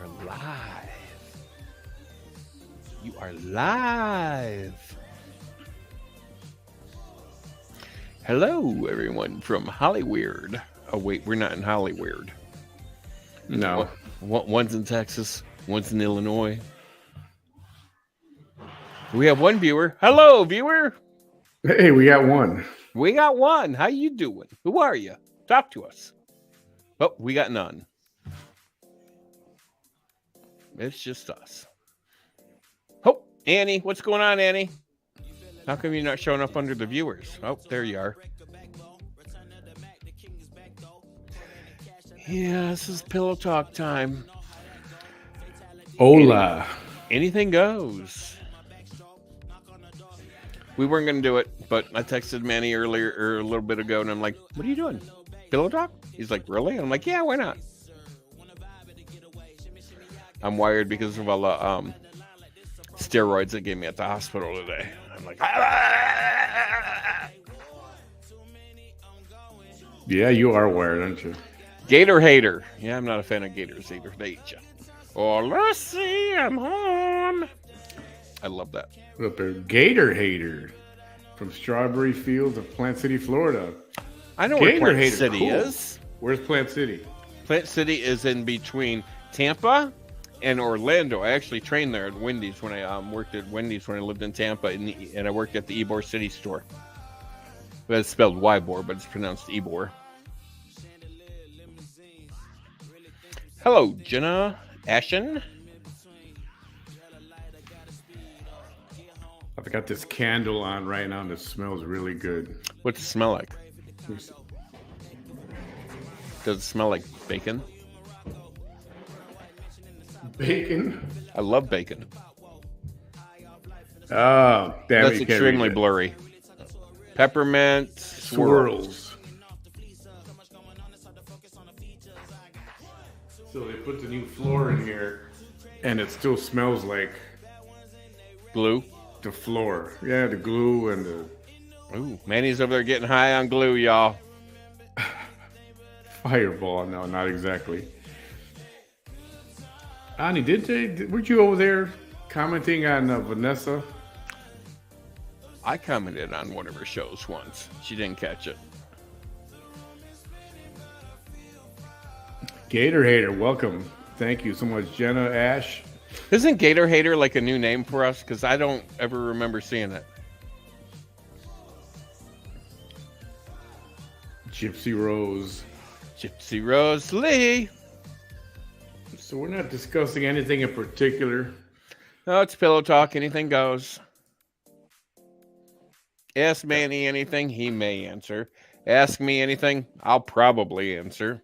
are live. You are live. Hello, everyone from Hollyweird. Oh, wait, we're not in Hollyweird. No. One's in Texas, one's in Illinois. We have one viewer. Hello, viewer. Hey, we got one. We got one. How you doing? Who are you? Talk to us. Oh, we got none. It's just us. Oh, Annie. What's going on, Annie? How come you're not showing up under the viewers? Oh, there you are. Yeah, this is pillow talk time. Hola. Anything goes. We weren't going to do it, but I texted Manny earlier or a little bit ago, and I'm like, what are you doing? Pillow talk? He's like, really? And I'm like, yeah, why not? I'm wired because of all the steroids they gave me at the hospital today. I'm like, Yeah, you are wired, aren't you? Gator hater. Yeah, I'm not a fan of gators either. They eat you. Oh, let's see, I'm home. I love that. Up there, Gator Hater from Strawberry Fields of Plant City, Florida. I know Gator where Plant Hater, City cool. is. Where's Plant City? Plant City is in between Tampa and Orlando. I actually trained there at Wendy's when I worked at Wendy's when I lived in Tampa, and I worked at the Ybor City store. Well, it's spelled Ybor, but it's pronounced Ybor. Hello, Jenna Ashen. I've got this candle on right now, and it smells really good. What's it smell like? Does it smell like bacon? Bacon? I love bacon. Oh, damn That's it, extremely blurry. Peppermint swirls. So they put the new floor in here, and it still smells like Glue. the floor. Yeah, the glue and the... Ooh, Manny's over there getting high on glue, y'all. Fireball. No, not exactly. Ani, weren't you over there commenting on Vanessa? I commented on one of her shows once. She didn't catch it. Gator Hater, welcome. Thank you so much, Jenna Ash. Isn't Gator Hater like a new name for us? Because I don't ever remember seeing it. Gypsy Rose. Gypsy Rose Lee. So we're not discussing anything in particular. No, it's pillow talk. Anything goes. Ask Manny anything, he may answer. Ask me anything, I'll probably answer.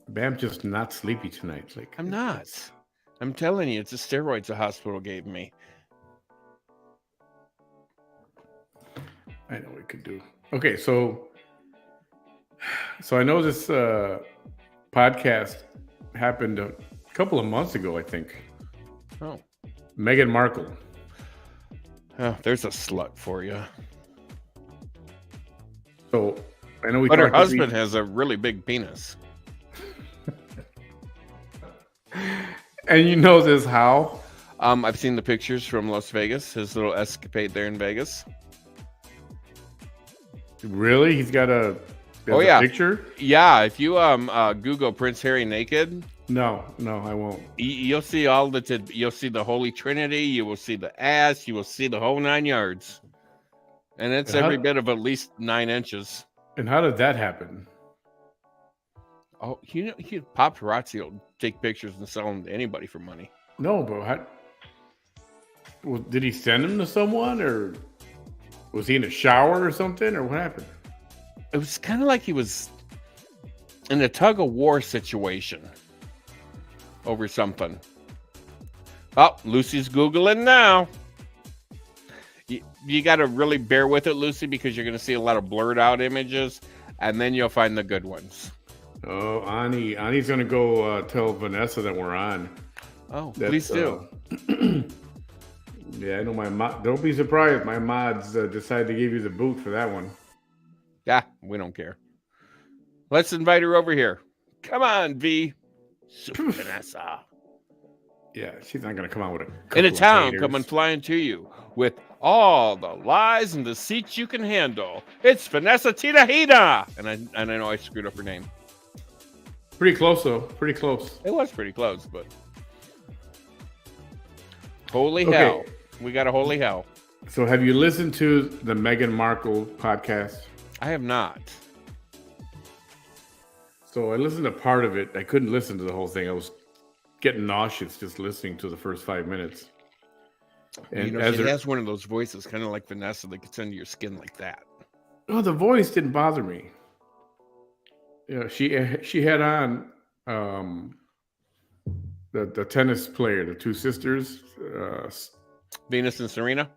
Bam's just not sleepy tonight. It's like, I'm not. I'm telling you, it's the steroids the hospital gave me. I know what we could do. Okay, so I know this podcast happened a couple of months ago, I think. Oh. Meghan Markle. Oh, there's a slut for you. So I know but her husband has a really big penis. And you know this how? I've seen the pictures from Las Vegas, his little escapade there in Vegas. Really? He's got a picture? Yeah, if you Google Prince Harry naked. No, I won't. You'll see you'll see the Holy Trinity, you will see the ass, you will see the whole 9 yards. And it's every bit of at least 9 inches. And how did that happen? Oh, paparazzi will take pictures and sell them to anybody for money. No, but did he send them to someone, or was he in a shower or something, or what happened? It was kind of like he was in a tug of war situation over something. Oh, Lucy's Googling now. You got to really bear with it, Lucy, because you're going to see a lot of blurred out images, and then you'll find the good ones. Oh, Ani's going to go tell Vanessa that we're on. Oh, please do. Yeah, I know my mod. Don't be surprised. My mods decide to give you the boot for that one. Yeah, we don't care. Let's invite her over here. Come on, V. Super Vanessa. Yeah, she's not gonna come out with a In a couple of town haters. coming flying to you with all the lies and deceits you can handle. It's Vanessa Tita. And I know I screwed up her name. Pretty close though. Pretty close. It was pretty close, but holy hell. We got a holy hell. So have you listened to the Meghan Markle podcast? I have not. So I listened to part of it. I couldn't listen to the whole thing. I was getting nauseous just listening to the first 5 minutes. And you know, she has one of those voices, kind of like Vanessa, that gets under your skin like that. Oh, the voice didn't bother me. You know, she had on the tennis player, the two sisters, Venus and Serena.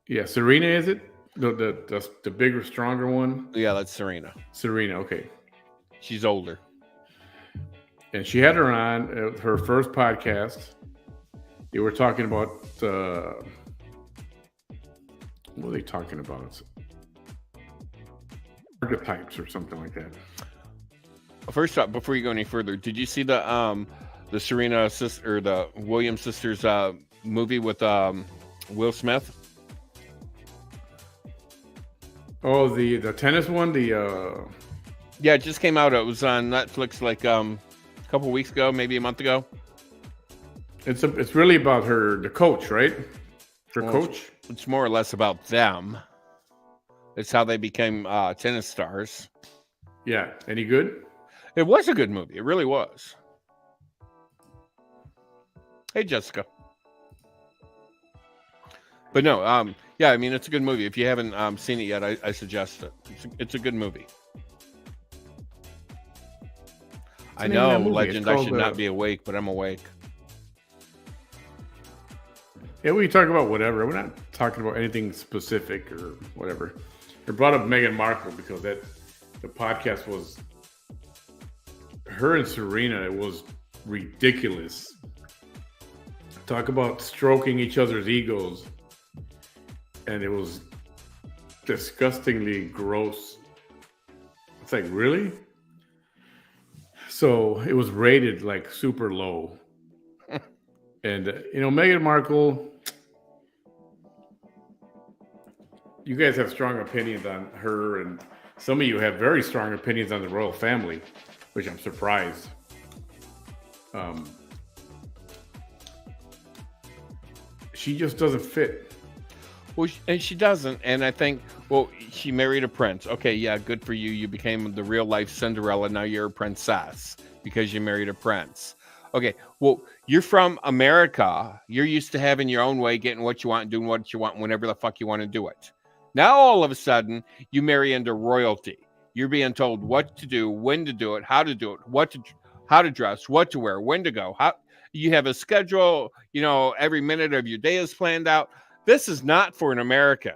Yeah, Serena, is it the bigger, stronger one? Yeah, that's Serena. Serena, okay. She's older. And she had her on her first podcast. They were talking about what are they talking about? Archetypes or something like that. First off, before you go any further, did you see the Serena sister or the Williams sisters movie with Will Smith? Oh, the tennis one, yeah, it just came out. It was on Netflix like a couple weeks ago, maybe a month ago. It's really about the coach, right? Her coach. It's more or less about them. It's how they became tennis stars. Yeah, any good? It was a good movie. It really was. Hey, Jessica. But no, yeah, I mean, it's a good movie. If you haven't seen it yet, I suggest it. It's a good movie. I know, legend, I should not be awake, but I'm awake. Yeah, we talk about whatever. We're not talking about anything specific or whatever. I brought up Meghan Markle because the podcast was her and Serena. It was ridiculous. Talk about stroking each other's egos. And it was disgustingly gross. It's like, really? So it was rated like super low. And, Meghan Markle, you guys have strong opinions on her, and some of you have very strong opinions on the royal family, which I'm surprised. She just doesn't fit. Well, and she doesn't. And I think, well, she married a prince. Okay, yeah, good for you. You became the real life Cinderella. Now you're a princess because you married a prince. Okay, well, you're from America. You're used to having your own way, getting what you want, doing what you want, whenever the fuck you want to do it. Now, all of a sudden, you marry into royalty. You're being told what to do, when to do it, how to do it, how to dress, what to wear, when to go. How you have a schedule. Every minute of your day is planned out. This is not for an American.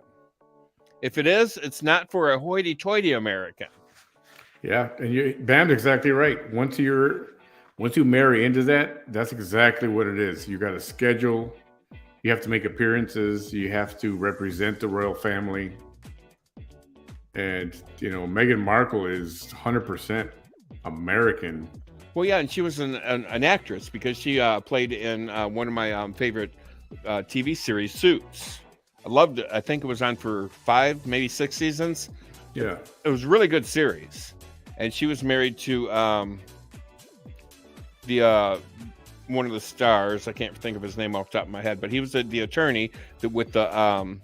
If it is, it's not for a hoity-toity American. Yeah, and Bam's exactly right. Once you marry into that, that's exactly what it is. You got a schedule. You have to make appearances. You have to represent the royal family. And, Meghan Markle is 100% American. Well, yeah, and she was an actress because she played in one of my favorite TV series, Suits. I loved it. I think it was on for 5, maybe 6 seasons. Yeah. It was a really good series. And she was married to one of the stars. I can't think of his name off the top of my head, but he was the attorney with the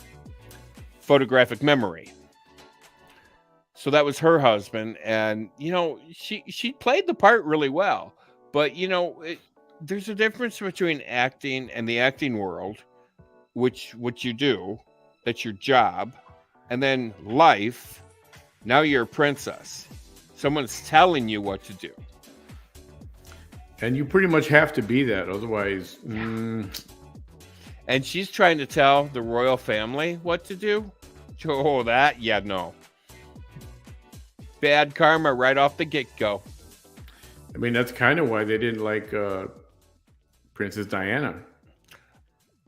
photographic memory. So that was her husband, and she played the part really well. But there's a difference between acting and the acting world, which you do, that's your job, and then life. Now you're a princess. Someone's telling you what to do. And you pretty much have to be that, otherwise. And she's trying to tell the royal family what to do? Oh, that? Yeah, no. Bad karma right off the get-go. I mean, that's kind of why they didn't like Princess Diana.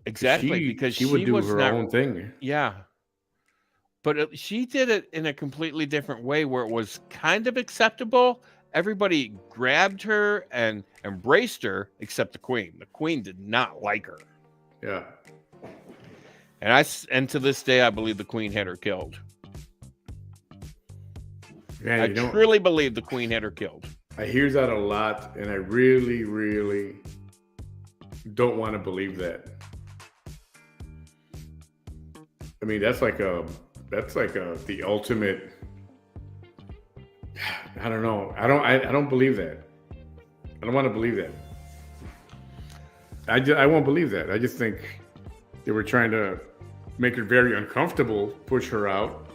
Exactly, because she would do her own thing. Yeah. But she did it in a completely different way where it was kind of acceptable. Everybody grabbed her and embraced her, except the Queen. The Queen did not like her. Yeah. And to this day, I believe the Queen had her killed. Man, I truly believe the Queen had her killed. I hear that a lot, and I really, really don't want to believe that. I mean, that's like the ultimate. I don't know. I don't believe that. I don't want to believe that. I won't believe that. I just think they were trying to make her very uncomfortable, push her out.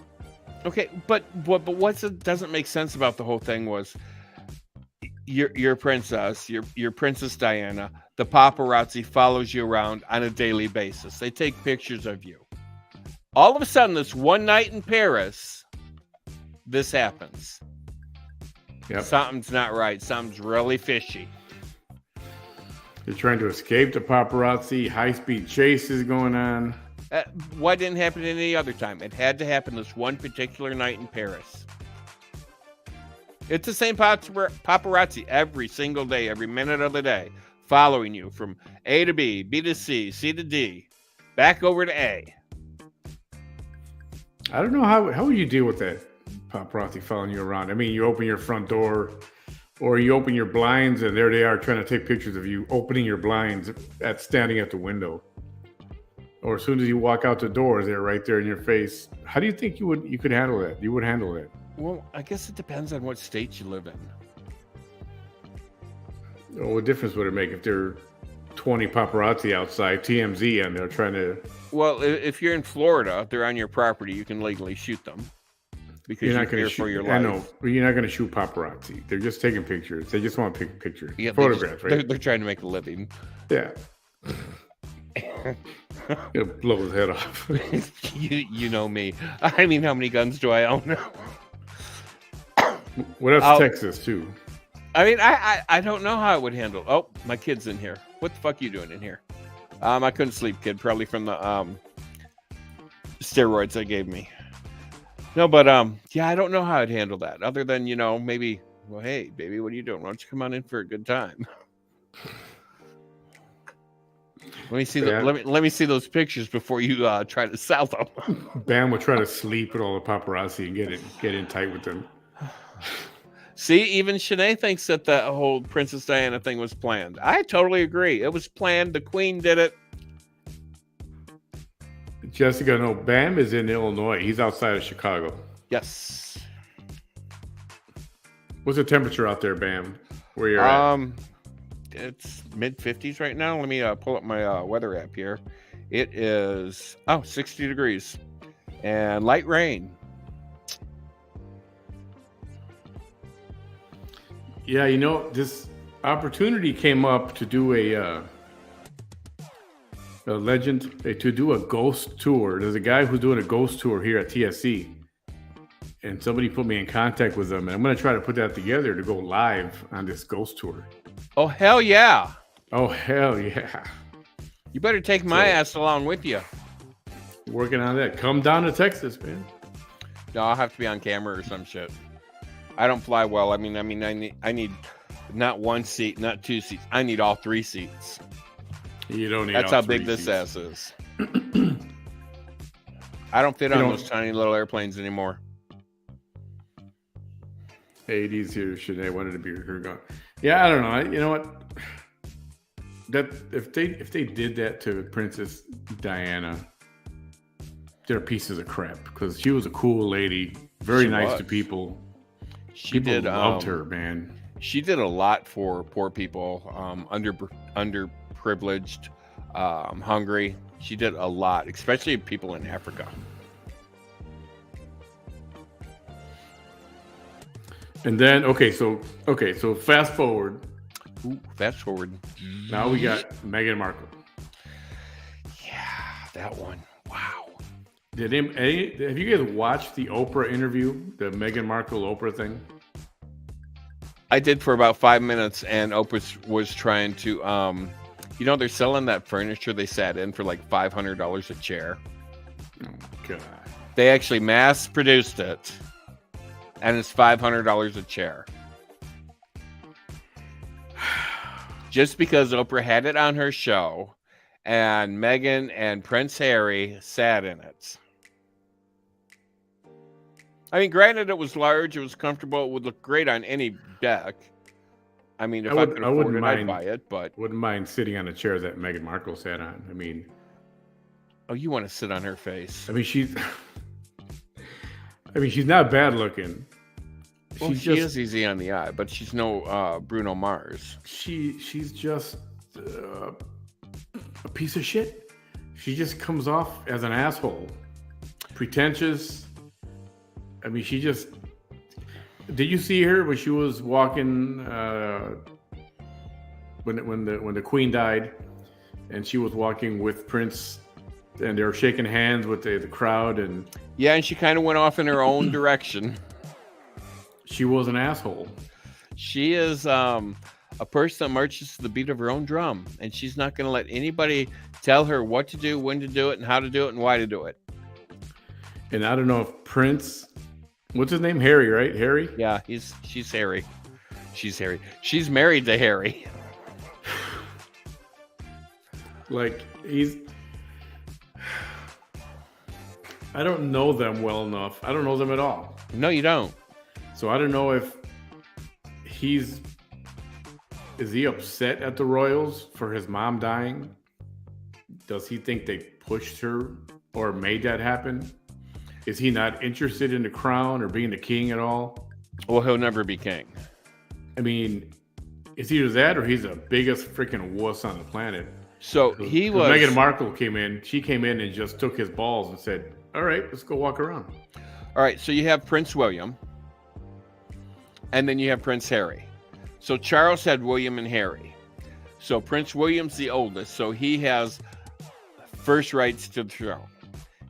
Okay, but what doesn't make sense about the whole thing was you're a princess, you're Princess Diana. The paparazzi follows you around on a daily basis. They take pictures of you. All of a sudden, this one night in Paris, this happens. Yep. Something's not right. Something's really fishy. They're trying to escape the paparazzi. High-speed chase is going on. Why didn't it happen any other time? It had to happen this one particular night in Paris. It's the same paparazzi every single day, every minute of the day, following you from A to B, B to C, C to D, back over to A. I don't know how would you deal with that paparazzi following you around. I mean, you open your front door or you open your blinds and there they are trying to take pictures of you opening your blinds standing at the window. Or as soon as you walk out the door, they're right there in your face. How do you think you could handle that? You would handle that? Well, I guess it depends on what state you live in. Well, what difference would it make if there are 20 paparazzi outside, TMZ, and they're trying to... Well, if you're in Florida, they're on your property, you can legally shoot them. Because you're fear for your life. I know, but you're not going to shoot paparazzi. They're just taking pictures. They just want to take pictures. Yeah, photographs, right? They're trying to make a living. Yeah. It'll blow his head off. you know me. I mean, how many guns do I own? What else? Texas, too. I mean, I don't know how I would handle. Oh, my kid's in here. What the fuck are you doing in here? I couldn't sleep, kid. Probably from the steroids they gave me. No, but yeah, I don't know how I'd handle that. Other than, maybe, well, hey, baby, what are you doing? Why don't you come on in for a good time? Let me see. Let me see those pictures before you try to sell them. Bam will try to sleep with all the paparazzi and get in tight with them. See, even Shanae thinks that the whole Princess Diana thing was planned. I totally agree. It was planned. The Queen did it. Jessica, no, Bam is in Illinois. He's outside of Chicago. Yes. What's the temperature out there, Bam? Where you're at? It's mid-50s right now. Let me pull up my weather app here. It is 60 degrees and light rain. Yeah, this opportunity came up to do a ghost tour. There's a guy who's doing a ghost tour here at TSC, and somebody put me in contact with them, and I'm going to try to put that together to go live on this ghost tour. Oh, hell yeah. Oh, hell yeah. You better take my ass along with you. Working on that. Come down to Texas, man. No, I'll have to be on camera or some shit. I don't fly well. I mean, I need not one seat, not two seats. I need all three seats. You don't need. That's how big this ass is. I don't fit on those tiny little airplanes anymore. Hey, these here, Shanae wanted to be here. Gone. Yeah, I don't know. You know what? That if they did that to Princess Diana, they're pieces of crap because she was a cool lady, very nice to people. People loved her, man. She did a lot for poor people, underprivileged, hungry. She did a lot, especially people in Africa. And then, so fast forward. Ooh, fast forward. Now we got Meghan Markle. Yeah, that one. Wow. Have you guys watched the Oprah interview, the Meghan Markle Oprah thing? I did for about 5 minutes, and Oprah was trying to, they're selling that furniture they sat in for like $500 a chair. Oh, God. They actually mass produced it, and it's $500 a chair. Just because Oprah had it on her show, and Meghan and Prince Harry sat in it. I mean, granted, it was large, it was comfortable, it would look great on any deck. I mean, if I could afford it, I'd buy it, but... Wouldn't mind sitting on the chair that Meghan Markle sat on. I mean... Oh, you want to sit on her face. I mean, she's not bad looking. Well, she is easy on the eye, but she's no Bruno Mars. She's just a piece of shit. She just comes off as an asshole. Pretentious. I mean, she just... Did you see her when she was walking when the Queen died, and she was walking with Prince, and they were shaking hands with the crowd, and yeah, and she kind of went off in her own direction. She was an asshole. She is a person that marches to the beat of her own drum, and she's not going to let anybody tell her what to do, when to do it, and how to do it, and why to do it. And I don't know if Prince, what's his name? Harry, right? Harry? Yeah, she's Harry. She's Harry. She's married to Harry. Like, I don't know them well enough. I don't know them at all. No, you don't. So I don't know if is he upset at the royals for his mom dying? Does he think they pushed her or made that happen? Is he not interested in the crown or being the king at all? Well, he'll never be king. I mean, it's either that or he's the biggest freaking wuss on the planet. So he was... Meghan Markle came in. She came in and just took his balls and said, all right, let's go walk around. All right, so you have Prince William, and then you have Prince Harry. So Charles had William and Harry. So Prince William's the oldest, so he has first rights to the throne.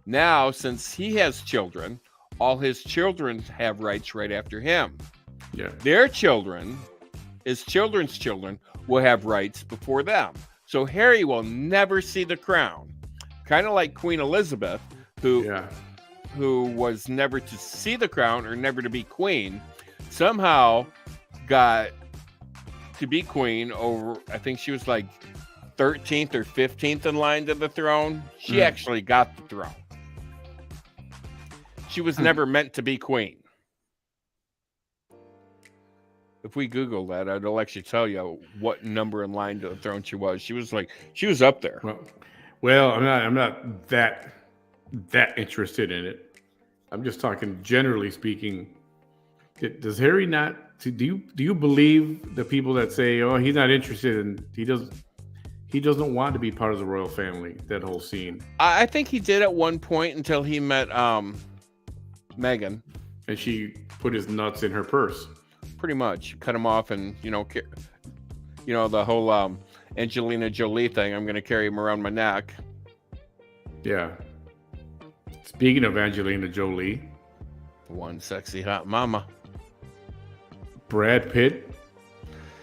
Now, since he has children, all his children have rights right after him. Yeah. Their children, his children's children, will have rights before them. So Harry will never see the crown. Kind of like Queen Elizabeth, who was never to see the crown or never to be queen, somehow got to be queen over, I think she was like 13th or 15th in line to the throne. She actually got the throne. She was never meant to be queen. If we Google that, it'll actually tell you what number in line to the throne she was. She was up there. Well, I'm not that interested in it. I'm just talking generally speaking. Does Harry not? Do you believe the people that say, "Oh, he's not interested in he doesn't want to be part of the royal family"? That whole scene. I think he did at one point until he met Meghan, and she put his nuts in her purse. Pretty much cut him off, and the whole Angelina Jolie thing. I'm going to carry him around my neck. Yeah. Speaking of Angelina Jolie, one sexy hot mama. Brad Pitt,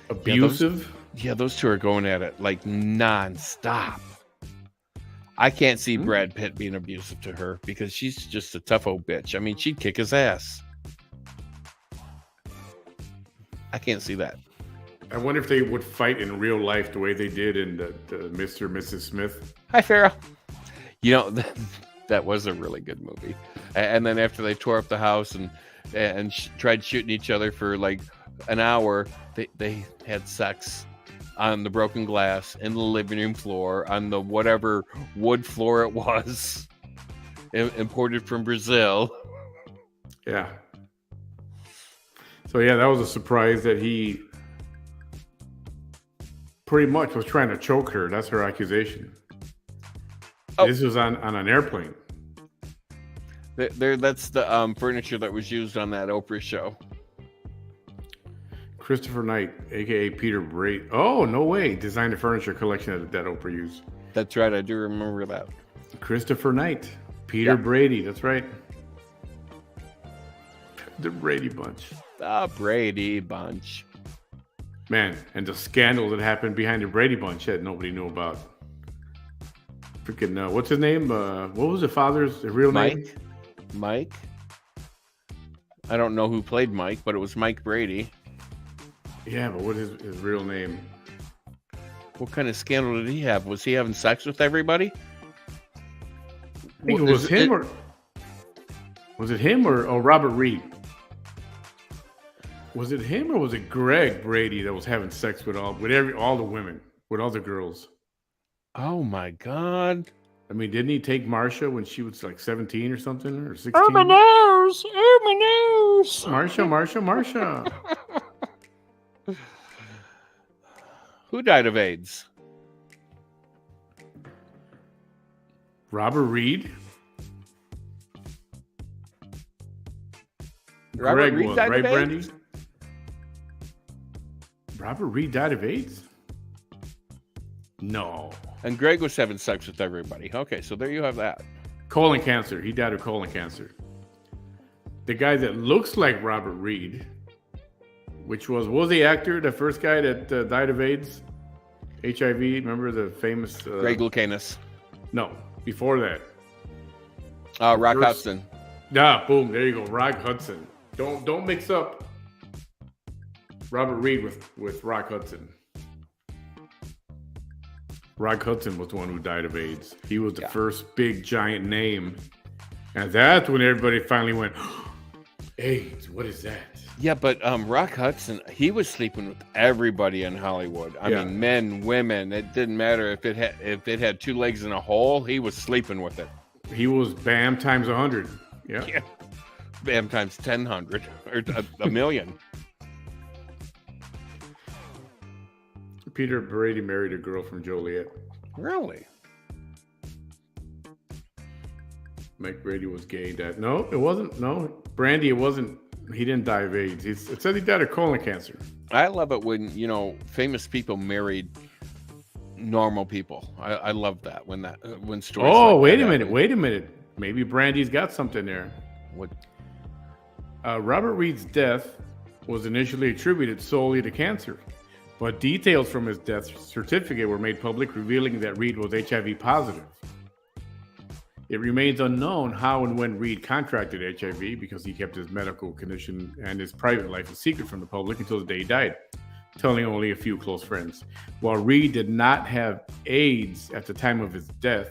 abusive. Those two are going at it like nonstop. I can't see Brad Pitt being abusive to her because she's just a tough old bitch. I mean, she'd kick his ass. I can't see that. I wonder if they would fight in real life the way they did in the Mr. and Mrs. Smith. Hi, Farrah. That was a really good movie. And then after they tore up the house and tried shooting each other for like an hour, they had sex on the broken glass in the living room floor, on the whatever wood floor it was, imported from Brazil. Yeah. So yeah, that was a surprise that he pretty much was trying to choke her. That's her accusation. Oh. This was on an airplane. That's the furniture that was used on that Oprah show. Christopher Knight, a.k.a. Peter Brady. Oh, no way. Designed a furniture collection that Oprah used. That's right. I do remember that. Christopher Knight. Peter Brady. That's right. The Brady Bunch. The Brady Bunch. Man, and the scandal that happened behind the Brady Bunch that nobody knew about. Freaking, what's his name? What was the father's real name? Mike. I don't know who played Mike, but it was Mike Brady. Yeah, but what is his real name? What kind of scandal did he have? Was he having sex with everybody? I think it was him, or was it him or Robert Reed? Was it him or was it Greg Brady that was having sex with all the women, with all the girls? Oh my God! I mean, didn't he take Marsha when she was like 17 or something, or 16? Oh my nose! Oh my nose! Marsha. Who died of AIDS? Robert Reed. Robert Greg Reed was, died right, of Brandy? AIDS? Robert Reed died of AIDS? No. And Greg was having sex with everybody. Okay, so there you have that. Colon cancer. He died of colon cancer. The guy that looks like Robert Reed, which was the actor, the first guy that died of AIDS? HIV, remember the famous... Greg Louganis. No, before that. Rock Hudson. Yeah, boom, there you go. Rock Hudson. Don't mix up Robert Reed with Rock Hudson. Rock Hudson was the one who died of AIDS. He was the first big giant name. And that's when everybody finally went, AIDS, what is that? Yeah, but Rock Hudson, he was sleeping with everybody in Hollywood. I mean, men, women. It didn't matter if it had two legs in a hole. He was sleeping with it. He was Bam times 100. Yeah. Bam times 1,000 or a million. Peter Brady married a girl from Joliet. Really? Mike Brady was gay. No, it wasn't. No, Brandy, it wasn't. He didn't die of AIDS. It said he died of colon cancer. I love it when, famous people married normal people. I love that when stories. Oh, wait a minute. Maybe Brandy's got something there. What? Robert Reed's death was initially attributed solely to cancer, but details from his death certificate were made public, revealing that Reed was HIV positive. It remains unknown how and when Reed contracted HIV because he kept his medical condition and his private life a secret from the public until the day he died, telling only a few close friends. While Reed did not have AIDS at the time of his death,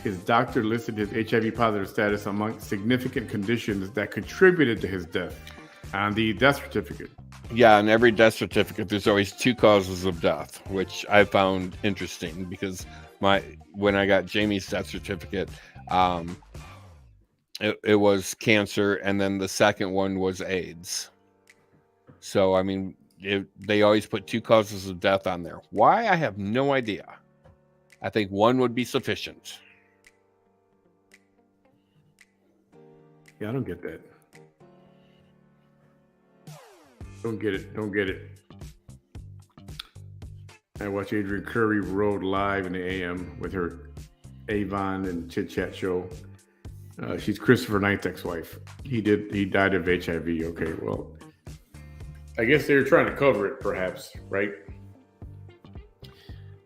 his doctor listed his HIV positive status among significant conditions that contributed to his death on the death certificate. Yeah, on every death certificate, there's always two causes of death, which I found interesting because when I got Jamie's death certificate, it was cancer, and then the second one was AIDS. So, I mean, they always put two causes of death on there. Why? I have no idea. I think one would be sufficient. Yeah, I don't get that. Don't get it. I watch Adrian Curry Road live in the AM with her Avon and Chit Chat show. She's Christopher Knight's ex-wife. He died of HIV. Okay, well, I guess they were trying to cover it, perhaps, right?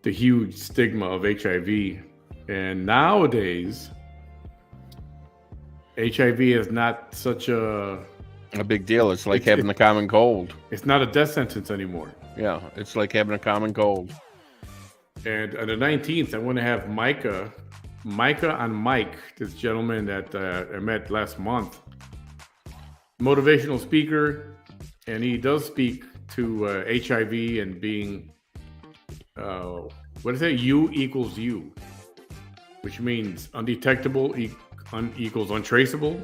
The huge stigma of HIV. And nowadays, HIV is not such a big deal. It's like having the common cold. It's not a death sentence anymore. Yeah, it's like having a common cold. And on the 19th, I want to have Micah on Mike, this gentleman that I met last month. Motivational speaker, and he does speak to HIV and being, what is it? U equals U, which means undetectable equals untraceable,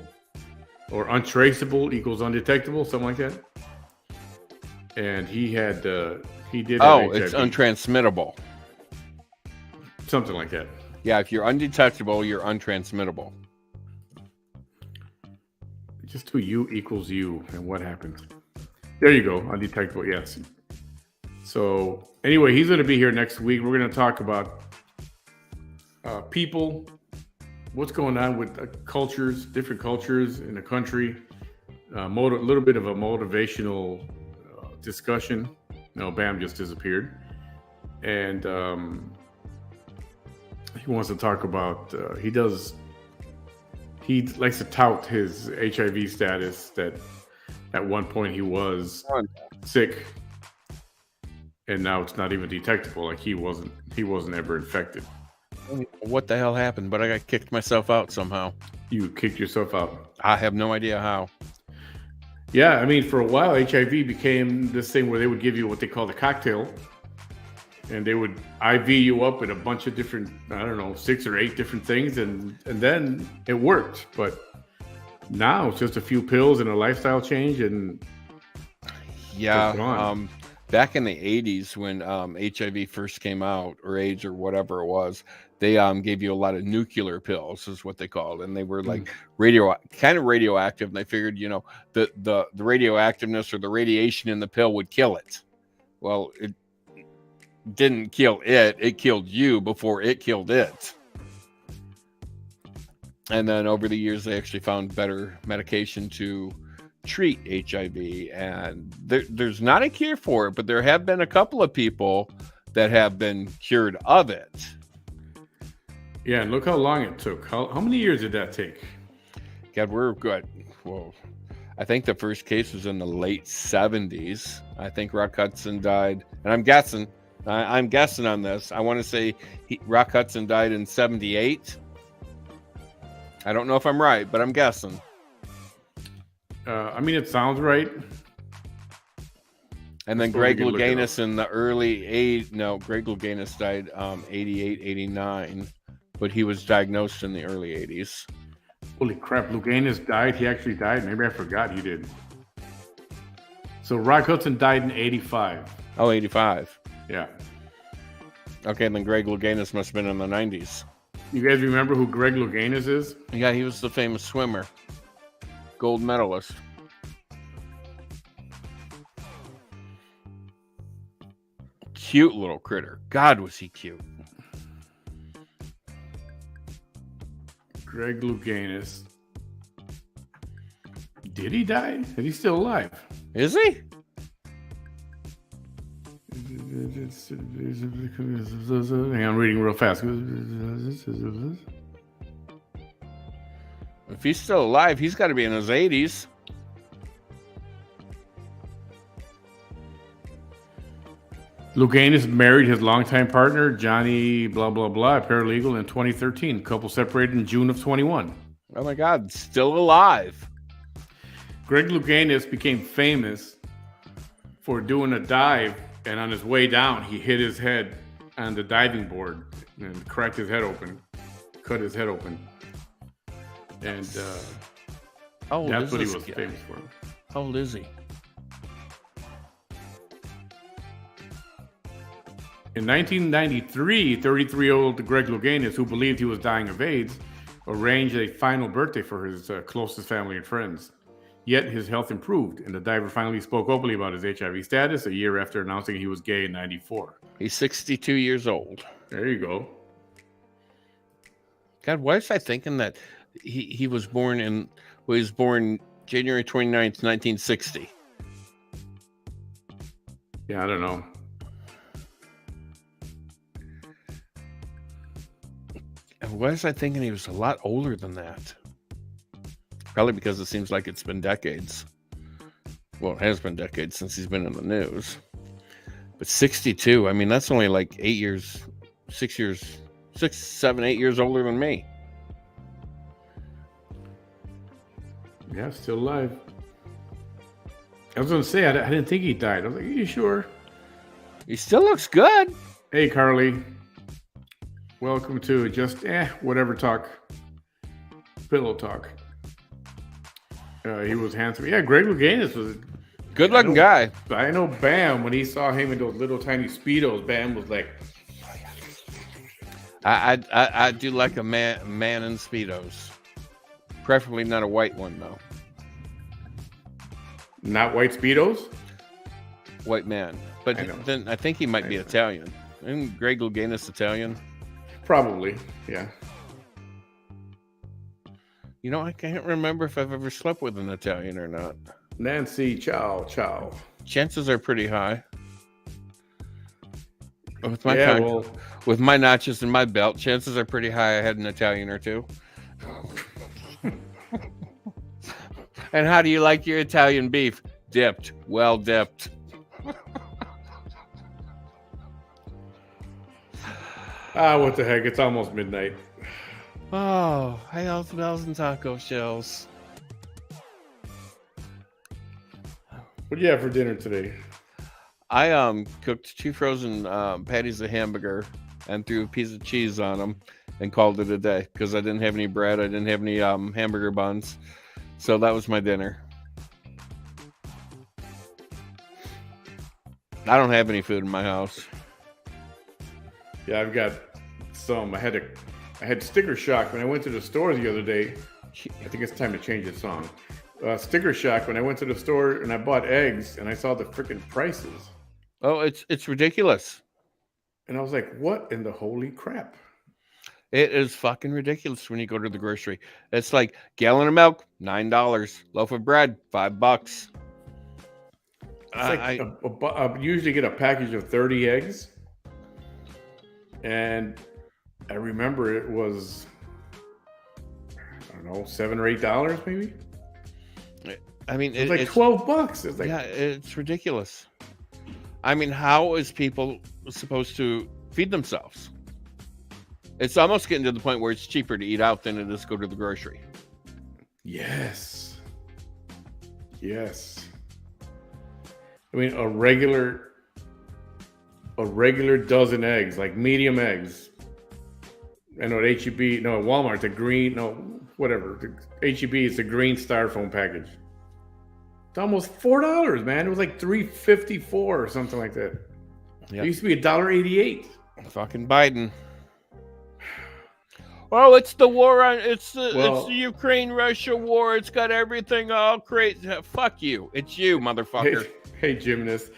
or untraceable equals undetectable, something like that. And he did. Oh, it's untransmittable. Something like that. Yeah, if you're undetectable, you're untransmittable. Just to U equals U, and what happens? There you go, undetectable. Yes. So anyway, he's going to be here next week. We're going to talk about people, what's going on with cultures, different cultures in the country. A little bit of a motivational discussion. No, Bam just disappeared. And he wants to talk about, he likes to tout his HIV status, that at one point he was sick, and now it's not even detectable. Like he wasn't ever infected. What the hell happened? But I got kicked myself out somehow. You kicked yourself out. I have no idea how. Yeah, I mean, for a while, HIV became this thing where they would give you what they call the cocktail, and they would IV you up with a bunch of different, 6 or 8 different things, and then it worked. But now it's just a few pills and a lifestyle change, and yeah. Back in the 80s when HIV first came out, or AIDS or whatever it was, they gave you a lot of nuclear pills, is what they called, and they were like kind of radioactive. And they figured, the radioactiveness or the radiation in the pill would kill it. Well, it didn't kill it; it killed you before it killed it. And then over the years, they actually found better medication to treat HIV, and there's not a cure for it, but there have been a couple of people that have been cured of it. Yeah, and look how long it took. How many years did that take? God, we're good. Well, I think the first case was in the late 70s. I think Rock Hudson died, and I'm guessing on this. I want to say Rock Hudson died in 78. I don't know if I'm right, but I'm guessing. I mean, it sounds right. And then Greg Louganis in the early Greg Louganis died 88, 89, but he was diagnosed in the early 80s. Holy crap, Louganis died? He actually died? Maybe I forgot he did. So Rock Hudson died in 85. Oh, 85. Yeah. Okay, then Greg Louganis must have been in the 90s. You guys remember who Greg Louganis is? Yeah, he was the famous swimmer. Gold medalist. Cute little critter. God, was he cute. Greg Louganis. Did he die? Is he still alive? Is he? Hang on, reading real fast. If he's still alive, he's got to be in his 80s. Louganis married his longtime partner, Johnny blah, blah, blah, a paralegal, in 2013. Couple separated in June of 21. Oh my God, still alive. Greg Louganis became famous for doing a dive, and on his way down, he hit his head on the diving board and cracked his head open, cut his head open. And that's what he was famous for. How old is he? In 1993, 33-year-old Greg Louganis, who believed he was dying of AIDS, arranged a final birthday for his closest family and friends. Yet his health improved, and the diver finally spoke openly about his HIV status a year after announcing he was gay in 94. He's 62 years old. There you go. God, why was I thinking that he was born January 29th, 1960? Yeah, I don't know. Why was I thinking he was a lot older than that? Probably because it seems like it's been decades. Well, it has been decades since he's been in the news. But 62, I mean, that's only like 8 years older than me. Yeah, still alive. I was going to say, I didn't think he died. I was like, are you sure? He still looks good. Hey, Carly. Welcome to just whatever talk. Pillow talk. He was handsome. Yeah, Greg Louganis was a good-looking guy. I know Bam, when he saw him in those little tiny Speedos, Bam was like... I do like a man in Speedos. Preferably not a white one, though. Not white Speedos? White man. But then I think he might be Italian. Isn't Greg Louganis Italian? Probably, yeah. You know, I can't remember if I've ever slept with an Italian or not. Nancy, ciao. Chances are pretty high. With my notches and my belt, chances are pretty high I had an Italian or two. And how do you like your Italian beef? Dipped. Well dipped. What the heck? It's almost midnight. Oh, Hells Bells and taco shells. What do you have for dinner today? I cooked 2 frozen patties of hamburger and threw a piece of cheese on them and called it a day because I didn't have any bread. I didn't have any hamburger buns. So that was my dinner. I don't have any food in my house. Yeah, I've got some. I had sticker shock when I went to the store the other day. I think it's time to change the song. Sticker shock when I went to the store and I bought eggs and I saw the freaking prices. Oh, it's ridiculous. And I was like, what in the holy crap? It is fucking ridiculous when you go to the grocery. It's like gallon of milk, $9. Loaf of bread, $5. It's like I usually get a package of 30 eggs. And I remember it was, I don't know, $7 or $8 maybe. I mean, it's like $12. It's like, yeah, it's ridiculous. I mean, how is people supposed to feed themselves? It's almost getting to the point where it's cheaper to eat out than it is to go to the grocery. Yes. I mean, a regular dozen eggs, like medium eggs. I know at HEB, no, at Walmart, the green, no, whatever. The HEB is the green styrofoam package. It's almost $4, man. It was like $3.54 or something like that. Yep. It used to be $1.88. Fucking Biden. Oh, it's the war on it's the Ukraine-Russia war. It's got everything all crazy. Fuck you. It's you, motherfucker. Hey, gymnast.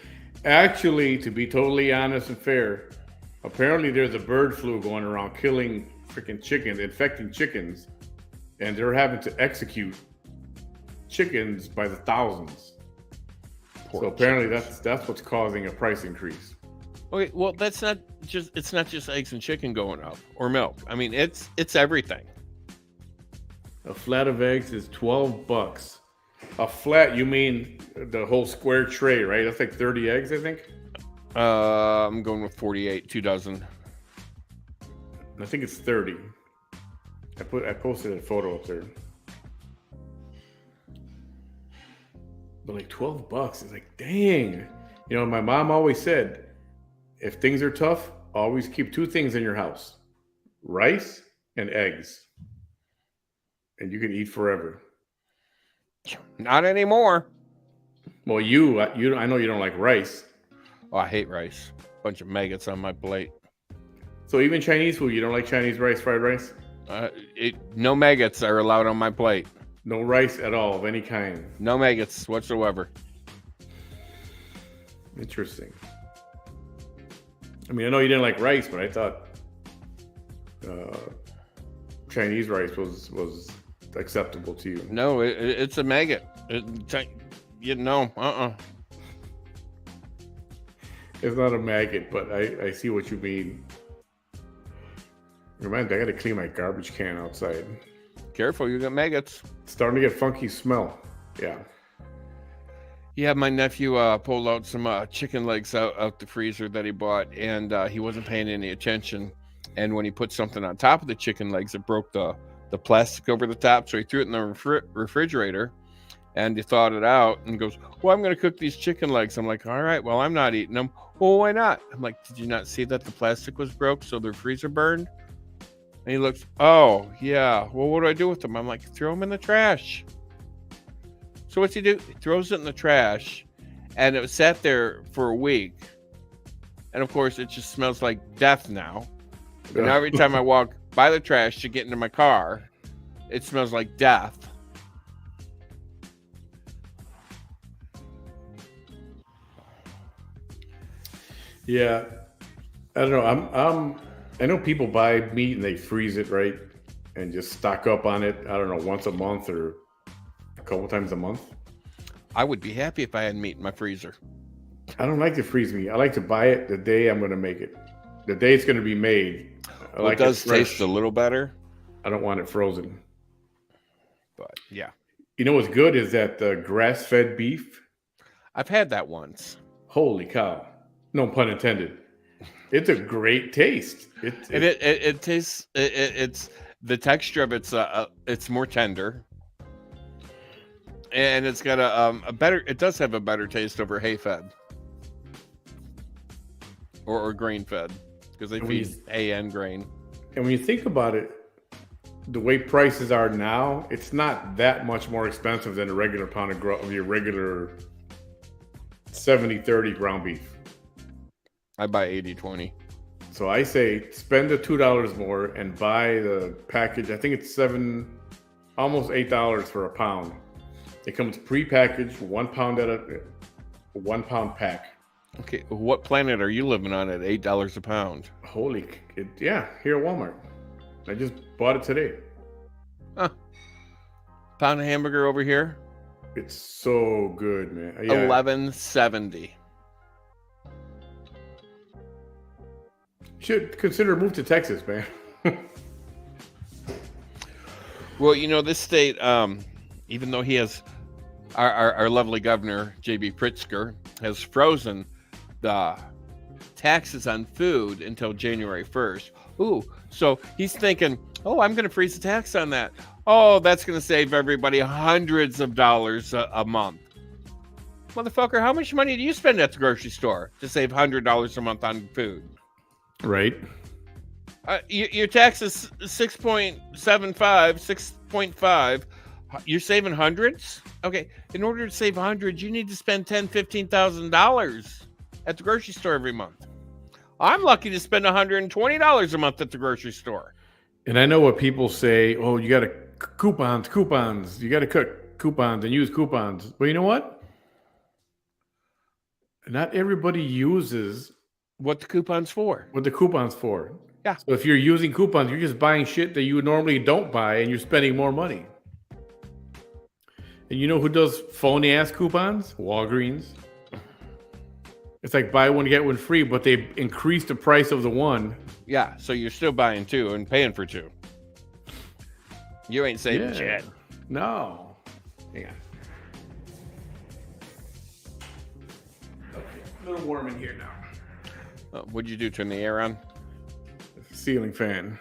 Actually, to be totally honest and fair, apparently there's a bird flu going around killing freaking chickens, infecting chickens, and they're having to execute chickens by the thousands. So apparently that's what's causing a price increase. Okay, well it's not just eggs and chicken going up or milk. I mean it's everything. A flat of eggs is $12. A flat, you mean the whole square tray, right? That's like 30 eggs, I think. I'm going with 48, 2 dozen. I think it's 30. I posted a photo up there. But like $12 is like, dang. You know, my mom always said, if things are tough, always keep 2 things in your house: rice and eggs. And you can eat forever. Not anymore. Well, I know you don't like rice. Oh, I hate rice. Bunch of maggots on my plate. So even Chinese food, you don't like Chinese rice, fried rice? No maggots are allowed on my plate. No rice at all of any kind. No maggots whatsoever. Interesting. I mean, I know you didn't like rice, but I thought Chinese rice was acceptable to you. No, it's a maggot. It's not a maggot, but I see what you mean. Remind me, I got to clean my garbage can outside. Careful, you got maggots. It's starting to get funky smell. Yeah. Yeah, my nephew pulled out some chicken legs out the freezer that he bought, and he wasn't paying any attention. And when he put something on top of the chicken legs, it broke the plastic over the top, so he threw it in the refrigerator, and he thawed it out, and goes, well, I'm going to cook these chicken legs. I'm like, all right, well, I'm not eating them. Well, why not? I'm like, did you not see that the plastic was broke, so the freezer burned? And he looks, oh, yeah, well, what do I do with them? I'm like, throw them in the trash. So what's he do? He throws it in the trash, and it sat there for a week. And, of course, it just smells like death now. And now every time I walk by the trash to get into my car, it smells like death. Yeah. I don't know. I know people buy meat and they freeze it, right? And just stock up on it, I don't know, once a month or a couple times a month. I would be happy if I had meat in my freezer. I don't like to freeze meat. I like to buy it the day I'm going to make it. The day it's going to be made. It does taste a little better. I don't want it frozen. But yeah. You know what's good is that grass-fed beef. I've had that once. Holy cow! No pun intended. It's a great taste. It tastes. It's the texture of it's more tender, and it's got a better. It does have a better taste over hay-fed or grain-fed because they feed hay and grain. And when you think about it, the way prices are now, it's not that much more expensive than a regular pound of your regular 70-30 ground beef. I buy 80-20. So I say spend the $2 more and buy the package. I think it's almost $8 for a pound. It comes pre-packaged, 1 pound at a 1 pound pack. Okay, what planet are you living on at $8 a pound? Yeah, here at Walmart. I just bought it today. Huh. Pound of hamburger over here. It's so good, man. Yeah. $11.70. Should consider a move to Texas, man. Well, this state, even though he has our lovely governor, J.B. Pritzker, has frozen the taxes on food until January 1st. Ooh, so he's thinking, I'm going to freeze the tax on that. Oh, that's going to save everybody hundreds of dollars a month. Motherfucker, how much money do you spend at the grocery store to save $100 a month on food? Right. Your tax is 6.5. You're saving hundreds? Okay, in order to save hundreds, you need to spend $10,000, $15,000 at the grocery store every month. I'm lucky to spend $120 a month at the grocery store. And I know what people say, you got to coupons. You got to cut coupons and use coupons. Well, you know what? Not everybody uses what the coupon's for. Yeah. So if you're using coupons, you're just buying shit that you normally don't buy and you're spending more money. And you know who does phony ass coupons? Walgreens. It's like buy one, get one free, but they increase the price of the one. Yeah, so you're still buying two and paying for two. You ain't saving shit. No. Hang on. Okay, a little warm in here now. What'd you do? Turn the air on? Ceiling fan.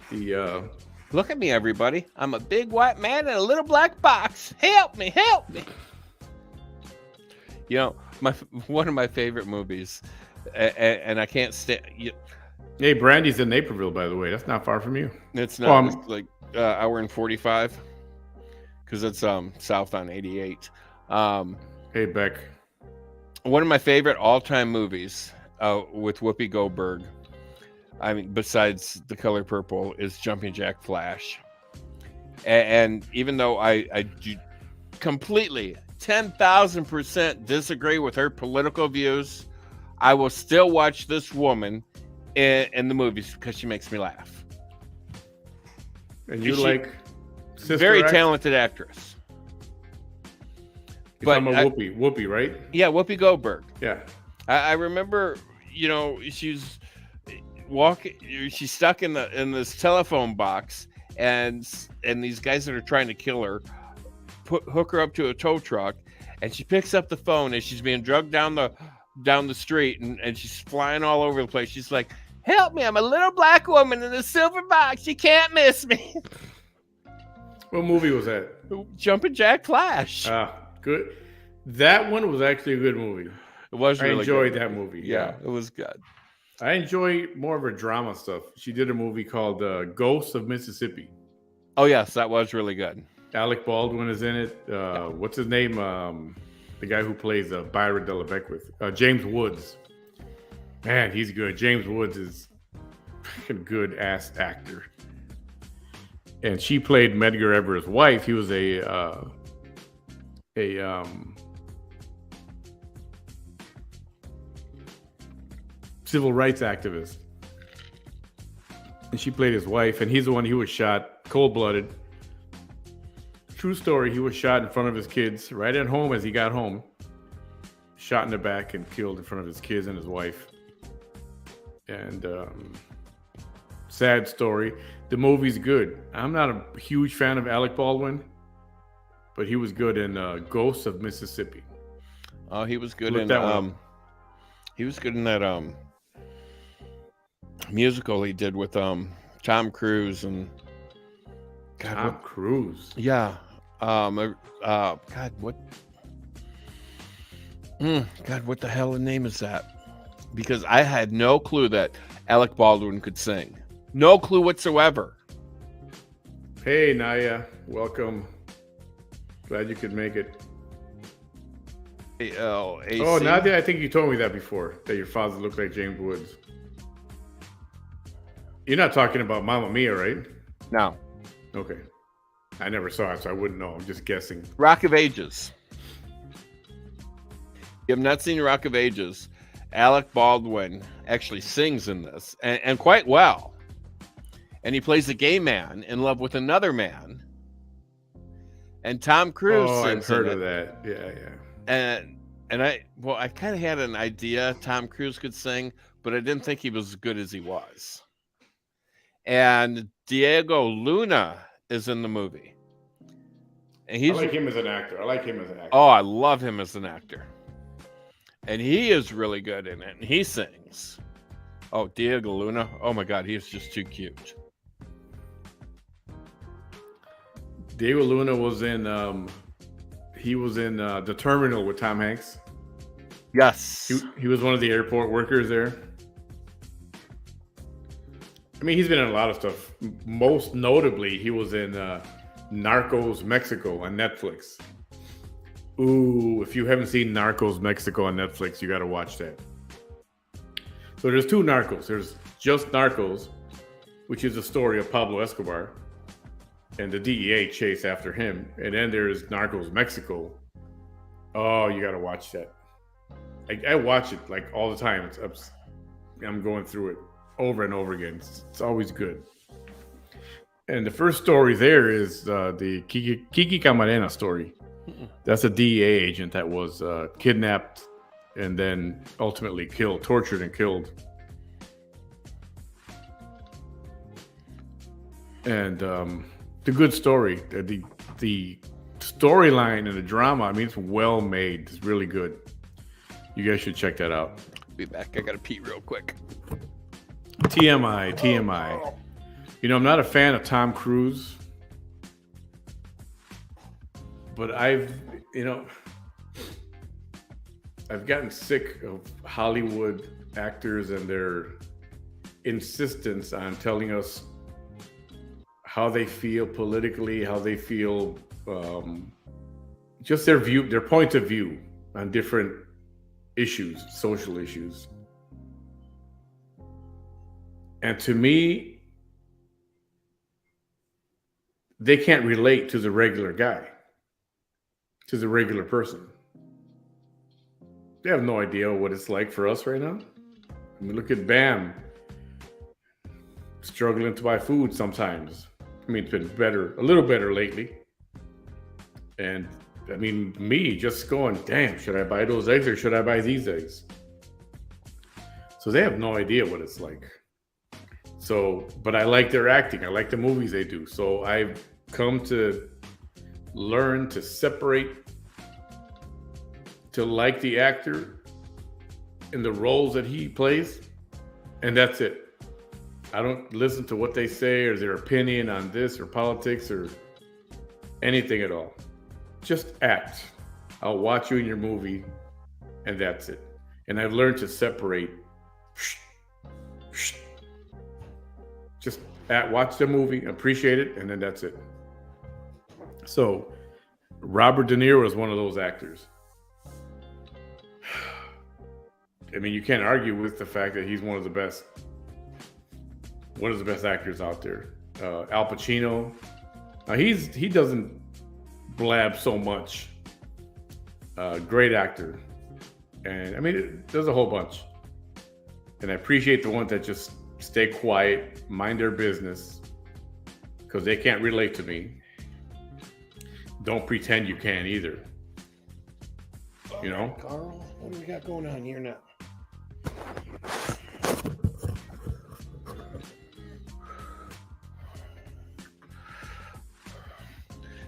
Look at me, everybody. I'm a big white man in a little black box. Help me. One of my favorite movies, and I can't stand. Hey, Brandy's in Naperville, by the way. That's not far from you. It's not. It's like hour and 45, because it's south on 88. Hey, Beck. One of my favorite all-time movies with Whoopi Goldberg, besides The Color Purple, is Jumping Jack Flash. And even though I completely 10,000% disagree with her political views, I will still watch this woman in the movies because she makes me laugh. And you like Sister very Act? Talented actress. But Whoopi, right? Yeah, Whoopi Goldberg. Yeah. I remember, she's stuck in this telephone box, and these guys that are trying to kill her hook her up to a tow truck, and she picks up the phone as she's being drugged down the street, and she's flying all over the place. She's like, "Help me! I'm a little black woman in a silver box. You can't miss me." What movie was that? Jumpin' Jack Flash. Good. That one was actually a good movie. It was. I enjoyed that movie. Yeah, it was good. I enjoy more of her drama stuff. She did a movie called Ghosts of Mississippi. Oh yes, that was really good. Alec Baldwin is in it. What's his name? The guy who plays Byron de la Beckwith. James Woods. Man, he's good. James Woods is a good ass actor. And she played Medgar Evers' wife. He was a civil rights activist. And she played his wife, and he's the one who was shot cold-blooded. True story, he was shot in front of his kids right at home as he got home. Shot in the back and killed in front of his kids and his wife. And Sad story. The movie's good. I'm not a huge fan of Alec Baldwin, but he was good in Ghosts of Mississippi. Oh, he was good Look in that one up. he was good in that musical he did with Tom Cruise and Tom Cruise. Yeah. God, what? God, what the hell the name is that? Because I had no clue that Alec Baldwin could sing. No clue whatsoever. Hey, Naya. Welcome. Glad you could make it. Oh, Nadia, I think you told me that before, that your father looked like James Woods. You're not talking about Mamma Mia, right? No. Okay. I never saw it, so I wouldn't know. I'm just guessing. Rock of Ages. You have not seen Rock of Ages. Alec Baldwin actually sings in this, and quite well. And he plays a gay man in love with another man. And Tom Cruise sings. I've heard of that. Yeah. And I kind of had an idea Tom Cruise could sing, but I didn't think he was as good as he was. And Diego Luna is in the movie. And I like him as an actor. Oh, I love him as an actor. And he is really good in it. And he sings. Oh, Diego Luna. Oh my God, he is just too cute. Diego Luna was in The Terminal with Tom Hanks. Yes. He was one of the airport workers there. I mean, he's been in a lot of stuff. Most notably, he was in Narcos Mexico on Netflix. Ooh, if you haven't seen Narcos Mexico on Netflix, you got to watch that. So there's two Narcos. There's just Narcos, which is the story of Pablo Escobar, and the DEA chase after him. And then there's Narcos Mexico. Oh, you got to watch that. I watch it like all the time. I'm going through it over and over again. It's always good. And the first story there is the Kiki Camarena story. That's a DEA agent that was kidnapped and then ultimately tortured and killed. And the good story, the storyline and the drama, I mean, it's well made. It's really good. You guys should check that out. Be back. I gotta pee real quick. TMI. You know, I'm not a fan of Tom Cruise, but I've gotten sick of Hollywood actors and their insistence on telling us how they feel politically, how they feel, just their point of view on different issues, social issues. And to me, they can't relate to the regular guy, to the regular person. They have no idea what it's like for us right now. I mean, look at Bam, struggling to buy food sometimes. I mean, it's been better, a little better lately. And I mean, me just going, damn, should I buy those eggs or should I buy these eggs? So they have no idea what it's like. So, but I like their acting. I like the movies they do. So I've come to learn to separate, to like the actor in the roles that he plays. And that's it. I don't listen to what they say or their opinion on this or politics or anything at all. Just act. I'll watch you in your movie, and that's it. And I've learned to separate. Just watch the movie, appreciate it, and then that's it. So, Robert De Niro is one of those actors. I mean, you can't argue with the fact that he's one of the best actors out there. Al Pacino, he doesn't blab so much. Great actor. And I mean, there's a whole bunch. And I appreciate the ones that just stay quiet, mind their business, because they can't relate to me. Don't pretend you can either. You know? Carl, what do we got going on here now?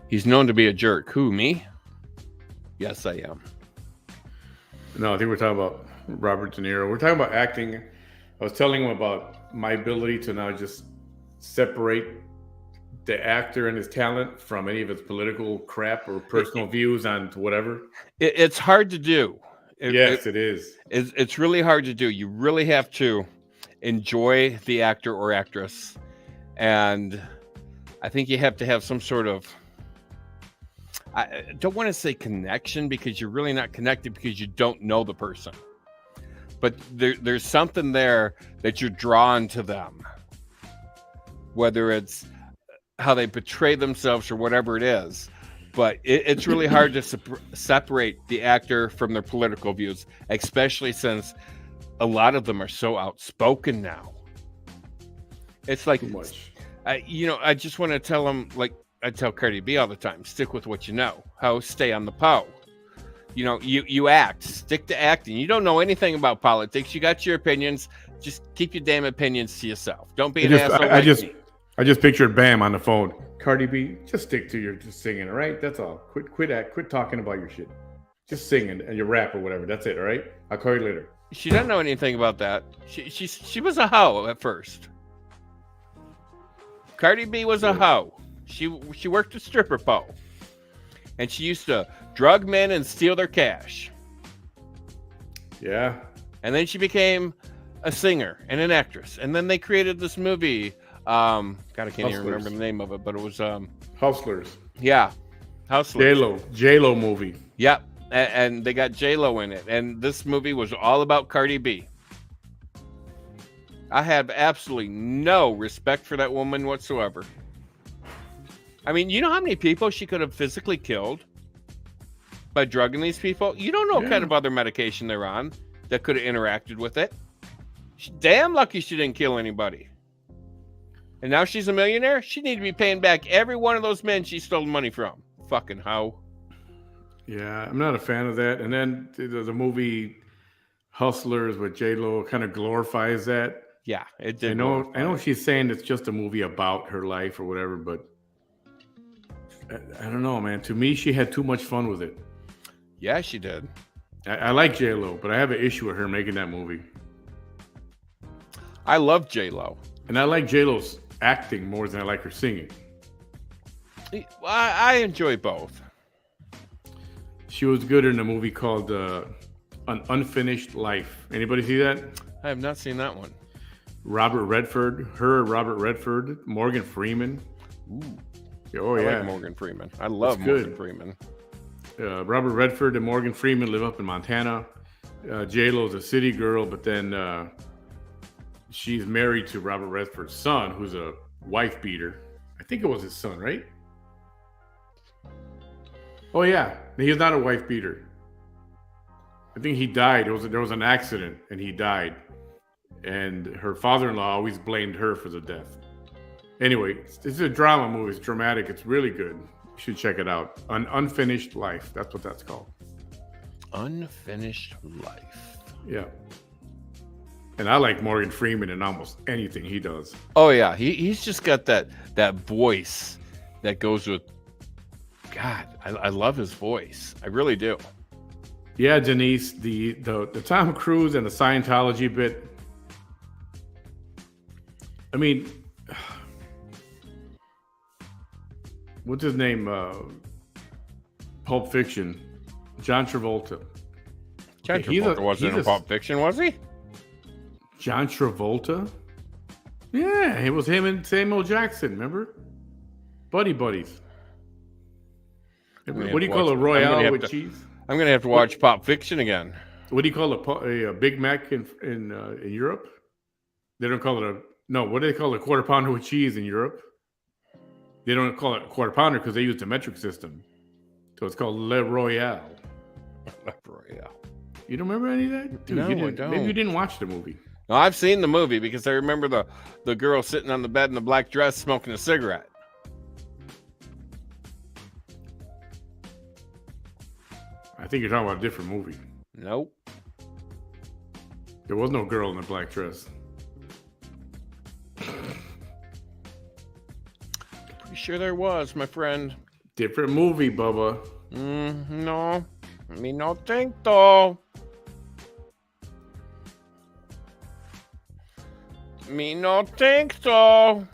He's known to be a jerk. Who, me? Yes, I am. No, I think we're talking about Robert De Niro. We're talking about acting. I was telling him about my ability to now just separate the actor and his talent from any of his political crap or personal views on whatever. It's hard to do. It is. It's really hard to do. You really have to enjoy the actor or actress. And I think you have to have some sort of, I don't want to say connection, because you're really not connected because you don't know the person. But there's something there that you're drawn to them. Whether it's how they portray themselves or whatever it is. But it's really hard to separate the actor from their political views, especially since a lot of them are so outspoken now. It's like, too much. I just want to tell them, like I tell Cardi B all the time, stick with what you know. How stay on the PO. You act, stick to acting. You don't know anything about politics. You got your opinions. Just keep your damn opinions to yourself. Don't be an asshole. I just pictured Bam on the phone. Cardi B, just stick to your just singing, all right? That's all. Quit talking about your shit. Just singing and your rap or whatever. That's it, all right? I'll call you later. She doesn't know anything about that. She was a hoe at first. Cardi B was a hoe. She worked a stripper pole. And she used to drug men and steal their cash. Yeah. And then she became a singer and an actress. And then they created this movie. God, I can't even remember the name of it, but it was Hustlers. Yeah, Hustlers. J-Lo movie. Yep, and they got J-Lo in it. And this movie was all about Cardi B. I have absolutely no respect for that woman whatsoever. I mean, you know how many people she could have physically killed by drugging these people? You don't know what kind of other medication they're on that could have interacted with it. She's damn lucky she didn't kill anybody. And now she's a millionaire? She need to be paying back every one of those men she stole money from. Fucking hoe. Yeah, I'm not a fan of that. And then the movie Hustlers with J-Lo kind of glorifies that. Yeah, it did. I know she's saying it's just a movie about her life or whatever, but I don't know, man. To me, she had too much fun with it. Yeah, she did. I like J-Lo, but I have an issue with her making that movie. I love J-Lo. And I like J-Lo's acting more than I like her singing. I enjoy both. She was good in a movie called An Unfinished Life. Anybody see that? I have not seen that one. Robert Redford, Morgan Freeman. Ooh. Oh, I yeah. like Morgan Freeman. I love Morgan Freeman. Robert Redford and Morgan Freeman live up in Montana. J-Lo's a city girl, but then she's married to Robert Redford's son, who's a wife beater. I think it was his son, right? Oh, yeah. He's not a wife beater. I think he died. There was an accident, and he died. And her father-in-law always blamed her for the death. Anyway, this is a drama movie. It's dramatic. It's really good. You should check it out. An Unfinished Life. That's what that's called. Unfinished Life. Yeah. And I like Morgan Freeman in almost anything he does. Oh, yeah. He's just got that voice that goes with... God, I love his voice. I really do. Yeah, Denise, the Tom Cruise and the Scientology bit. I mean, what's his name? Pulp Fiction. John Travolta. John Travolta wasn't in Pulp Fiction, was he? John Travolta? Yeah, it was him and Samuel Jackson, remember? Buddies. What do you call a Royale with cheese? I'm going to have to watch Pulp Fiction again. What do you call a Big Mac in Europe? They don't call it what do they call a quarter pounder with cheese in Europe? They don't call it a quarter pounder because they use the metric system. So it's called Le Royale. Le Royale. You don't remember any of that? Dude, no, I don't. Maybe you didn't watch the movie. No, I've seen the movie because I remember the girl sitting on the bed in the black dress smoking a cigarette. I think you're talking about a different movie. Nope. There was no girl in a black dress. Pretty sure there was, my friend. Different movie, Bubba. No. Me no think so. Me no think so.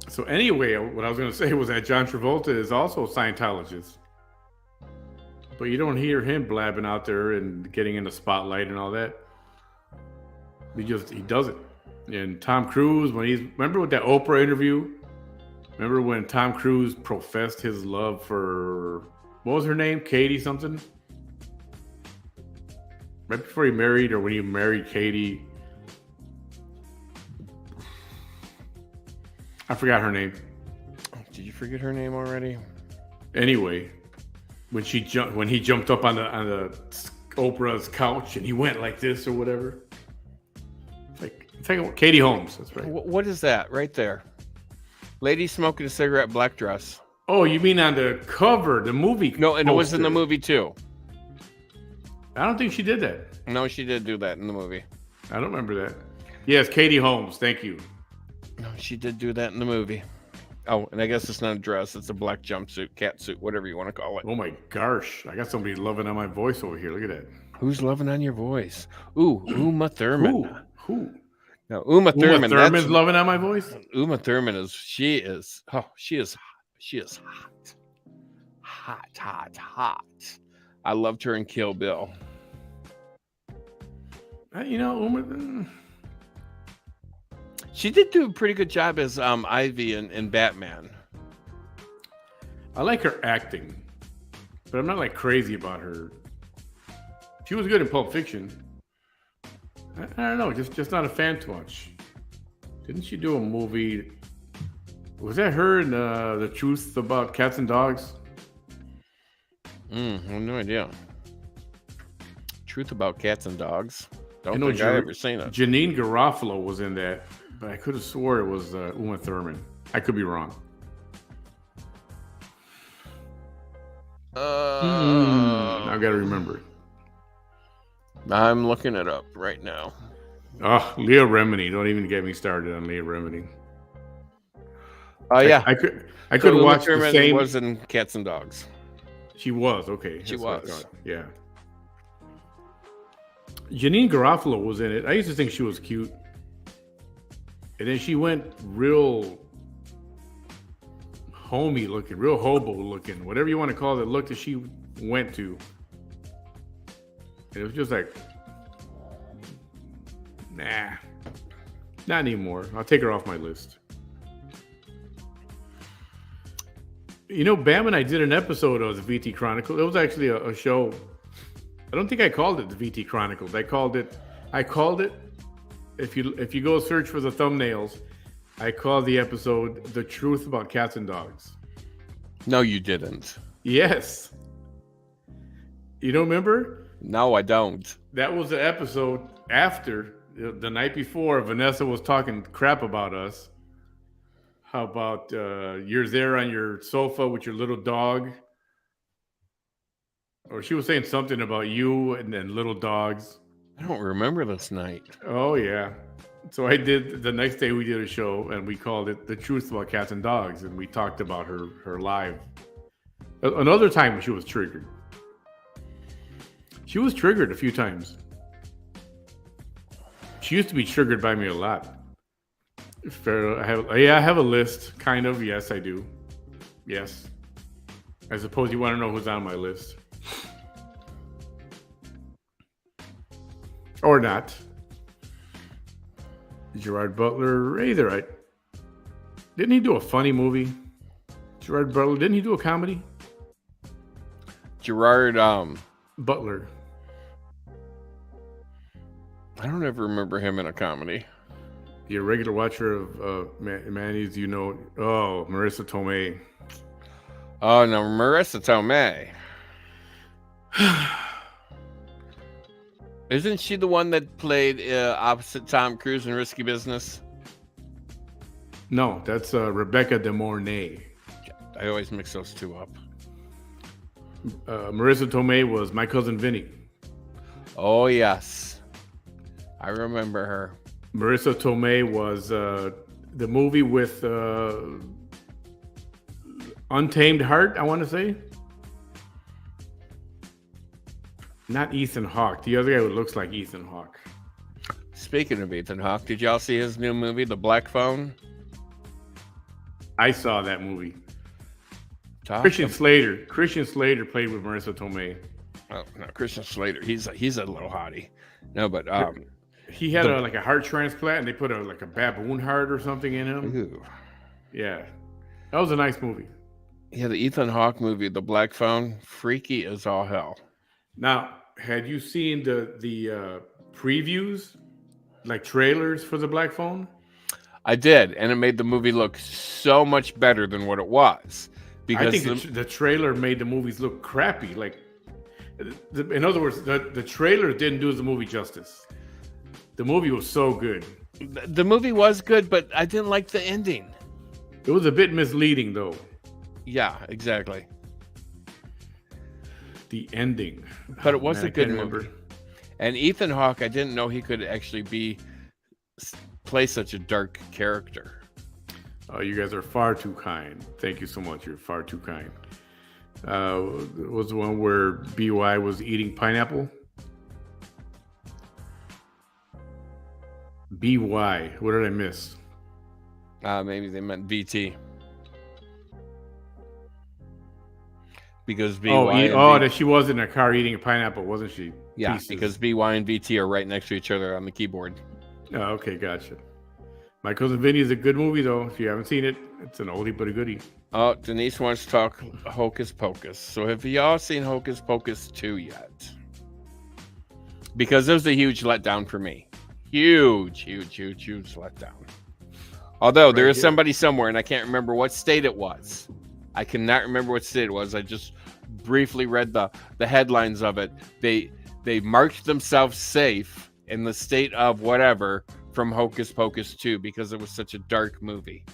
So anyway, what I was going to say was that John Travolta is also a Scientologist. But you don't hear him blabbing out there and getting in the spotlight and all that. He does it. And Tom Cruise, remember with that Oprah interview? Remember when Tom Cruise professed his love for, what was her name? Katie something? Right before he married, or when he married Katie. I forgot her name. Did you forget her name already? Anyway, when he jumped up on the Oprah's couch and he went like this or whatever. It's like Katie Holmes. That's right. What is that right there? Lady smoking a cigarette, black dress. Oh, you mean on the cover, the movie? No, and poster. It was in the movie too. I don't think she did that. No, she did do that in the movie. I don't remember that. Yes, Katie Holmes. Thank you. No, she did do that in the movie. Oh, and I guess it's not a dress. It's a black jumpsuit, cat suit, whatever you want to call it. Oh my gosh. I got somebody loving on my voice over here. Look at that. Who's loving on your voice? Ooh, Uma Thurman. Who? No, Uma Thurman. Uma Thurman's loving on my voice? Uma Thurman she is hot. I loved her in Kill Bill. Uma... She did do a pretty good job as Ivy in Batman. I like her acting, but I'm not like crazy about her. She was good in Pulp Fiction. I don't know, just not a fan too much. Didn't she do a movie? Was that her in The Truth About Cats and Dogs? I have no idea. Truth About Cats and Dogs? Don't think I've ever seen it. Janine Garofalo was in that, but I could have swore it was Uma Thurman. I could be wrong. I've got to remember. I'm looking it up right now. Oh, Leah Remini. Don't even get me started on Leah Remini. Oh, yeah. I could watch the same. Was in Cats and Dogs. She was, okay. She was. Yeah. Janine Garofalo was in it. I used to think she was cute. And then she went real homey looking, real hobo looking, whatever you want to call the look that she went to. And it was just like, nah, not anymore. I'll take her off my list. Bam and I did an episode of the VT Chronicles. It was actually a show. I don't think I called it the VT Chronicles. I called it. If you go search for the thumbnails, I called the episode "The Truth About Cats and Dogs." No, you didn't. Yes. You don't remember? No, I don't. That was the episode after the night before. Vanessa was talking crap about us. How about you're there on your sofa with your little dog? Or she was saying something about you and then little dogs. I don't remember this night. Oh, yeah. So I did, the next day we did a show and we called it The Truth About Cats and Dogs. And we talked about her live. Another time when she was triggered. She was triggered a few times. She used to be triggered by me a lot. I have a list, kind of. Yes, I do. Yes. I suppose you want to know who's on my list. Or not. Gerard Butler, either. Didn't he do a funny movie? Gerard Butler, didn't he do a comedy? Gerard Butler. I don't ever remember him in a comedy. You're a regular watcher of Manny's, Oh, Marissa Tomei. Oh, no, Marissa Tomei. Isn't she the one that played opposite Tom Cruise in Risky Business? No, that's Rebecca De Mornay. I always mix those two up. Marissa Tomei was My Cousin Vinny. Oh, yes. I remember her. Marissa Tomei was the movie with Untamed Heart, I want to say. Not Ethan Hawke. The other guy who looks like Ethan Hawke. Speaking of Ethan Hawke, did y'all see his new movie, The Black Phone? I saw that movie. Christian Slater played with Marissa Tomei. Oh no, Christian Slater. He's a little hottie. No, but he had a heart transplant, and they put a baboon heart or something in him. Ooh. Yeah, that was a nice movie. Yeah, the Ethan Hawke movie, The Black Phone, freaky as all hell. Now, had you seen the previews, like trailers for The Black Phone? I did, and it made the movie look so much better than what it was. Because I think the trailer made the movies look crappy. Like, in other words, the trailer didn't do the movie justice. The movie was so good. The movie was good, but I didn't like the ending. It was a bit misleading, though. Yeah, exactly. The ending. But it was a good movie. And Ethan Hawke, I didn't know he could actually play such a dark character. Oh, you guys are far too kind. Thank you so much. You're far too kind. Was the one where BY was eating pineapple? BY. What did I miss? Maybe they meant VT. Because BY. That she was in a car eating a pineapple, wasn't she? Yeah, Pieces. Because BY and VT are right next to each other on the keyboard. Oh, okay, gotcha. My Cousin Vinny is a good movie, though. If you haven't seen it, it's an oldie but a goodie. Oh, Denise wants to talk Hocus Pocus. So have y'all seen Hocus Pocus 2 yet? Because it was a huge letdown for me. Huge letdown. Although there is somebody somewhere, and I can't remember what state it was. I cannot remember what state it was. I just briefly read the headlines of it. They marked themselves safe in the state of whatever from Hocus Pocus 2 because it was such a dark movie.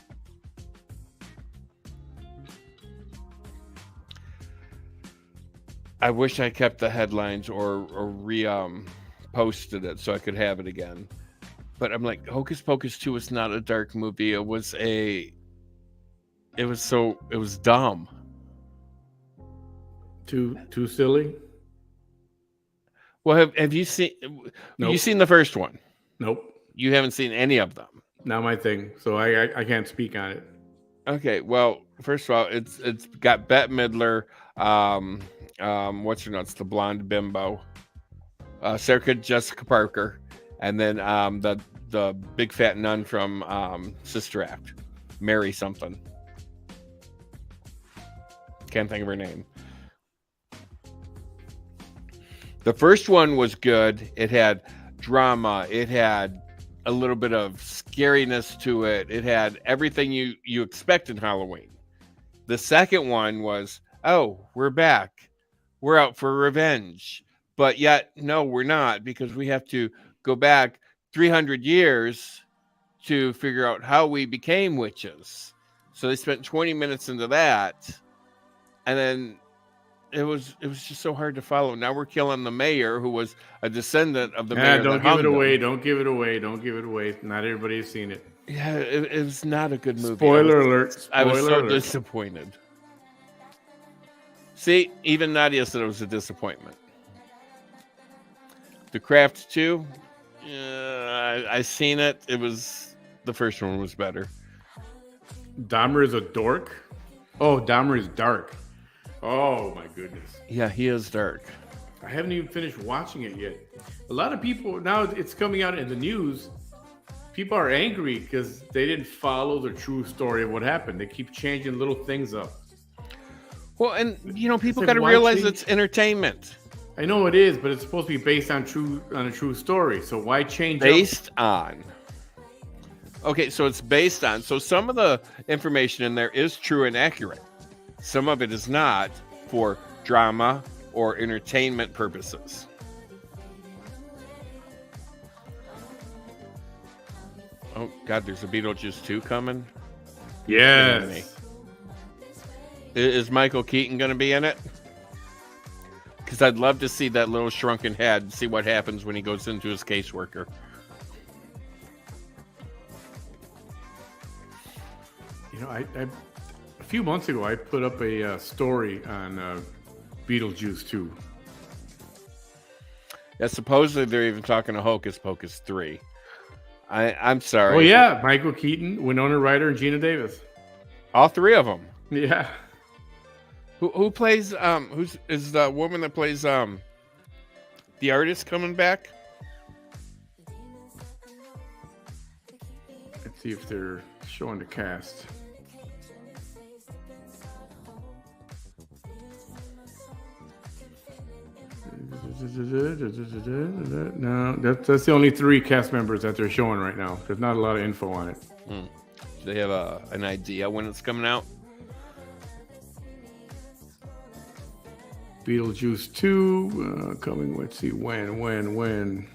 I wish I kept the headlines or posted it so I could have it again. But I'm like, Hocus Pocus 2 is not a dark movie. It was dumb. Too silly? Well, have you seen? Nope. You seen the first one? Nope. You haven't seen any of them. Not my thing, so I can't speak on it. Okay, well, first of all, it's got Bette Midler, what's her nuts, the blonde bimbo, Sarah Jessica Parker, and then the big fat nun from Sister Act, Mary something. Can't think of her name. The first one was good. It had drama. It had a little bit of scariness to it. It had everything you expect in Halloween. The second one was, oh, we're back. We're out for revenge. But yet, no, we're not, because we have to go back 300 years to figure out how we became witches. So they spent 20 minutes into that. And then it was just so hard to follow. Now we're killing the mayor, who was a descendant of the mayor. Don't give it away. Don't give it away. Don't give it away. Not everybody has seen it. Yeah, it was not a good movie. Spoiler alert. I was so disappointed. See, even Nadia said it was a disappointment. The Craft 2, I seen it. It was, the first one was better. Dahmer is a dork? Oh, Dahmer is dark. Oh my goodness. Yeah, he is dark. I haven't even finished watching it yet. A lot of people, now it's coming out in the news, people are angry because they didn't follow the true story of what happened. They keep changing little things up. Well, and people got to realize it's entertainment. I know it is, but it's supposed to be based on a true story. So why change based on? Okay, so it's based on. So some of the information in there is true and accurate. Some of it is not, for drama or entertainment purposes. Oh, God, there's a Beetlejuice 2 coming? Yes. Is Michael Keaton going to be in it? Because I'd love to see that little shrunken head, see what happens when he goes into his caseworker. few months ago, I put up a story on Beetlejuice 2. Yeah, supposedly they're even talking to Hocus Pocus 3. I'm sorry. Oh, yeah. Michael Keaton, Winona Ryder, and Gina Davis. All three of them. Yeah. Who plays, is the woman that plays, the artist coming back? Let's see if they're showing the cast. No, that's the only 3 cast members that they're showing right now. There's not a lot of info on it. Do they have an idea when it's coming out? Beetlejuice 2 coming. Let's see when.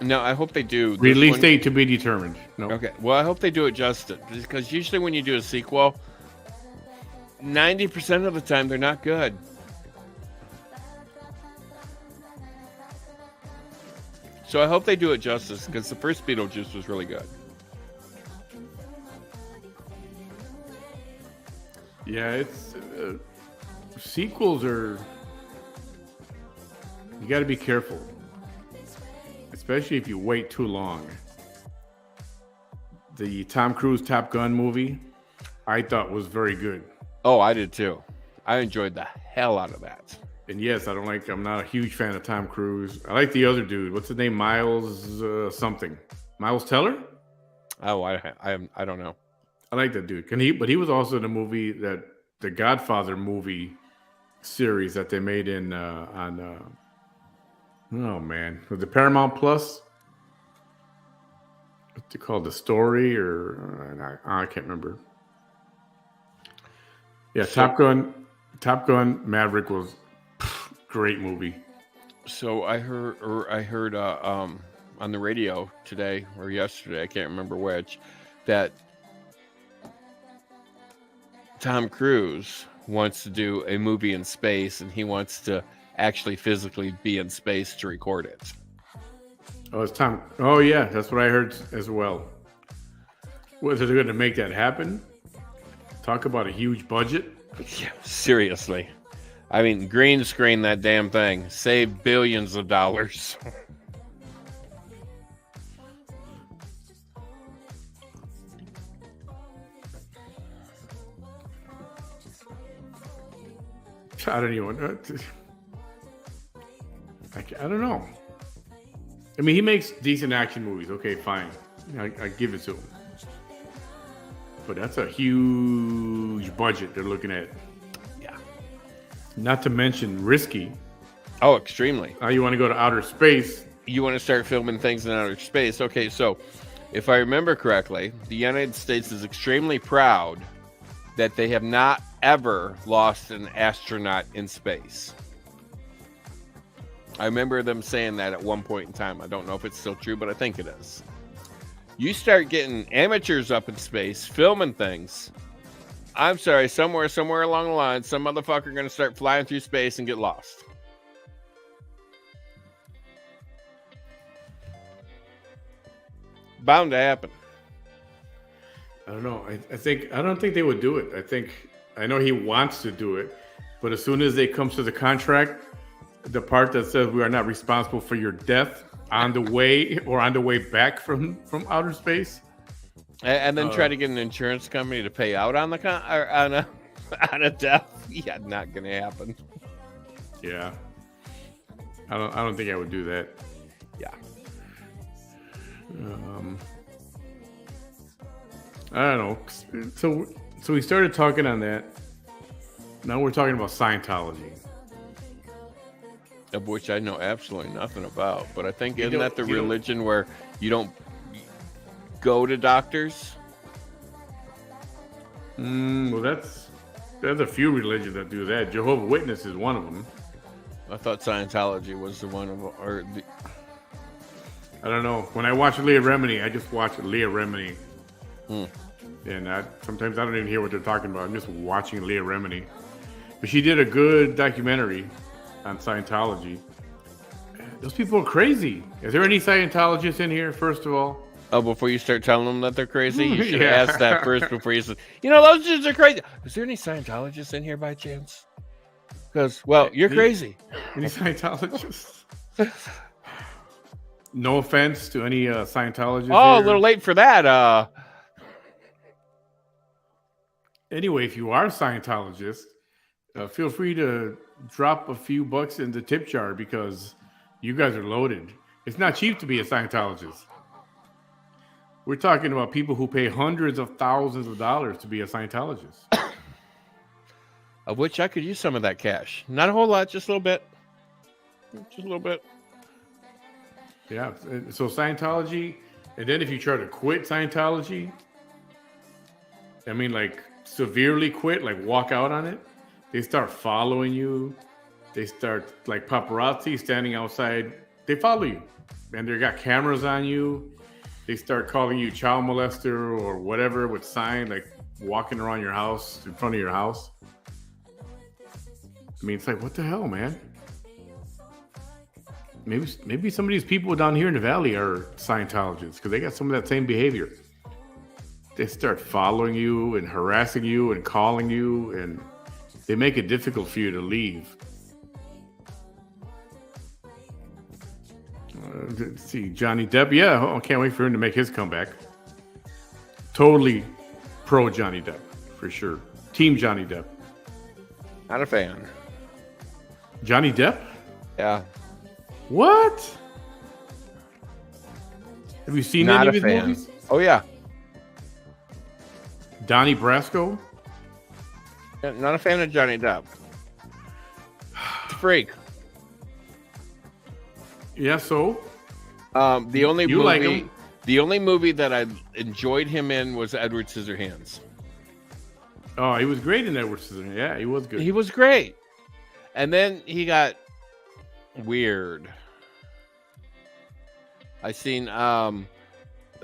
No, I hope they do. Release date to be determined. No. Okay. Well, I hope they do it justice, because usually when you do a sequel, 90% of the time they're not good. So I hope they do it justice, because the first Beetlejuice was really good. Yeah, it's sequels are. You got to be careful, especially if you wait too long. The Tom Cruise Top Gun movie, I thought was very good. Oh, I did too. I enjoyed the hell out of that. And yes, I'm not a huge fan of Tom Cruise. I like the other dude. What's his name? Miles something. Miles Teller? Oh, I don't know. I like that dude. But he was also in the movie the Godfather movie series that they made on oh man, was it Paramount Plus? What's it called? The Story or I can't remember. Yeah, so, Top Gun Maverick was great movie. So I heard on the radio today or yesterday, I can't remember which, that Tom Cruise wants to do a movie in space, and he wants to actually physically be in space to record it. Oh, it's Tom. Oh, yeah, that's what I heard as well. Was it going to make that happen? Talk about a huge budget. Yeah, seriously. I mean, green screen that damn thing. Save billions of dollars. I don't even. I don't know. I mean, he makes decent action movies. Okay, fine. I give it to him. But that's a huge budget they're looking at. Yeah. Not to mention risky. Oh, extremely. Now you want to go to outer space. You want to start filming things in outer space. Okay, so if I remember correctly, the United States is extremely proud that they have not ever lost an astronaut in space. I remember them saying that at one point in time. I don't know if it's still true, but I think it is. You start getting amateurs up in space, filming things. I'm sorry, somewhere along the line, some motherfucker going to start flying through space and get lost. Bound to happen. I don't know. I don't think they would do it. I know he wants to do it, but as soon as it comes to the contract, the part that says we are not responsible for your death on the way or on the way back from outer space, and then try to get an insurance company to pay out on the on a death. Yeah, not gonna happen. Yeah, I don't think I would do that. Yeah. I don't know. So we started talking on that. Now we're talking about Scientology, of which I know absolutely nothing about. But I think isn't that the religion where you don't go to doctors? Well, there's a few religions that do that. Jehovah's Witness is one of them. I thought Scientology was the one I don't know. When I watch Leah Remini, I just watch Leah Remini. And sometimes I don't even hear what they're talking about. I'm just watching Leah Remini. But she did a good documentary on Scientology. Those people are crazy. Is there any Scientologists in here, first of all? Oh, before you start telling them that they're crazy, you should Yeah. ask that first before you say, those dudes are crazy. Is there any Scientologists in here by chance? Because, well, you're crazy. Any Scientologists? No offense to any Scientologists. Oh, here. a little late for that. Anyway, if you are a Scientologist, feel free to drop a few bucks in the tip jar because you guys are loaded. It's not cheap to be a Scientologist. We're talking about people who pay hundreds of thousands of dollars to be a Scientologist. Of which I could use some of that cash. Not a whole lot, just a little bit. Just a little bit. Yeah. So Scientology, and then if you try to quit Scientology, I mean, like severely quit, like walk out on it, they start following you. They start like paparazzi standing outside. They follow you, and they got cameras on you. They start calling you child molester or whatever with sign, like walking around your house, in front of your house. I mean, it's like, what the hell, man? Maybe some of these people down here in the valley are Scientologists because they got some of that same behavior. They start following you and harassing you and calling you, and they make it difficult for you to leave. Let's see, Johnny Depp. Yeah, I can't wait for him to make his comeback. Totally pro Johnny Depp, for sure. Team Johnny Depp. Not a fan. Johnny Depp? Yeah. What? Have you seen Not any a of his fan. movies? Oh, yeah. Donnie Brasco? Not a fan of Johnny Depp. Freak. Yeah, so? The only You movie, like him? The only movie that I enjoyed him in was Edward Scissorhands. Oh, he was great in Edward Scissorhands. Yeah, he was good. He was great. And then he got weird. I seen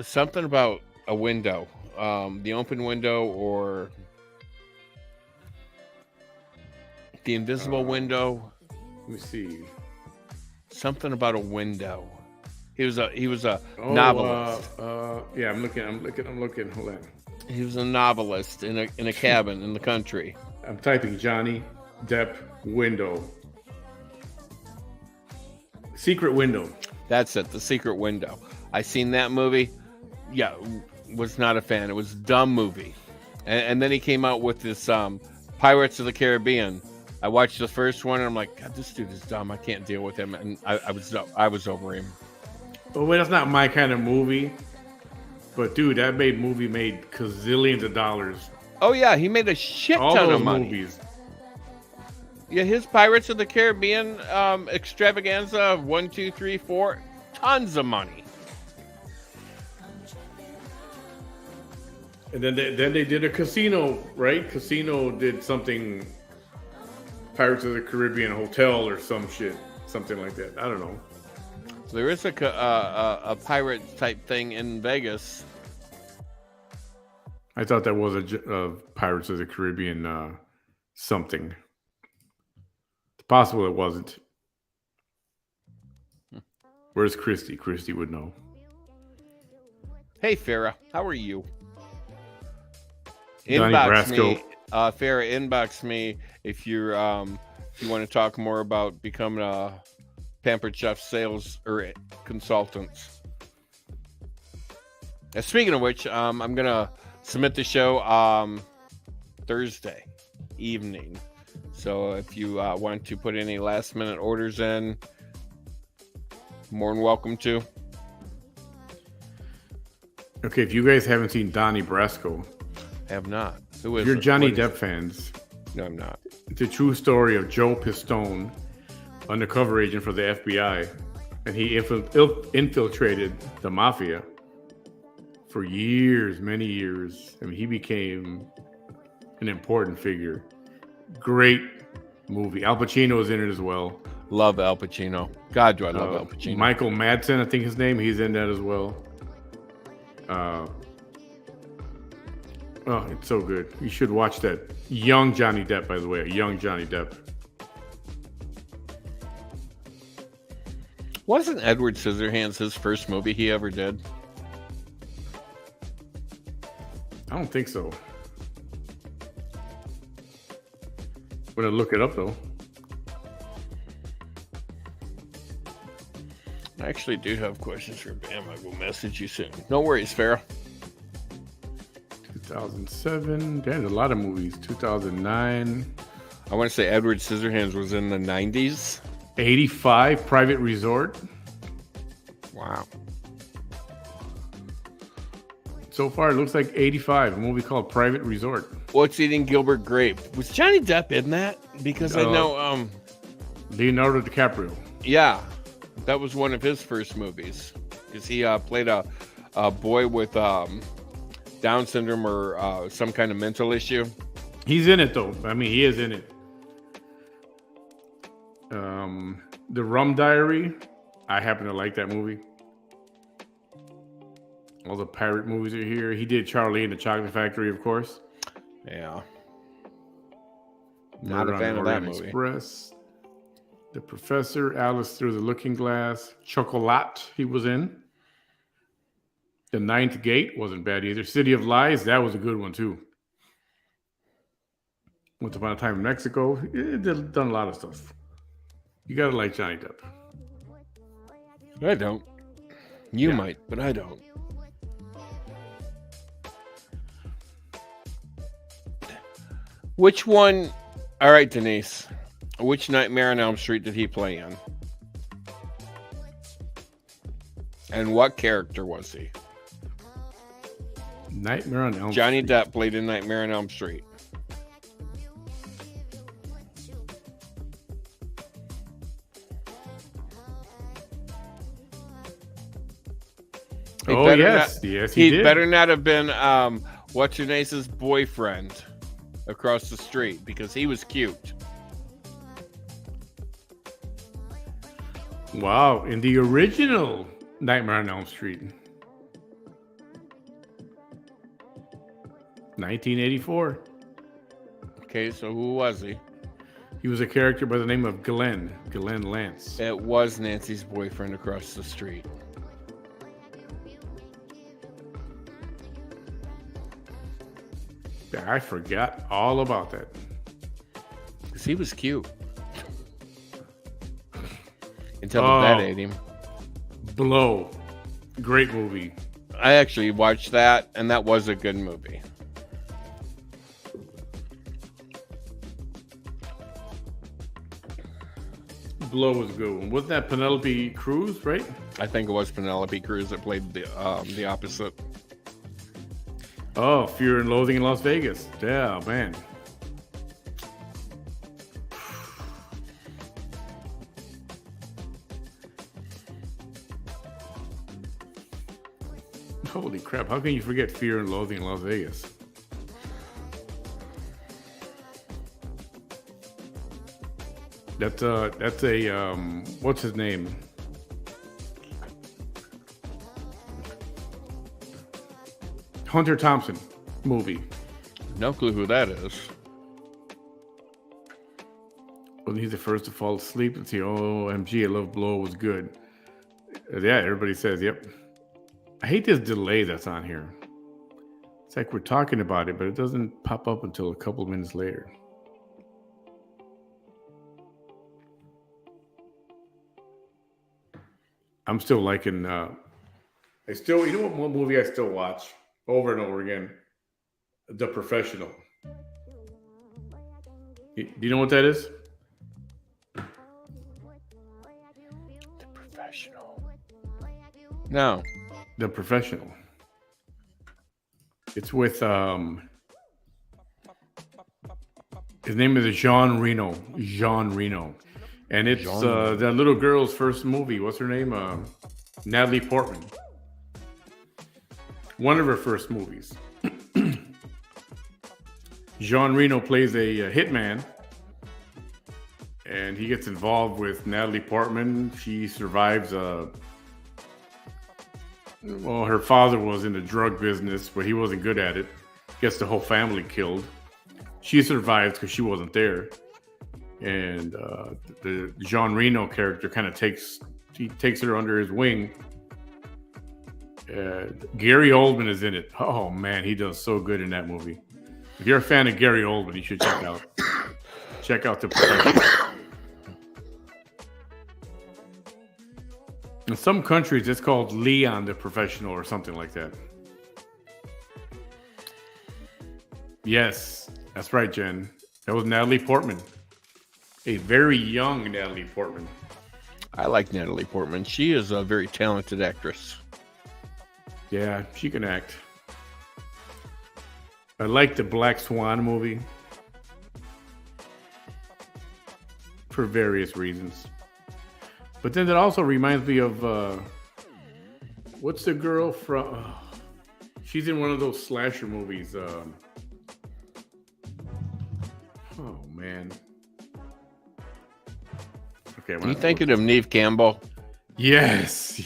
something about a window. The open window or the invisible window. Let me see. Something about a window. He was a novelist. Yeah, I'm looking. Hold on. He was a novelist in a cabin in the country. I'm typing Johnny Depp window. Secret Window. That's it, The Secret Window. I seen that movie. Yeah, was not a fan. It was a dumb movie. And then he came out with this Pirates of the Caribbean. I watched the first one and I'm like, God, this dude is dumb. I can't deal with him. And I was over him. Oh, wait, that's not my kind of movie. But dude, that movie made gazillions of dollars. Oh yeah, he made a shit All ton those of money. movies. Yeah, his Pirates of the Caribbean extravaganza, 1, 2, 3, 4, tons of money. And then they did a Casino, right? Casino did something, Pirates of the Caribbean Hotel or some shit, something like that. I don't know. There is a pirate type thing in Vegas. I thought that was a Pirates of the Caribbean something. It's possible it wasn't. Where's Christy? Christy would know. Hey, Farrah, how are you? Donnie Inbox Brasco. me, Farrah. Inbox me if you want to talk more about becoming a Pampered Chef sales or consultant. And speaking of which, I'm gonna submit the show Thursday evening. So if you want to put any last minute orders in, more than welcome to. Okay, if you guys haven't seen Donnie Brasco, I have not. Who is you're it? Johnny What is Depp fans. No, I'm not. It's a true story of Joe Pistone, undercover agent for the FBI, and he infiltrated the mafia for years, many years. I mean, he became an important figure. Great movie. Al Pacino is in it as well. Love Al Pacino. God, do I love Al Pacino. Michael Madsen, I think his name, he's in that as well. Oh, it's so good. You should watch that. Young Johnny Depp, by the way. Young Johnny Depp. Wasn't Edward Scissorhands his first movie he ever did? I don't think so. I'm gonna look it up though. I actually do have questions for Bam. I will message you soon. No worries, Farrah. 2007. There's a lot of movies. 2009. I want to say Edward Scissorhands was in the 90s. 85. Private Resort. Wow. So far, it looks like 85. A movie called Private Resort. What's Eating Gilbert Grape? Was Johnny Depp in that? Because I know... Leonardo DiCaprio. Yeah. That was one of his first movies. Because he played a boy with Down syndrome or some kind of mental issue. He's in it, though. I mean, he is in it. The Rum Diary. I happen to like that movie. All the pirate movies are here. He did Charlie and the Chocolate Factory, of course. Yeah. Not a fan of that movie. Express. The Professor, Alice Through the Looking Glass, Chocolat he was in. The Ninth Gate wasn't bad either. City of Lies, that was a good one too. Once Upon a Time in Mexico, it done a lot of stuff. You gotta like Johnny Depp. I don't. You might, but I don't. Which one? All right, Denise. Which Nightmare on Elm Street did he play in? And what character was he? Nightmare on Elm Johnny Street. Depp played in Nightmare on Elm Street. Yes, he did. Better not have been what's your name's boyfriend across the street because he was cute. Wow, in the original Nightmare on Elm Street. 1984. Okay, so who was he? He was a character by the name of Glenn Lance. It was Nancy's boyfriend across the street. I forgot all about that. Because he was cute. Until the bed ate him. Blow. Great movie. I actually watched that, and that was a good movie. Blow was a good one. Wasn't that Penelope Cruz, right? I think it was Penelope Cruz that played the opposite. Oh, Fear and Loathing in Las Vegas. Yeah, man. Holy crap, how can you forget Fear and Loathing in Las Vegas? That's a what's his name? Hunter Thompson movie. No clue who that is. Wasn't he the first to fall asleep? Let's see. OMG, I Love Blow was good. Yeah, everybody says, yep. I hate this delay that's on here. It's like we're talking about it, but it doesn't pop up until a couple of minutes later. I'm still liking, you know what movie I still watch over and over again? The Professional. Do you know what that is? The Professional. No. The Professional. It's with his name is Jean Reno. And it's that little girl's first movie. What's her name? Natalie Portman. One of her first movies. Jean Reno plays a hitman. And he gets involved with Natalie Portman. She survives her father was in the drug business, but he wasn't good at it. Gets the whole family killed. She survives because she wasn't there. And the Jean Reno character kind of takes he takes her under his wing. Gary Oldman is in it. Oh man, he does so good in that movie. If you're a fan of Gary Oldman, you should check out The Professional. In some countries, it's called Leon the Professional or something like that. Yes, that's right, Jen. That was Natalie Portman. A very young Natalie Portman. I like Natalie Portman. She is a very talented actress. Yeah, she can act. I like the Black Swan movie. For various reasons. But then that also reminds me of what's the girl from? She's in one of those slasher movies. Oh man. Okay, you thinking of Neve Campbell? Yes.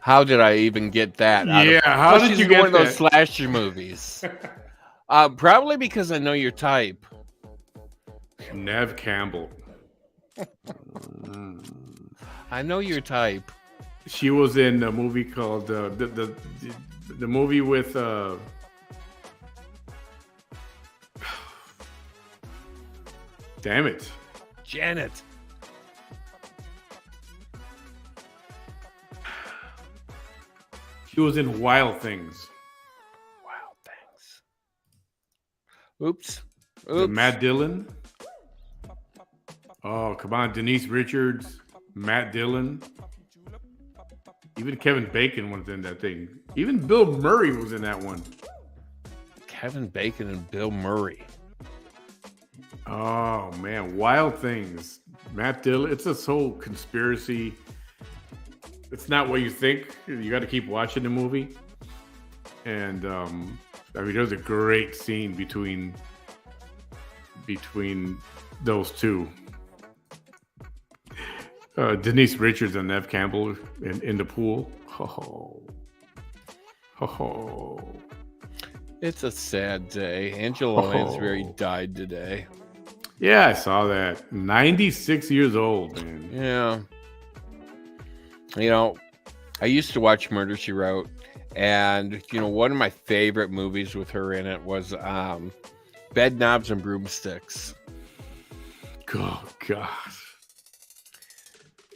How did I even get that? How did you get one of those slasher movies? Probably because I know your type. Neve Campbell. I know your type. She was in a movie called the movie with damn it, Janet. She was in Wild Things. Oops. The Matt Dillon. Oh, come on. Denise Richards, Matt Dillon. Even Kevin Bacon was in that thing. Even Bill Murray was in that one. Kevin Bacon and Bill Murray. Oh, man. Wild Things. Matt Dillon. It's this whole conspiracy. It's not what you think. You got to keep watching the movie. And, I mean, there's a great scene between those two. Denise Richards and Neve Campbell in the pool. Oh. It's a sad day. Angela Lansbury died today. Yeah, I saw that. 96 years old, man. Yeah. You know, I used to watch Murder, She Wrote. And, you know, one of my favorite movies with her in it was Bed Knobs and Broomsticks. Oh, gosh.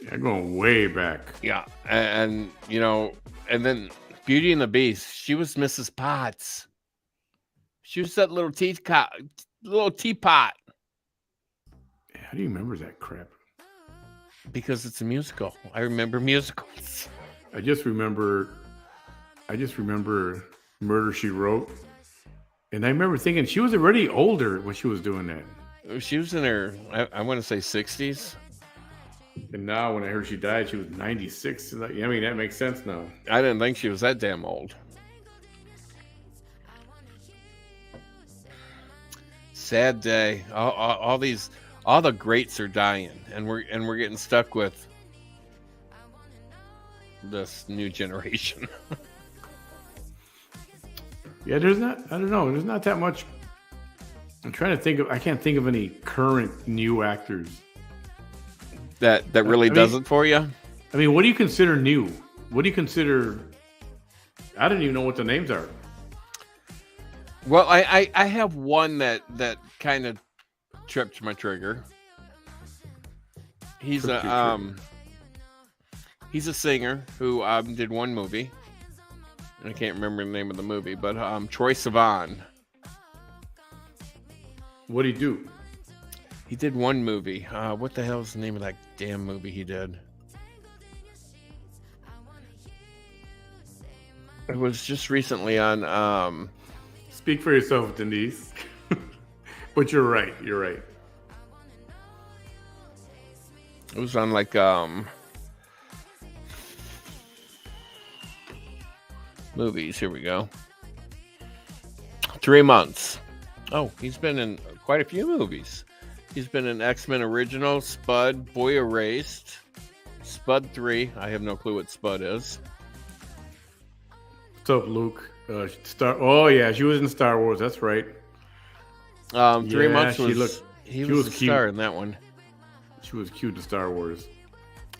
Yeah, going way back. Yeah. And, you know, and then Beauty and the Beast, she was Mrs. Potts. She was that little teapot. How do you remember that crap? Because it's a musical. I remember musicals. I just remember Murder, She Wrote. And I remember thinking she was already older when she was doing that. She was in her, I want to say 60s. And now when I heard she died, she was 96. I mean, that makes sense now. I didn't think she was that damn old. Sad day. All the greats are dying, and we're getting stuck with this new generation. Yeah, there's not that much. I'm trying to think of. I can't think of any current new actors that really does it for you. I mean, what do you consider new? What do you consider? I don't even know what the names are. Well, I have one that kind of tripped my trigger. He's a singer who did one movie. I can't remember the name of the movie, but Troye Sivan. What did he do? He did one movie. What the hell is the name of that damn movie he did? It was just recently on. Speak for yourself, Denise. But you're right. You're right. It was on like movies. Here we go. 3 months. Oh, he's been in quite a few movies. He's been in X-Men Original, Spud, Boy Erased, Spud 3. I have no clue what Spud is. What's up, Luke? Oh yeah, she was in Star Wars. That's right. 3 months was he was the cute. star in that one. She was cute in Star Wars.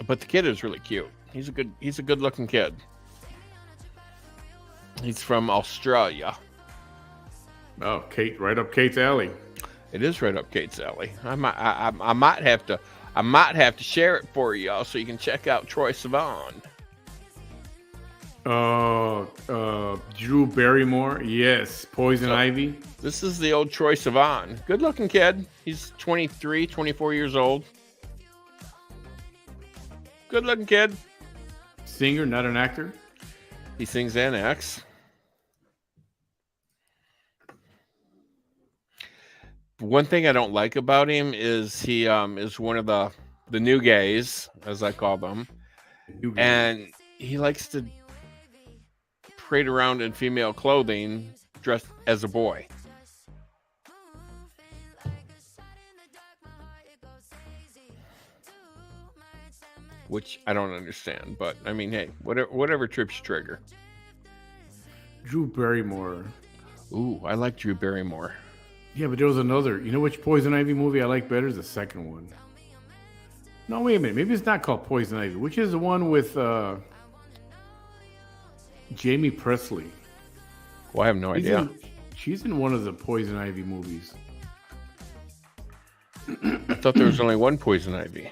But the kid is really cute. He's a good looking kid. He's from Australia. Oh, Kate, right up Kate's alley. It is right up Kate's alley. I might have to share it for y'all so you can check out Troye Sivan. Drew Barrymore, yes. Poison Ivy. This is the old Troye Sivan. Good looking kid. He's 23, 24 years old. Good looking kid. Singer, not an actor. He sings and acts. One thing I don't like about him is he is one of the new gays, as I call them. And he likes to parade around in female clothing dressed as a boy. Which I don't understand, but I mean, hey, whatever trips your trigger. Drew Barrymore. Ooh, I like Drew Barrymore. Yeah, but there was another. You know which Poison Ivy movie I like better? Is the second one. No, wait a minute. Maybe it's not called Poison Ivy. Which is the one with Jamie Presley? Well, I have no idea. She's in one of the Poison Ivy movies. I thought there was only one Poison Ivy.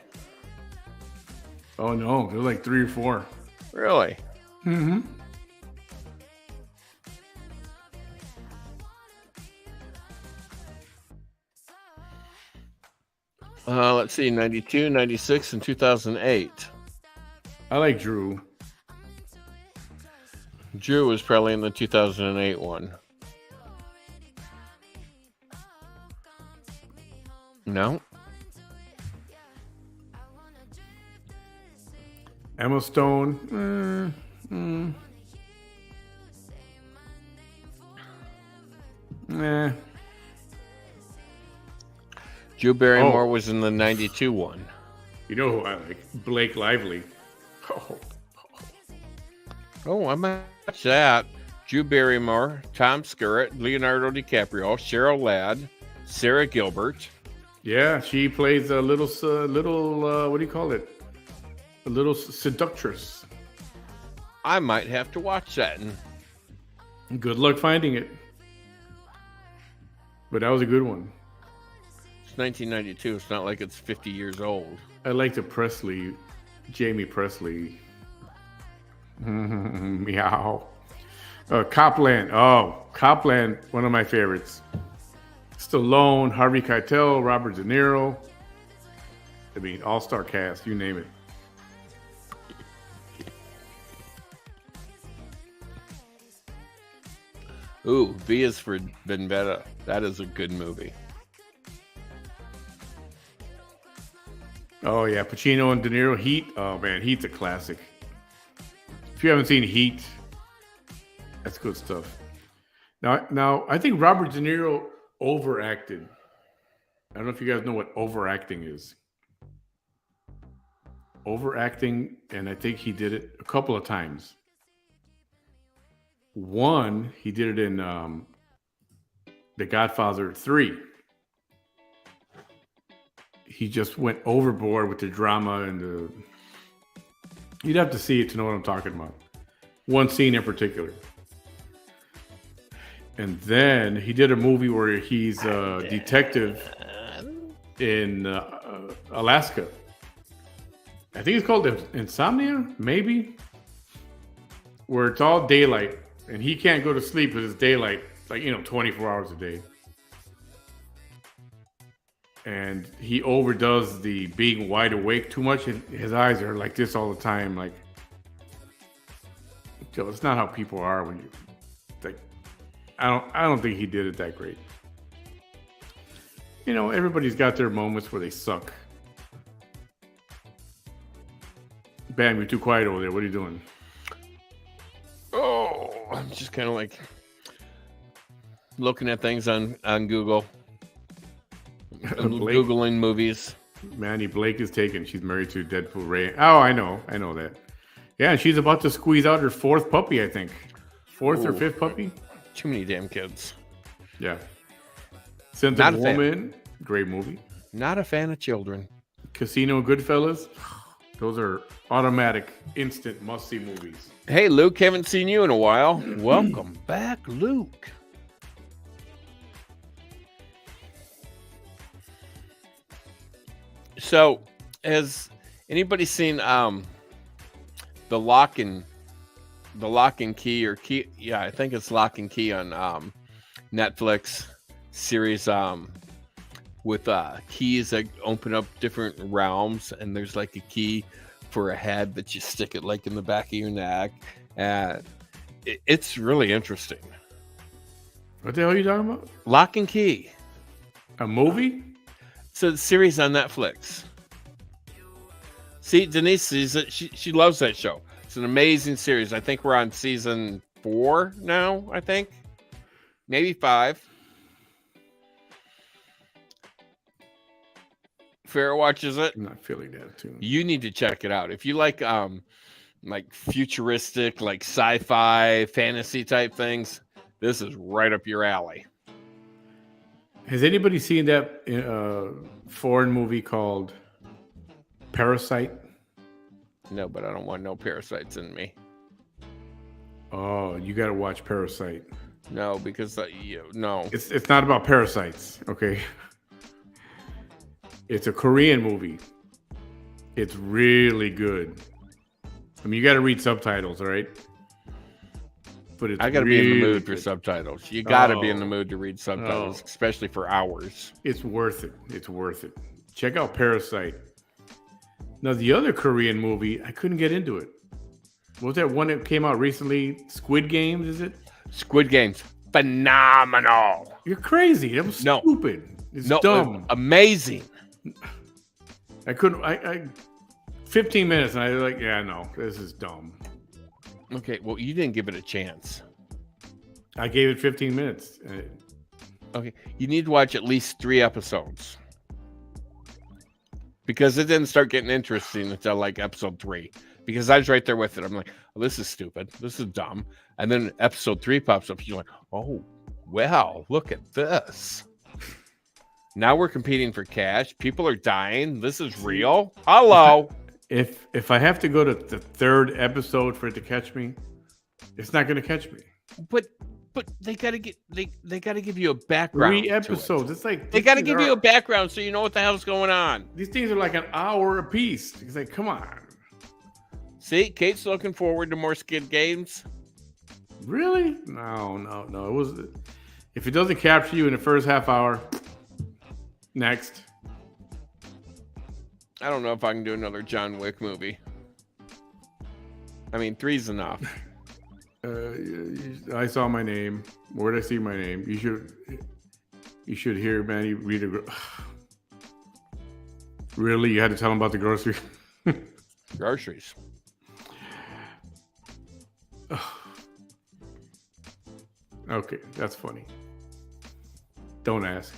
Oh, no. There's like 3 or 4. Really? Mm-hmm. Let's see, 92, 96, and 2008. I like Drew. Drew was probably in the 2008 one. No? Emma Stone. Drew Barrymore was in the 92 one. You know who I like? Blake Lively. Oh, I might watch that. Drew Barrymore, Tom Skerritt, Leonardo DiCaprio, Cheryl Ladd, Sarah Gilbert. Yeah, she plays a little what do you call it? A little seductress. I might have to watch that. Good luck finding it. But that was a good one. It's 1992. It's not like it's 50 years old. I like the Jamie Presley. Meow. Copland. Oh, Copland, one of my favorites. Stallone, Harvey Keitel, Robert De Niro. I mean, all-star cast, you name it. Ooh, V is for Vendetta. That is a good movie. Oh, yeah. Pacino and De Niro. Heat. Oh, man. Heat's a classic. If you haven't seen Heat, that's good stuff. Now, I think Robert De Niro overacted. I don't know if you guys know what overacting is. Overacting, and I think he did it a couple of times. One, he did it in The Godfather 3. He just went overboard with the drama and you'd have to see it to know what I'm talking about. One scene in particular. And then he did a movie where he's a detective in Alaska. I think it's called Insomnia, maybe. Where it's all daylight. And he can't go to sleep because it's daylight, like, 24 hours a day. And he overdoes the being wide awake too much. And his eyes are like this all the time. Like, it's not how people are when you, like, I don't think he did it that great. Everybody's got their moments where they suck. Bam, you're too quiet over there. What are you doing? Oh, I'm just kind of like looking at things on Google. Googling movies. Manny, Blake is taken. She's married to Deadpool Ray. Oh, I know that. Yeah, and she's about to squeeze out her 4th puppy, I think. 4th or 5th puppy? Too many damn kids. Yeah. Scent of Woman, great movie. Not a fan of children. Casino and Goodfellas. Those are automatic, instant, must-see movies. Hey, Luke, haven't seen you in a while. Welcome back, Luke. So, has anybody seen the Lock and Key or Key? Yeah, I think it's Lock and Key on Netflix series with keys that open up different realms, and there's like a key for a head that you stick it like in the back of your neck, and it's really interesting. What the hell are you talking about? Lock and Key, a movie? So the series on Netflix. See, Denise sees it. She loves that show. It's an amazing series. I think we're on season 4 now. I think maybe 5. Farrah watches it. I'm not feeling that too. You need to check it out if you like futuristic, like sci-fi, fantasy type things. This is right up your alley. Has anybody seen that foreign movie called Parasite? No, but I don't want no parasites in me. Oh, you got to watch Parasite. No, because no. It's not about parasites, okay? It's a Korean movie. It's really good. I mean, you got to read subtitles, all right? But it's I got to really be in the mood good for subtitles. You got to be in the mood to read subtitles, Oh. especially for hours. It's worth it. It's worth it. Check out Parasite. Now, the other Korean movie, I couldn't get into it. What was that one that came out recently? Squid Games, is it? Squid Game's phenomenal. You're crazy. That was stupid. It's dumb. Amazing. I couldn't. I 15 minutes, and I was like, yeah, no, this is dumb. Okay, well, you didn't give it a chance. I gave it 15 minutes. Okay, you need to watch at least 3 episodes. Because it didn't start getting interesting until like episode 3. Because I was right there with it. I'm like, oh, this is stupid. This is dumb. And then episode 3 pops up. You're like, oh, well, look at this. Now we're competing for cash. People are dying. This is real. Hello. If I have to go to the 3rd episode for it to catch me, it's not going to catch me. But they gotta get they gotta give you a background. 3 episodes. It's like they gotta give you a background so you know what the hell's going on. These things are like an hour a piece. It's like, come on. See, Kate's looking forward to more Skid Games. Really? No. It was. If it doesn't capture you in the first half hour, next. I don't know if I can do another John Wick movie. I mean, 3's enough. I saw my name. Where did I see my name? You should hear Manny read a. Really? You had to tell him about the grocery? Groceries. Okay, that's funny. Don't ask.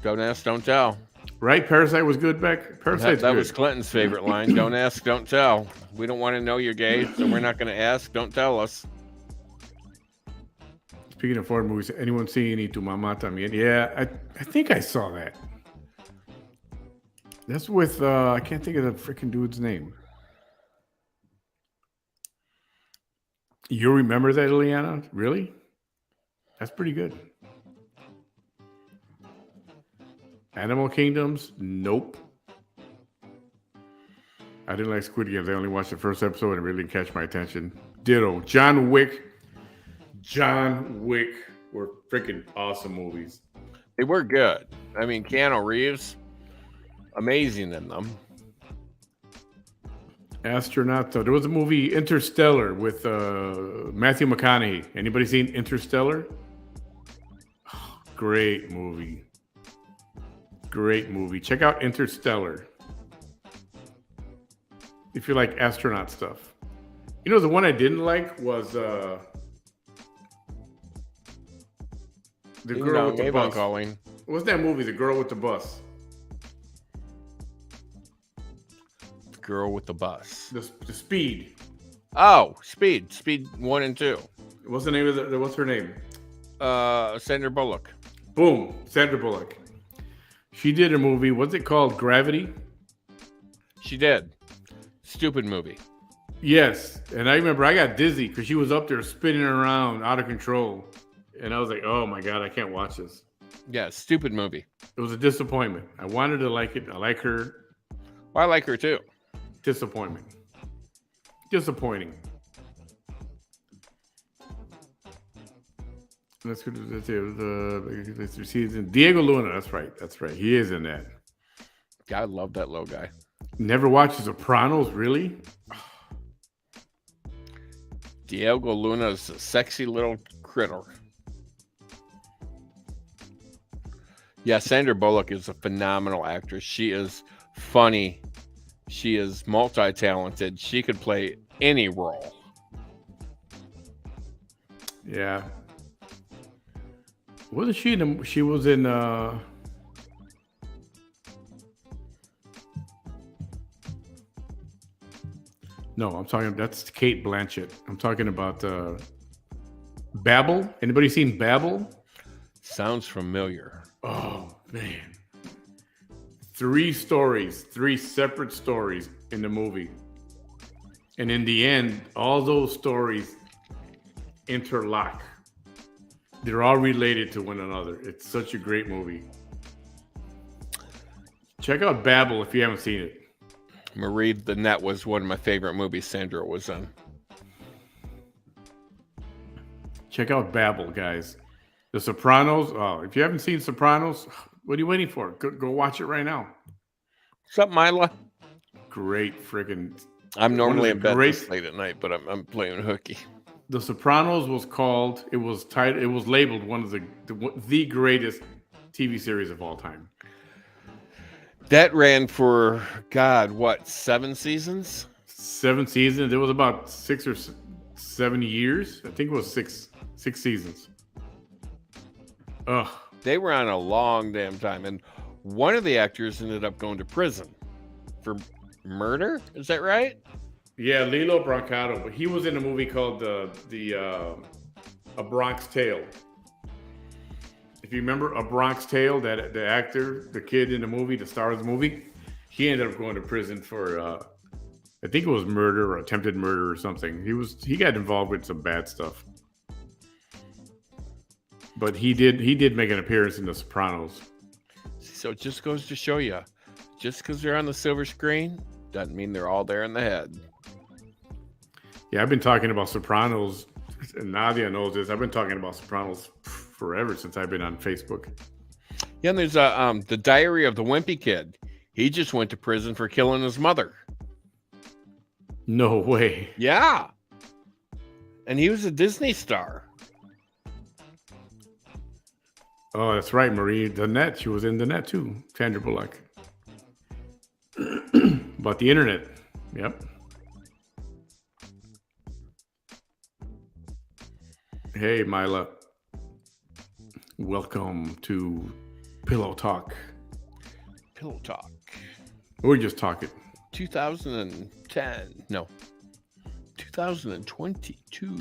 Don't ask, don't tell. Right? Parasite was good back. Parasite's that good. was Clinton's favorite line. Don't ask, don't tell. We don't want to know you're gay, so we're not going to ask. Don't tell us. Speaking of foreign movies, anyone see any Tu Mamá También? Yeah, I think I saw that. That's with I can't think of the freaking dude's name. You remember that, Ileana? Really? That's pretty good. Animal Kingdoms? Nope. I didn't like Squid Games. I only watched the first episode and it really didn't catch my attention. Ditto. John Wick were freaking awesome movies. They were good. I mean, Keanu Reeves, amazing in them. Astronaut. There was a movie, Interstellar, with Matthew McConaughey. Anybody seen Interstellar? Oh, great movie. Great movie. Check out Interstellar if you like astronaut stuff. You know, the one I didn't like was the girl with the bus. Calling. What's that movie? The girl with the bus. The girl with the bus. The Speed. Oh, Speed 1 and 2. What's the name of the? What's her name? Sandra Bullock. Boom, Sandra Bullock. She did a movie. What's it called? Gravity. She did. Stupid movie. Yes, and I remember I got dizzy because she was up there spinning around out of control, and I was like, "Oh my god, I can't watch this." Yeah, stupid movie. It was a disappointment. I wanted to like it. I like her. Well, I like her too. Disappointment. Disappointing. Let's go to the season. Diego Luna. That's right. That's right. He is in that. God, I love that little guy. Never watched The Sopranos, really? Diego Luna is a sexy little critter. Yeah, Sandra Bullock is a phenomenal actress. She is funny. She is multi-talented. She could play any role. Yeah. Wasn't she in? She was in. No, I'm talking. That's Kate Blanchett. I'm talking about Babel. Anybody seen Babel? Sounds familiar. Oh man. 3 stories, 3 separate stories in the movie. And in the end, all those stories interlock. They're all related to one another. It's such a great movie. Check out Babel if you haven't seen it. Marie the Net was one of my favorite movies Sandra was in. Check out Babel, guys. The Sopranos. Oh, if you haven't seen Sopranos, what are you waiting for? Go watch it right now. What's up, Mila? Great freaking. I'm normally in bed this late at night, but I'm playing hooky. The Sopranos was called. It was titled. It was labeled one of the greatest TV series of all time. That ran for God, what, 7 seasons? 7 seasons. It was about 6 or 7 years. I think it was six seasons. Ugh. They were on a long damn time, and one of the actors ended up going to prison for murder. Is that right? Yeah, Lilo Brancato, but he was in a movie called A Bronx Tale. If you remember A Bronx Tale, that the actor, the kid in the movie, the star of the movie, he ended up going to prison for I think it was murder or attempted murder or something. He got involved with some bad stuff. But he did make an appearance in The Sopranos. So it just goes to show you, just because they're on the silver screen doesn't mean they're all there in the head. Yeah, I've been talking about Sopranos, and Nadia knows this. I've been talking about Sopranos forever since I've been on Facebook. Yeah, and there's the Diary of the Wimpy Kid. He just went to prison for killing his mother. No way. Yeah. And he was a Disney star. Oh, that's right, Marie. The Net. She was in The Net too. Sandra Bullock. About the internet. Yep. Hey, Mila. Welcome to Pillow Talk. Pillow Talk. We're just talking. 2010. No. 2022.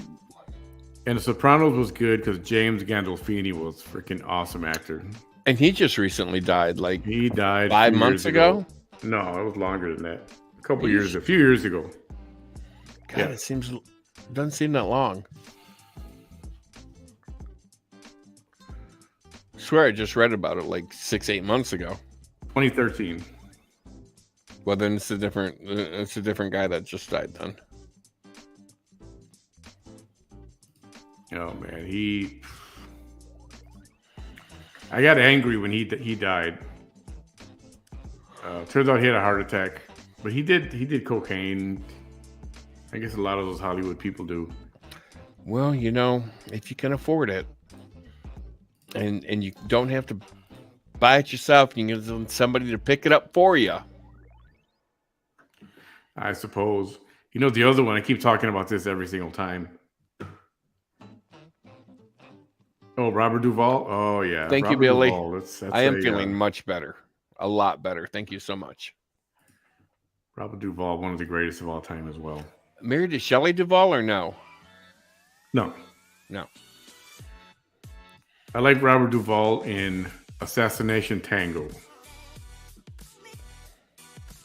And The Sopranos was good because James Gandolfini was a freaking awesome actor. And he just recently died. He died 5 months ago? No, it was longer than that. A few years ago. God, yeah. It doesn't seem that long. I swear I just read about it 6-8 months ago. 2013. Well, then it's a different guy that just died then. Oh man, I got angry when he died. Turns out he had a heart attack, but he did cocaine. I guess a lot of those Hollywood people do. Well, if you can afford it, and you don't have to buy it yourself, you can get somebody to pick it up for you. I suppose. The other one, I keep talking about this every single time. Oh, Robert Duvall? Oh, yeah. Thank Robert you, Billy. Duvall. I am feeling much better. A lot better. Thank you so much. Robert Duvall, one of the greatest of all time as well. Married to Shelley Duvall or no? No. No. I like Robert Duvall in Assassination Tango.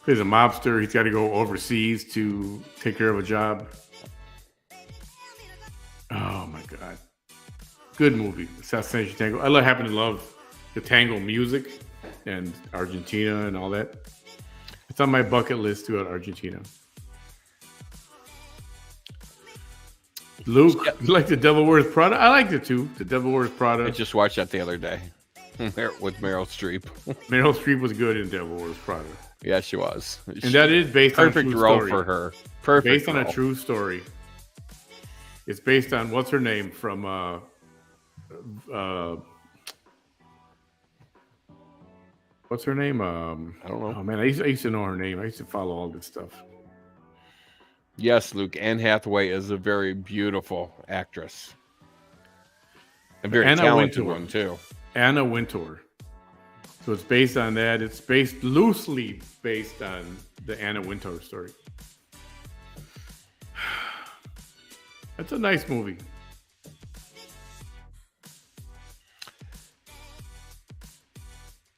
He's a mobster. He's got to go overseas to take care of a job. Oh my god, good movie. Assassination Tango. I happen to love the tango music and Argentina and all that. It's on my bucket list to go to Argentina. Luke, you like The Devil Wears Prada? I liked it too. The Devil Wears Prada. I just watched that the other day with Meryl Streep. Meryl Streep was good in Devil Wears Prada. Yeah, she was. And that is based on a true role story. for her. Perfect based role. On a true story. It's based on what's her name from what's her name? I don't know. Oh man, I used to know her name. I used to follow all this stuff. Yes, Luke. Anne Hathaway is a very beautiful actress. A very talented one too. Anna Wintour. So it's based on that. It's loosely based on the Anna Wintour story. That's a nice movie.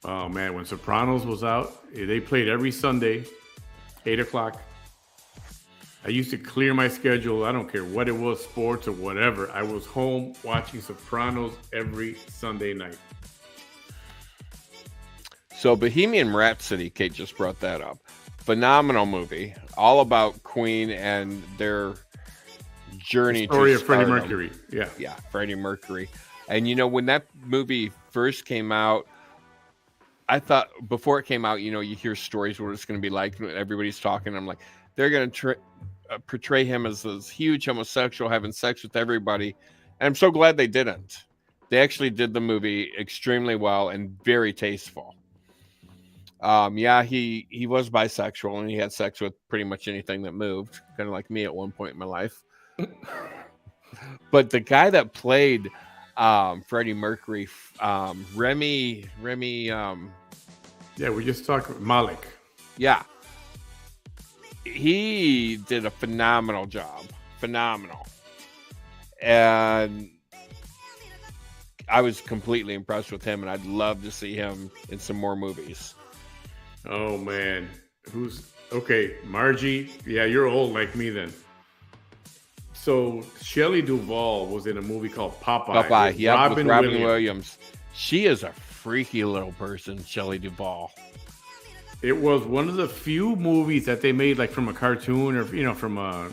Oh man, when Sopranos was out, they played every Sunday, 8:00. I used to clear my schedule. I don't care what it was, sports or whatever. I was home watching Sopranos every Sunday night. So Bohemian Rhapsody, Kate just brought that up. Phenomenal movie, all about Queen and their journey to story of Freddie stardom. Mercury. Yeah, Freddie Mercury. And you know, when that movie first came out, I thought before it came out, you know, you hear stories what it's going to be like. Everybody's talking. I'm like, they're going to portray him as this huge homosexual having sex with everybody. And I'm so glad they didn't. They actually did the movie extremely well and very tasteful. Yeah, he was bisexual and he had sex with pretty much anything that moved, kind of like me at one point in my life. But the guy that played Freddie Mercury, Remy. Yeah, we just talked about Malik. Yeah, he did a phenomenal job. Phenomenal, and I was completely impressed with him, and I'd love to see him in some more movies. Oh man, Margie? Yeah, you're old like me then. So Shelley Duvall was in a movie called Popeye. Yeah, with Robin Williams. She is a freaky little person, Shelley Duvall. It was one of the few movies that they made like from a cartoon or from a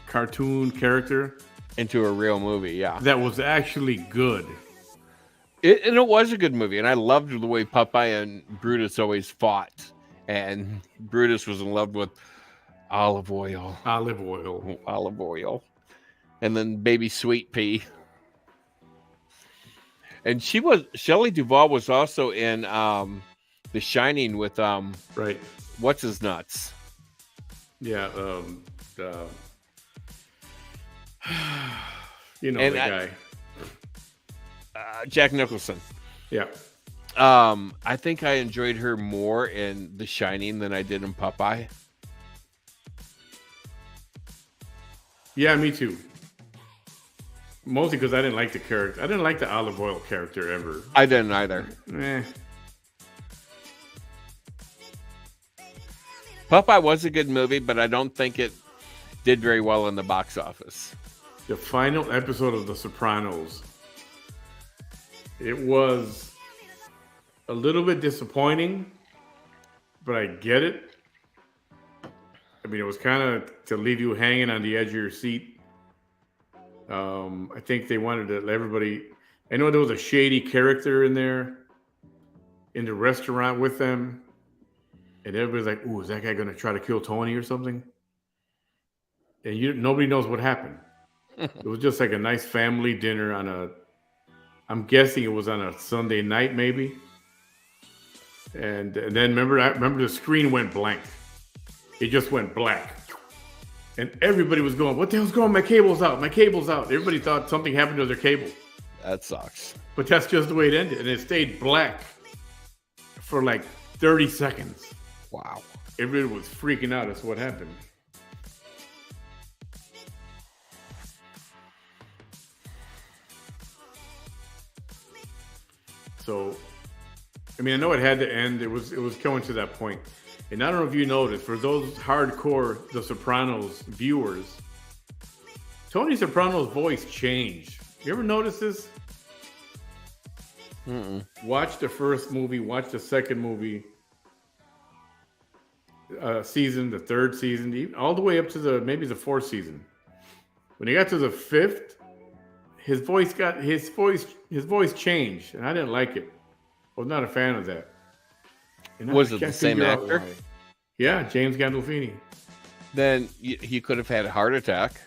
cartoon character into a real movie. Yeah, that was actually good. And it was a good movie, and I loved the way Popeye and Brutus always fought, and Brutus was in love with olive oil, and then baby Sweet Pea. And Shelley Duvall was also in The Shining with right. What's his nuts? Yeah, the guy. Jack Nicholson. Yeah. I think I enjoyed her more in The Shining than I did in Popeye. Yeah, me too. Mostly because I didn't like the character. I didn't like the olive oil character ever. I didn't either. Popeye was a good movie, but I don't think it did very well in the box office. The final episode of The Sopranos. It was a little bit disappointing, but I get it. I mean, it was kind of to leave you hanging on the edge of your seat. I think they wanted to let everybody... I know there was a shady character in there in the restaurant with them. And everybody's like, ooh, is that guy going to try to kill Tony or something? And nobody knows what happened. It was just like a nice family dinner I'm guessing it was on a Sunday night, maybe. And then remember the screen went blank. It just went black. And everybody was going, what the hell's going on? My cable's out. My cable's out. Everybody thought something happened to their cable. That sucks. But that's just the way it ended. And it stayed black for like 30 seconds. Wow. Everybody was freaking out. That's what happened. So, I mean, I know it had to end. It was coming to that point. And I don't know if you noticed, for those hardcore The Sopranos viewers, Tony Soprano's voice changed. You ever notice this? Watch the first movie, watch the second movie, season, the third season, all the way up to maybe the fourth season. When he got to the fifth, his voice changed, and I didn't like it. I was not a fan of that. And Was it the same actor? Yeah, James Gandolfini. Then he could have had a heart attack.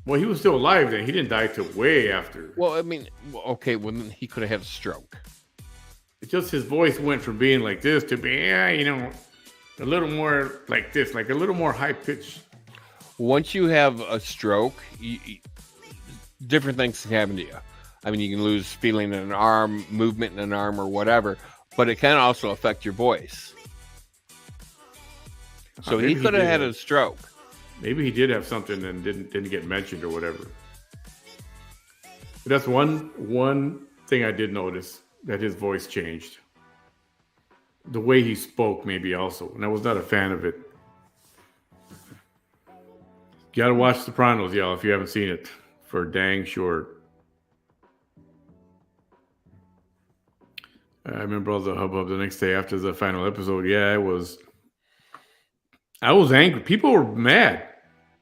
Well, he was still alive then. He didn't die till way after. Well, I mean, okay, well, then he could have had a stroke. It's just his voice went from being like this to being, a little more like this, like a little more high pitched. Once you have a stroke, different things can happen to you. I mean, you can lose feeling in an arm, movement in an arm, or whatever, but it can also affect your voice. So he could have had a stroke. Maybe he did have something and didn't get mentioned or whatever. But that's one thing I did notice, that his voice changed. The way he spoke, maybe also, and I was not a fan of it. You gotta watch Sopranos, y'all, if you haven't seen it, for dang sure. I remember all the hubbub the next day after the final episode. Yeah, I was angry. People were mad.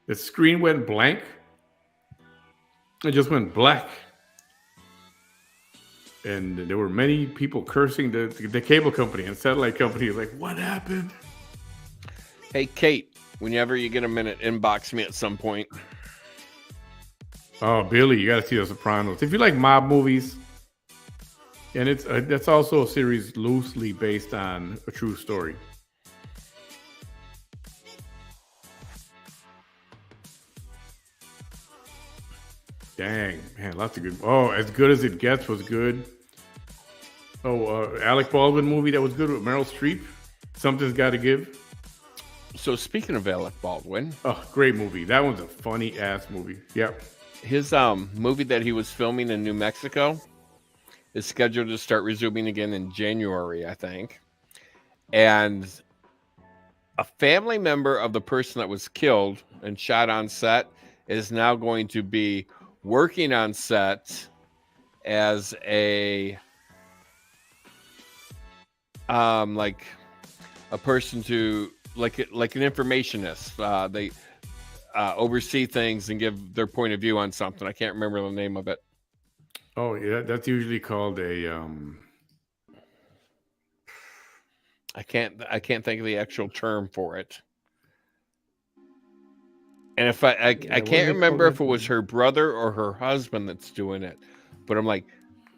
The screen went blank. It just went black. And there were many people cursing the cable company and satellite company. Like, what happened? Hey, Kate, whenever you get a minute, inbox me at some point. Oh, Billy, you got to see The Sopranos. If you like mob movies, and that's also a series loosely based on a true story. Dang, man, lots of good. Oh, As Good as It Gets was good. Oh, Alec Baldwin movie that was good with Meryl Streep. Something's Got to Give. So speaking of Alec Baldwin. Oh, great movie. That one's a funny ass movie. Yep. His movie that he was filming in New Mexico is scheduled to start resuming again in January, I think. And a family member of the person that was killed and shot on set is now going to be working on set as a like a person to like an informationist. They oversee things and give their point of view on something. I can't remember the name of it. Oh yeah, that's usually called a I can't think of the actual term for it. And if I can't remember if it was her brother or her husband that's doing it, but I'm like,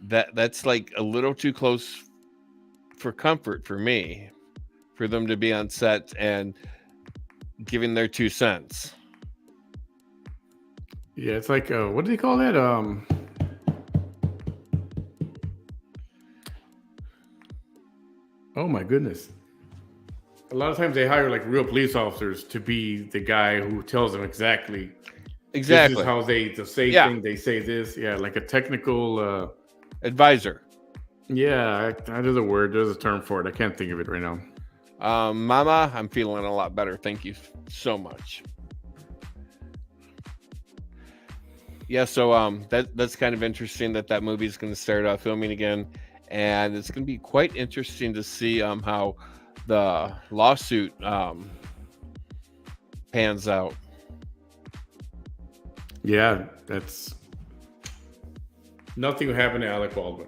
that's like a little too close for comfort for me, for them to be on set and giving their 2 cents. Yeah, it's like what do they call that? Oh my goodness. A lot of times they hire like real police officers to be the guy who tells them exactly. This is how they say things. They say this. Yeah, like a technical advisor. Yeah, there's a word. There's a term for it. I can't think of it right now. Mama, I'm feeling a lot better. Thank you so much. Yeah, so that's kind of interesting that movie is going to start filming again, and it's going to be quite interesting to see how the lawsuit pans out. Yeah, that's nothing will happen to Alec Baldwin.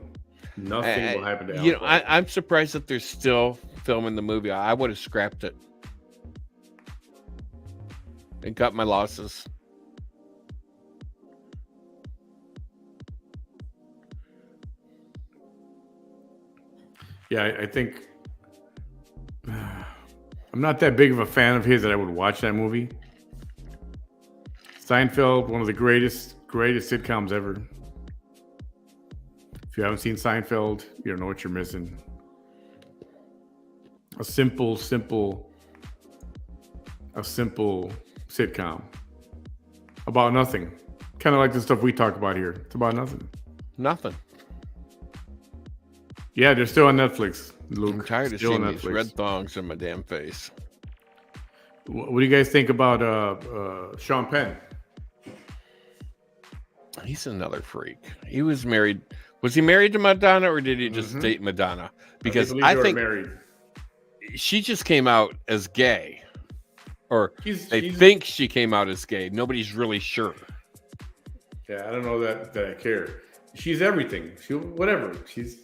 Nothing will happen to Alec Baldwin. I'm surprised that they're still filming the movie. I would have scrapped it and cut my losses. Yeah, I think I'm not that big of a fan of his that I would watch that movie. Seinfeld, one of the greatest sitcoms ever. If you haven't seen Seinfeld, you don't know what you're missing. A simple sitcom about nothing. Kind of like the stuff we talk about here. It's about nothing. Nothing. Yeah, they're still on Netflix. Luke, I'm tired of still on seeing these Netflix. red thongs in my damn face. What do you guys think about Sean Penn? He's another freak. He was married. Was he married to Madonna, or did he just date Madonna? Because I think married. She just came out as gay, or they she's, think she came out as gay. Nobody's really sure. Yeah, I don't know that I care. She's everything. Whatever. These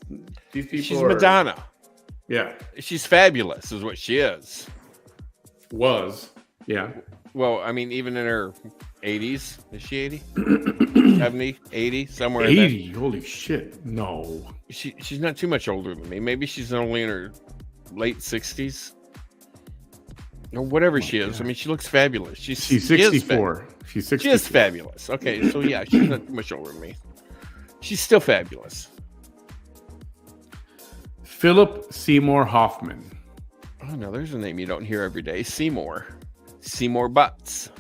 people. She's Madonna. Yeah, she's fabulous, is what she is. Was. Yeah. Well, I mean, even in her 80s, is she 80? 70, 80, somewhere 80? in there. Holy shit. No. She's not too much older than me. Maybe she's only in her late 60s. Or whatever she is. God. I mean, she looks fabulous. She's 64. She's 64. She is fabulous. Okay, so yeah, she's not too much older than me. She's still fabulous. Philip Seymour Hoffman. Oh, no, there's a name you don't hear every day. Seymour Butts.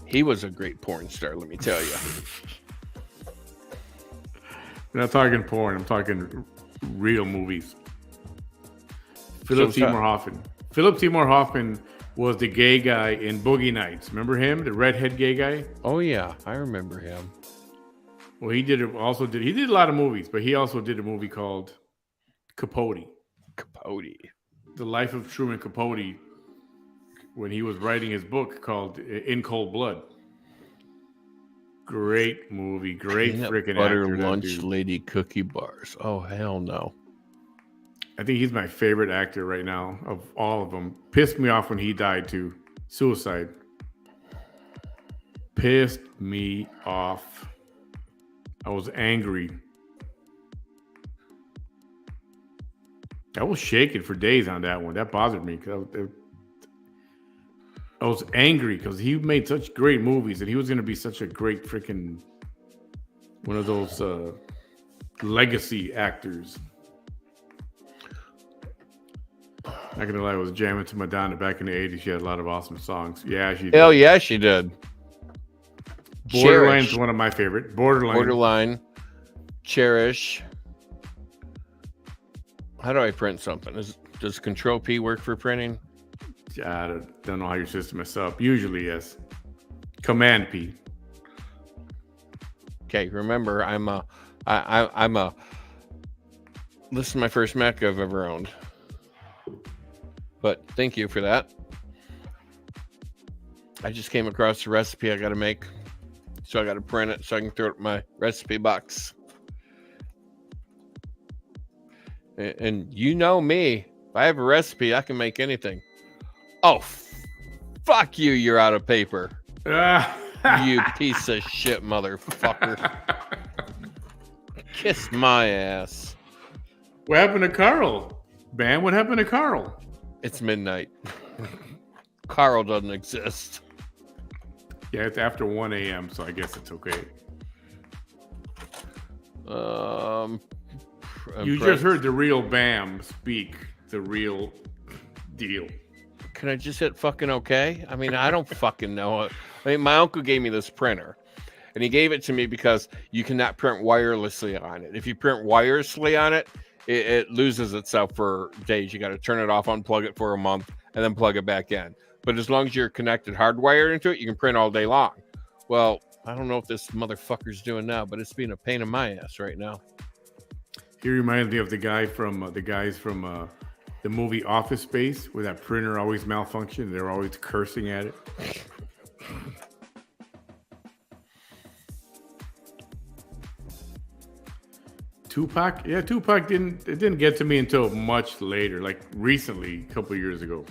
He was a great porn star, let me tell you. I'm not talking porn. I'm talking real movies. Philip Seymour Hoffman. Philip Seymour Hoffman was the gay guy in Boogie Nights. Remember him? The redhead gay guy? Oh, yeah. I remember him. Well, he did a lot of movies, but he also did a movie called Capote. The Life of Truman Capote, when he was writing his book called In Cold Blood. Great movie. Great freaking butter actor. Lunch Lady Cookie Bars. Oh, hell no. I think he's my favorite actor right now of all of them. Pissed me off when he died too. Suicide. Pissed me off. I was angry. I was shaking for days on that one. That bothered me because I was angry because he made such great movies and he was going to be such a great freaking one of those legacy actors. Not gonna lie, I was jamming to Madonna back in the 80s. She had a lot of awesome songs. Yeah, she did. Hell yeah, she did. Borderline is one of my favorite. Borderline. Cherish. How do I print something? Does Control P work for printing? I don't know how your system is set up. Usually, yes. Command P. Okay, remember, this is my first Mac I've ever owned. But thank you for that. I just came across a recipe I got to make. So I got to print it so I can throw it in my recipe box. And you know me. If I have a recipe, I can make anything. Oh, fuck you. You're out of paper. You piece of shit motherfucker. Kiss my ass. What happened to Carl? Man, what happened to Carl? It's midnight. Carl doesn't exist. Yeah, it's after 1 a.m., so I guess it's okay. You just heard the real Bam speak the real deal. Can I just hit fucking okay? I mean, I don't fucking know it. I mean, my uncle gave me this printer, and he gave it to me because you cannot print wirelessly on it. If you print wirelessly on it, it loses itself for days. You got to turn it off, unplug it for a month, and then plug it back in. But as long as you're connected hardwired into it, you can print all day long. Well, I don't know if this motherfucker's doing now, but it's being a pain in my ass right now. He reminds me of the guys from the movie Office Space, where that printer always malfunctioned. They're always cursing at it. Tupac? Yeah, Tupac didn't get to me until much later, like recently, a couple years ago.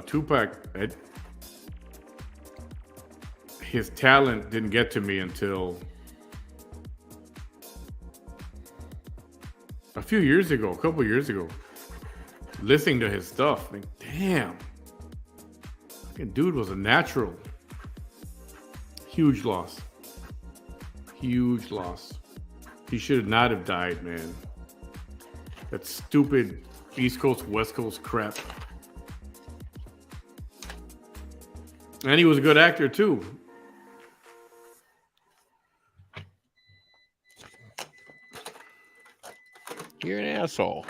Tupac, his talent didn't get to me until a couple years ago. Listening to his stuff, like, damn, fucking dude was a natural. Huge loss. He should not have died, man. That stupid East Coast, West Coast crap. And he was a good actor, too. You're an asshole.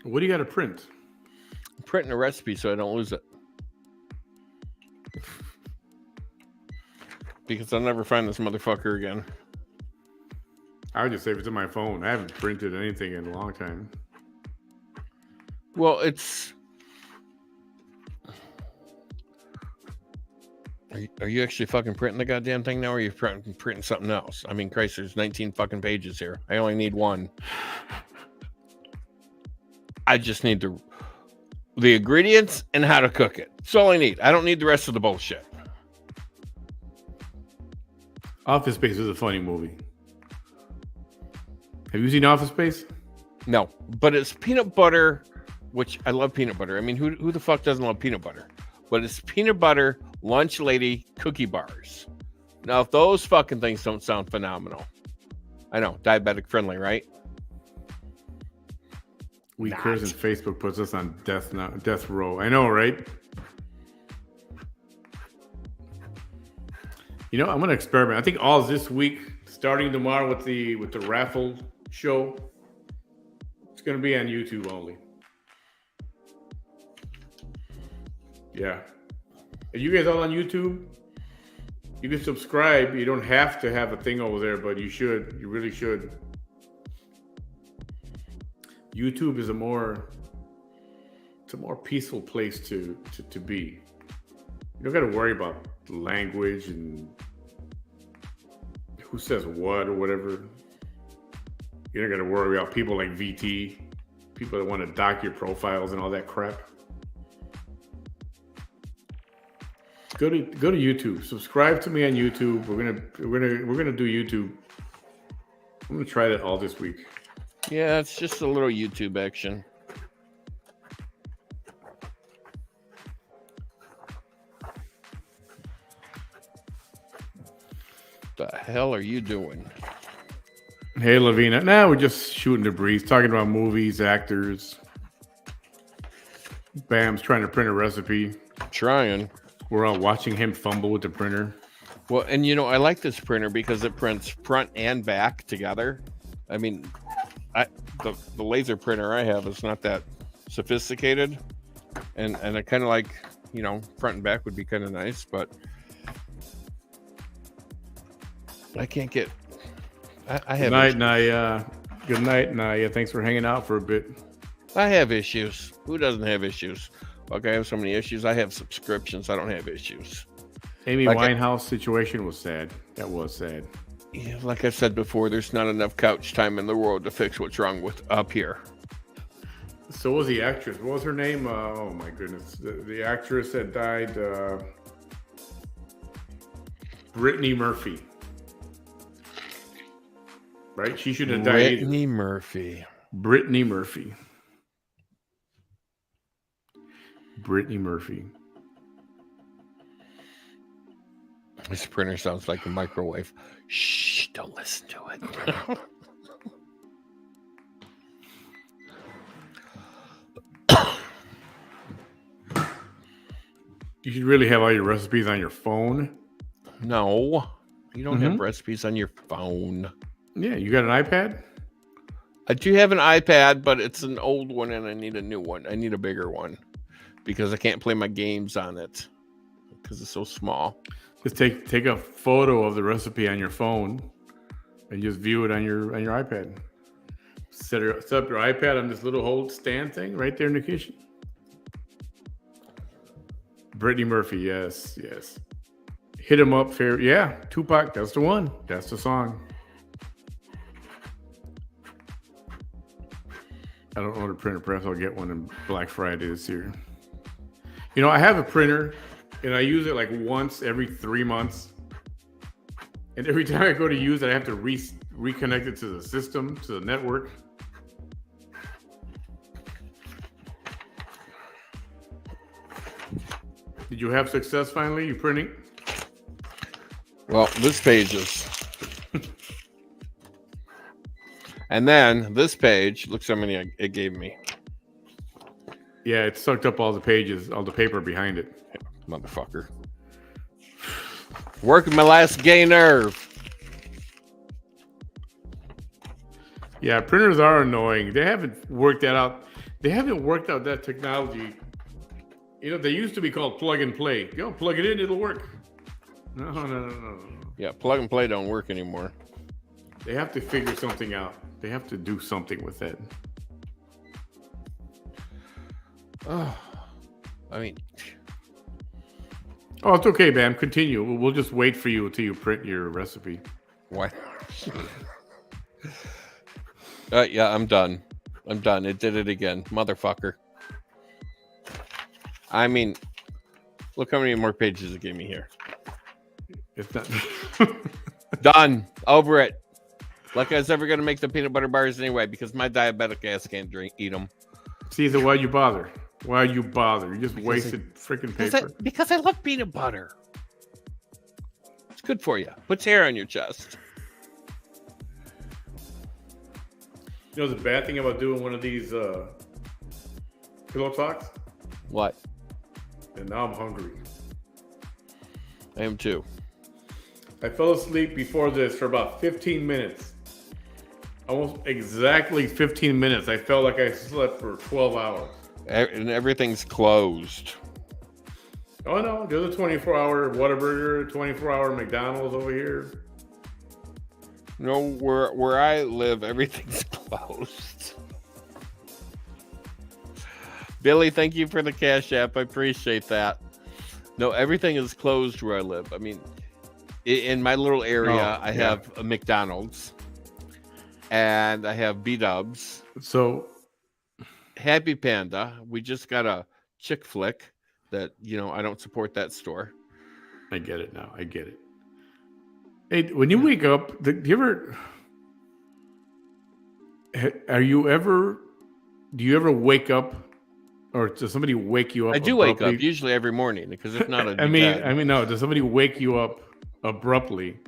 What do you got to print? I'm printing a recipe so I don't lose it. Because I'll never find this motherfucker again. I would just save it to my phone. I haven't printed anything in a long time. Well, it's... Are you actually fucking printing the goddamn thing now, or are you printing something else? I mean, Christ, there's 19 fucking pages here. I only need one. I just need the ingredients and how to cook it. That's all I need. I don't need the rest of the bullshit. Office Space is a funny movie. Have you seen Office Space? No, but it's peanut butter, which I love peanut butter. I mean, who the fuck doesn't love peanut butter? But it's peanut butter lunch lady cookie bars. Now, if those fucking things don't sound phenomenal, I know, diabetic friendly, right? We curse and Facebook puts us on death row. I know, right? You know, I'm gonna experiment. I think all this week, starting tomorrow with the raffle show, it's gonna be on YouTube only. Yeah. Are you guys all on YouTube? You can subscribe. You don't have to have a thing over there, but you should. You really should. YouTube is a more peaceful place to be. You don't got to worry about language and who says what or whatever. You don't got to worry about people like VT, people that want to dock your profiles and all that crap. Go to YouTube. Subscribe to me on YouTube. We're gonna do YouTube. I'm gonna try that all this week. Yeah, it's just a little YouTube action. The hell are you doing? Hey, Lavina. Nah, we're just shooting the breeze, talking about movies, actors. Bam's trying to print a recipe. Trying. We're all watching him fumble with the printer. Well, and you know, I like this printer because it prints front and back together. I mean, the laser printer I have is not that sophisticated, and I kind of like, you know, front and back would be kind of nice, but I can't get. I have. Good night, Naya. Good night, Naya. Thanks for hanging out for a bit. I have issues. Who doesn't have issues? Like, I have so many issues. I have subscriptions. I don't have issues. Amy Winehouse situation was sad. That was sad. Yeah, like I said before, there's not enough couch time in the world to fix what's wrong with up here. So was the actress. What was her name? Oh my goodness. The actress that died, Brittany Murphy. Right? She should have died. Brittany Murphy. Brittany Murphy. Brittany Murphy. This printer sounds like a microwave. Shh, don't listen to it. You should really have all your recipes on your phone. No, you don't have recipes on your phone. Yeah, you got an iPad? I do have an iPad, but it's an old one and I need a new one. I need a bigger one because I can't play my games on it because it's so small. Just take a photo of the recipe on your phone and just view it on your iPad. Set up your iPad on this little hold stand thing right there in the kitchen. Brittany Murphy, yes. Hit him up, fair. Yeah, Tupac, that's the one. That's the song. I don't own a printer. Perhaps I'll get one on Black Friday this year. You know, I have a printer, and I use it like once every 3 months. And every time I go to use it, I have to reconnect it to the system, to the network. Did you have success finally? You printing? Well, this page is. And then this page, look how many it gave me. Yeah, it sucked up all the pages, all the paper behind it. Motherfucker. Working my last gay nerve. Yeah, printers are annoying. They haven't worked that out. They haven't worked out that technology. You know, they used to be called plug and play. You know, plug it in, it'll work. No. Yeah, plug and play don't work anymore. They have to figure something out. They have to do something with that. Oh, I mean... Oh, it's okay, Bam. Continue. We'll just wait for you until you print your recipe. What? Yeah, I'm done. It did it again. Motherfucker. I mean, look how many more pages it gave me here. It's not... Done. Over it. Like I was ever going to make the peanut butter bars anyway, because my diabetic ass can't eat them. See, so why you bother? Why you bother? You just wasted freaking paper. Because I love peanut butter. It's good for you. Puts hair on your chest. You know the bad thing about doing one of these pillow talks? What? And now I'm hungry. I am too. I fell asleep before this for about 15 minutes. Almost exactly 15 minutes. I felt like I slept for 12 hours. And everything's closed. Oh no, there's a 24-hour Whataburger, 24-hour McDonald's over here. No, where I live, everything's closed. Billy, thank you for the Cash App. I appreciate that. No, everything is closed where I live. I mean, in my little area, I have a McDonald's and I have B-Dubs. So, Happy Panda. We just got a Chick Flick that, you know, I don't support that store. I get it now. I get it. Hey, when you wake up, do you ever wake up, or does somebody wake you up? I do wake up usually every morning, because if not, I'd be dead. no. Does somebody wake you up abruptly,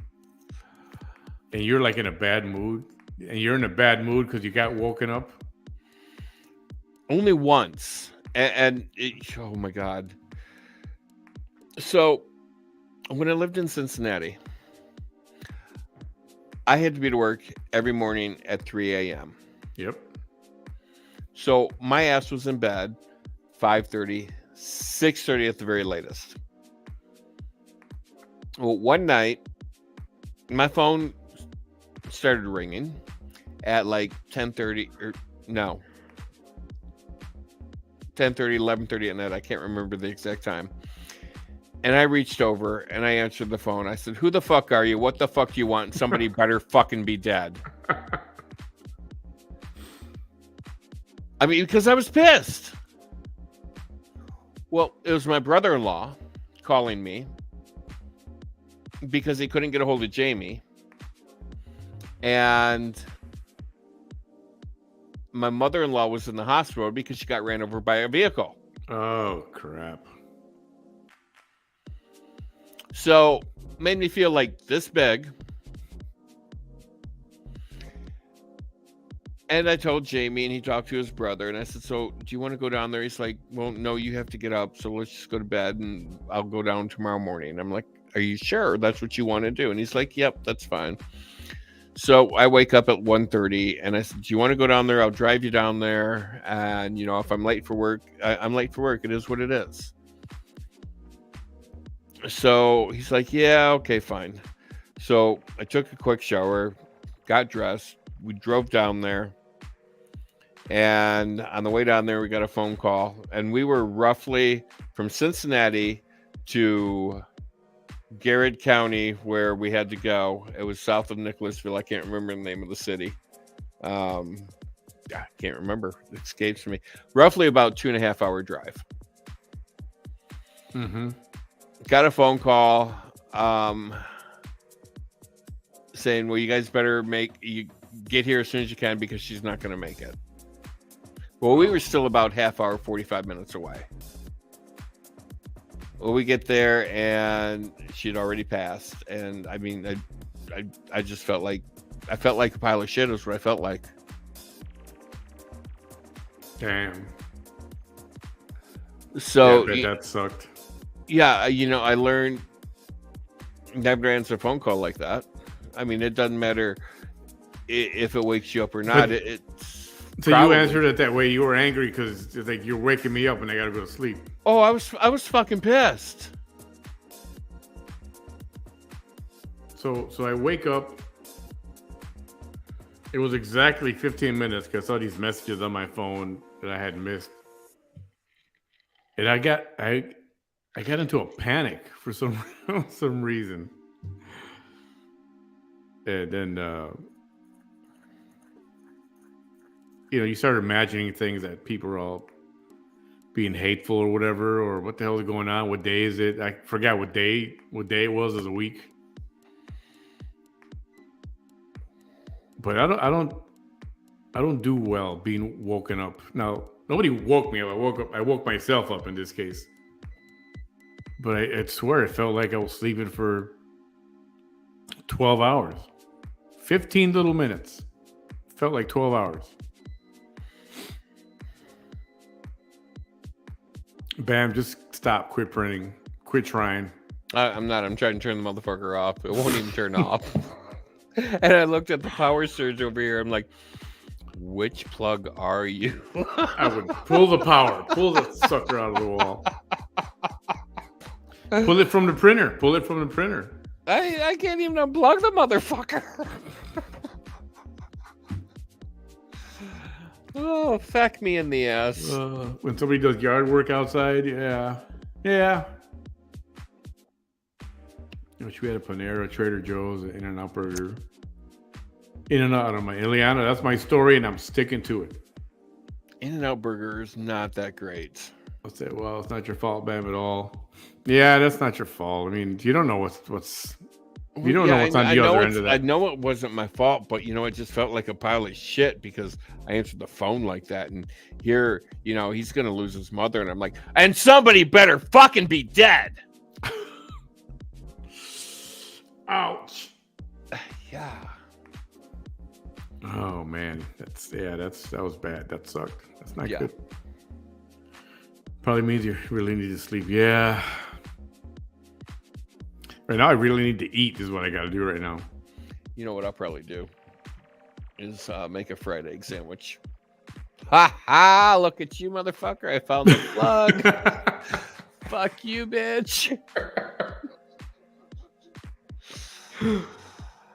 and you're like in a bad mood, and you're in a bad mood because you got woken up? Only once, oh my god. So, when I lived in Cincinnati, I had to be to work every morning at 3 a.m. Yep. So my ass was in bed 5:30, 6:30 at the very latest. Well, one night, my phone started ringing at like 10:30 or no, 10:30, 11:30 at night. I can't remember the exact time. And I reached over and I answered the phone. I said, "Who the fuck are you? What the fuck do you want? Somebody better fucking be dead." I mean, because I was pissed. Well, it was my brother-in-law calling me because he couldn't get a hold of Jamie. And my mother-in-law was in the hospital because she got ran over by a vehicle. Oh, crap. So, made me feel like this big. And I told Jamie, and he talked to his brother, and I said, "So, do you want to go down there?" He's like, "Well, no, you have to get up, so let's just go to bed, and I'll go down tomorrow morning." I'm like, "Are you sure that's what you want to do?" And he's like, "Yep, that's fine." So I wake up at 1:30, and I said, "Do you want to go down there? I'll drive you down there, and, you know, if I'm late for work, I'm late for work. It is what it is." So he's like, "Yeah, okay, fine." So I took a quick shower, got dressed. We drove down there. And on the way down there, we got a phone call. And we were roughly from Cincinnati to Garrett County, where we had to go. It was south of Nicholasville. I can't remember the name of the city. I can't remember. It escapes me. Roughly about 2.5 hour drive. Mm-hmm. Got a phone call saying, "Well, you guys better get here as soon as you can, because she's not going to make it." Well, we were still about half hour, 45 minutes away. Well, we get there and she'd already passed. And I mean, I just felt like a pile of shit is what I felt like. Damn. So Yeah, that sucked. yeah, I learned never to answer a phone call like that. I mean, it doesn't matter if it wakes you up or not. So you answered it that way. You were angry because like you're waking me up and I gotta go to sleep. Oh, I was fucking pissed. So I wake up. It was exactly 15 minutes because I saw these messages on my phone that I had missed, and I got into a panic for some some reason, and then you start imagining things that people are all being hateful or whatever, or what the hell is going on? What day is it? I forgot what day it was as a week. But I don't do well being woken up. Now, nobody woke me up. I woke myself up in this case. But I swear it felt like I was sleeping for 12 hours. 15 little minutes. Felt like 12 hours. Bam, just stop. Quit printing. Quit trying. I'm not. I'm trying to turn the motherfucker off. It won't even turn off. And I looked at the power surge over here. I'm like, which plug are you? I would pull the power. Pull the sucker out of the wall. Pull it from the printer. Pull it from the printer. I can't even unplug the motherfucker. Oh, fuck me in the ass. When somebody does yard work outside, yeah. We had a Panera, Trader Joe's, an In-N-Out Burger. In-N-Out on my Ileana. That's my story, and I'm sticking to it. In-N-Out Burger is not that great. I'll say, well, it's not your fault, Bam, at all. Yeah, that's not your fault. I mean, you don't know what's. You don't know what's on the other end of that. I know it wasn't my fault, but it just felt like a pile of shit because I answered the phone like that, and here, he's gonna lose his mother, and I'm like, and somebody better fucking be dead. Ouch. Yeah. Oh man, that was bad. That sucked. That's not good. Probably means you really need to sleep. Yeah. Right now, I really need to eat. Is what I got to do right now. You know what I'll probably do is make a fried egg sandwich. Ha ha! Look at you, motherfucker! I found the plug. Fuck you, bitch.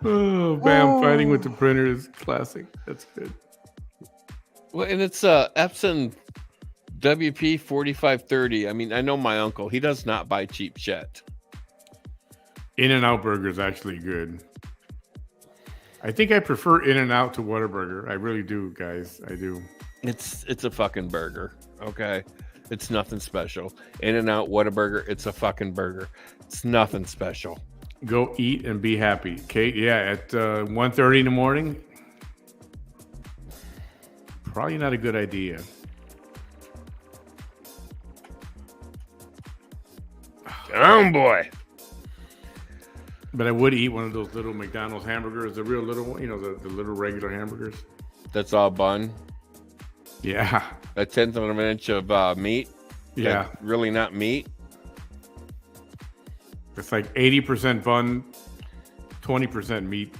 Oh, Bam! Fighting with the printer is classic. That's good. Well, and it's Epson WP 4530. I mean, I know my uncle. He does not buy cheap shit. In-N-Out Burger is actually good. I think I prefer In-N-Out to Whataburger. I really do, guys. I do. It's a fucking burger. Okay, it's nothing special. In-N-Out, Whataburger. It's a fucking burger. It's nothing special. Go eat and be happy. Kate, at 1:30 in the morning, probably not a good idea. Oh boy. But I would eat one of those little McDonald's hamburgers, the real little one, the little regular hamburgers. That's all bun. Yeah. A tenth of an inch of meat. Yeah. That's really not meat. It's like 80% bun, 20% meat.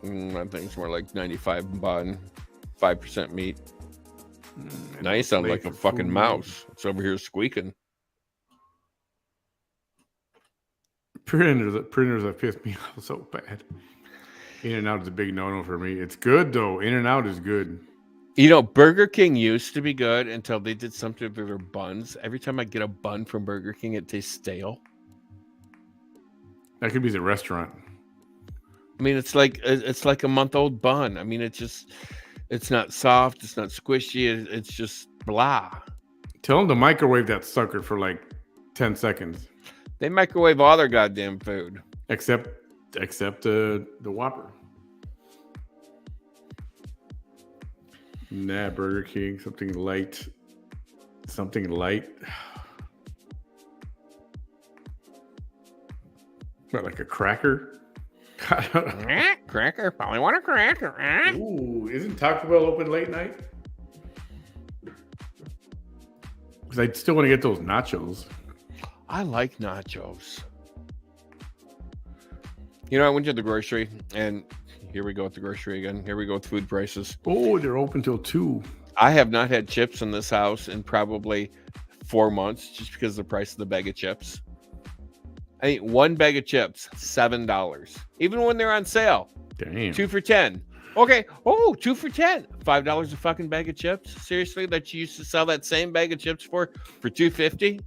I think it's more like 95 bun, 5% meat. Now you sound like a fucking mouse. It's over here squeaking. Printers have pissed me off so bad. In-N-Out is a big no-no for me. It's good though. In-N-Out is good. Burger King used to be good until they did something to their buns. Every time I get a bun from Burger King, it tastes stale. That could be the restaurant. I mean, it's like a month-old bun. I mean, it's not soft. It's not squishy. It's just blah. Tell them to microwave that sucker for like 10 seconds. They microwave all their goddamn food. Except the Whopper. Nah, Burger King, something light. What, like a cracker? Cracker? Probably want a cracker. Ooh, isn't Taco Bell open late night? Because I still want to get those nachos. I like nachos. You know, I went to the grocery, and here we go with the grocery again. Here we go with food prices. Oh, they're open till 2. I have not had chips in this house in probably 4 months just because of the price of the bag of chips. I mean, one bag of chips, $7. Even when they're on sale. Damn. 2 for $10. Okay. Oh, 2 for $10. $5 a fucking bag of chips? Seriously? That you used to sell that same bag of chips for $2.50?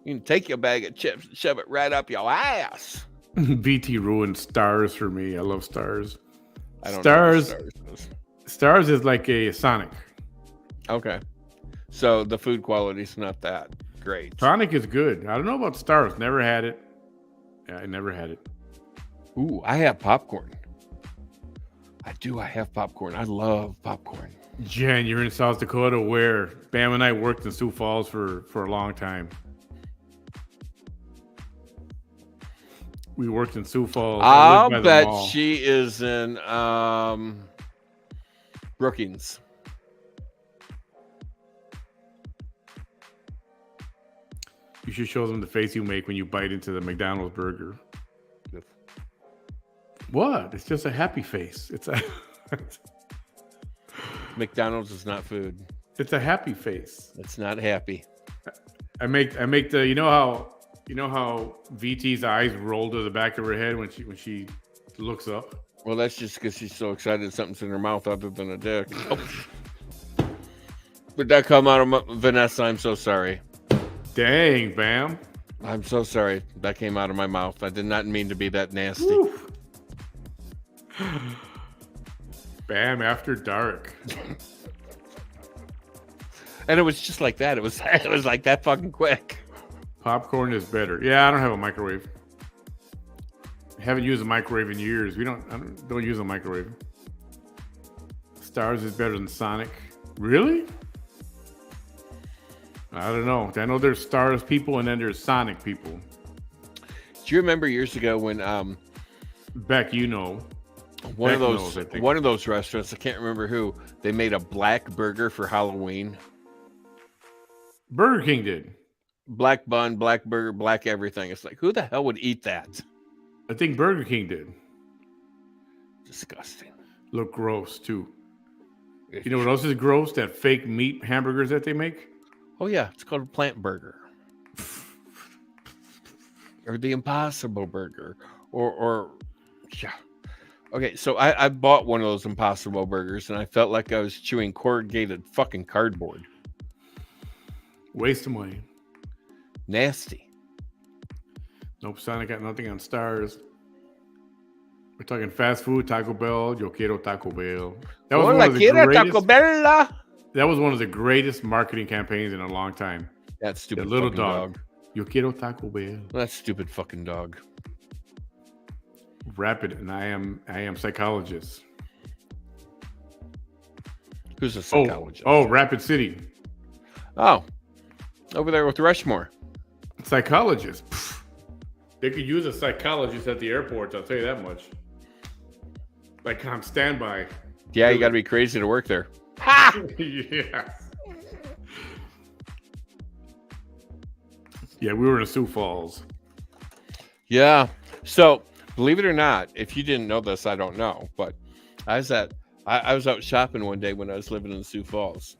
You can take your bag of chips and shove it right up your ass. VT ruined Stars for me. I love Stars. I don't Stars. know what Stars is. Stars is like a Sonic. Okay. So the food quality's not that great. Sonic is good. I don't know about Stars. Never had it. Yeah, I never had it. Ooh, I have popcorn. I do. I have popcorn. I love popcorn. Jen, you're in South Dakota where Bam and I worked in Sioux Falls for a long time. We worked in Sioux Falls. I'll bet she is in Brookings. You should show them the face you make when you bite into the McDonald's burger. Yes. What? It's just a happy face. It's a McDonald's is not food. It's a happy face. It's not happy. I make the you know how VT's eyes roll to the back of her head when she looks up? Well, that's just because she's so excited something's in her mouth other than a dick. Oh. Did that come out of Vanessa? I'm so sorry. Dang, Bam. I'm so sorry. That came out of my mouth. I did not mean to be that nasty. Woo. Bam after dark. And it was just like that. It was like that fucking quick. Popcorn is better. Yeah, I don't have a microwave. I haven't used a microwave in years. I don't use a microwave. Stars is better than Sonic. Really? I don't know. I know there's Stars people and then there's Sonic people. Do you remember years ago when Beck, you know. One of those restaurants, I can't remember who, they made a black burger for Halloween. Burger King did. Black bun, black burger, black everything. It's like, who the hell would eat that? I think Burger King did. Disgusting. Look gross too. You know what else is gross? That fake meat hamburgers that they make. Oh yeah, it's called a plant burger. Or the Impossible Burger. Or yeah. Okay, so I bought one of those Impossible Burgers and I felt like I was chewing corrugated fucking cardboard. Waste of money. Nasty. Nope, Sonic got nothing on Stars. We're talking fast food, Taco Bell. Yo quiero Taco Bell. That was one of the greatest marketing campaigns in a long time. That stupid little dog. Yo quiero Taco Bell. That stupid fucking dog. Rapid, and I am psychologist. Who's a psychologist? Oh, Rapid City. Oh, over there with Rushmore. Psychologist. Pfft. They could use a psychologist at the airport, I'll tell you that much. Like on standby. Yeah, you got to be crazy to work there. Ha! Yeah. Yeah, we were in Sioux Falls. Yeah. So, believe it or not, if you didn't know this, I don't know, but I was out shopping one day when I was living in Sioux Falls.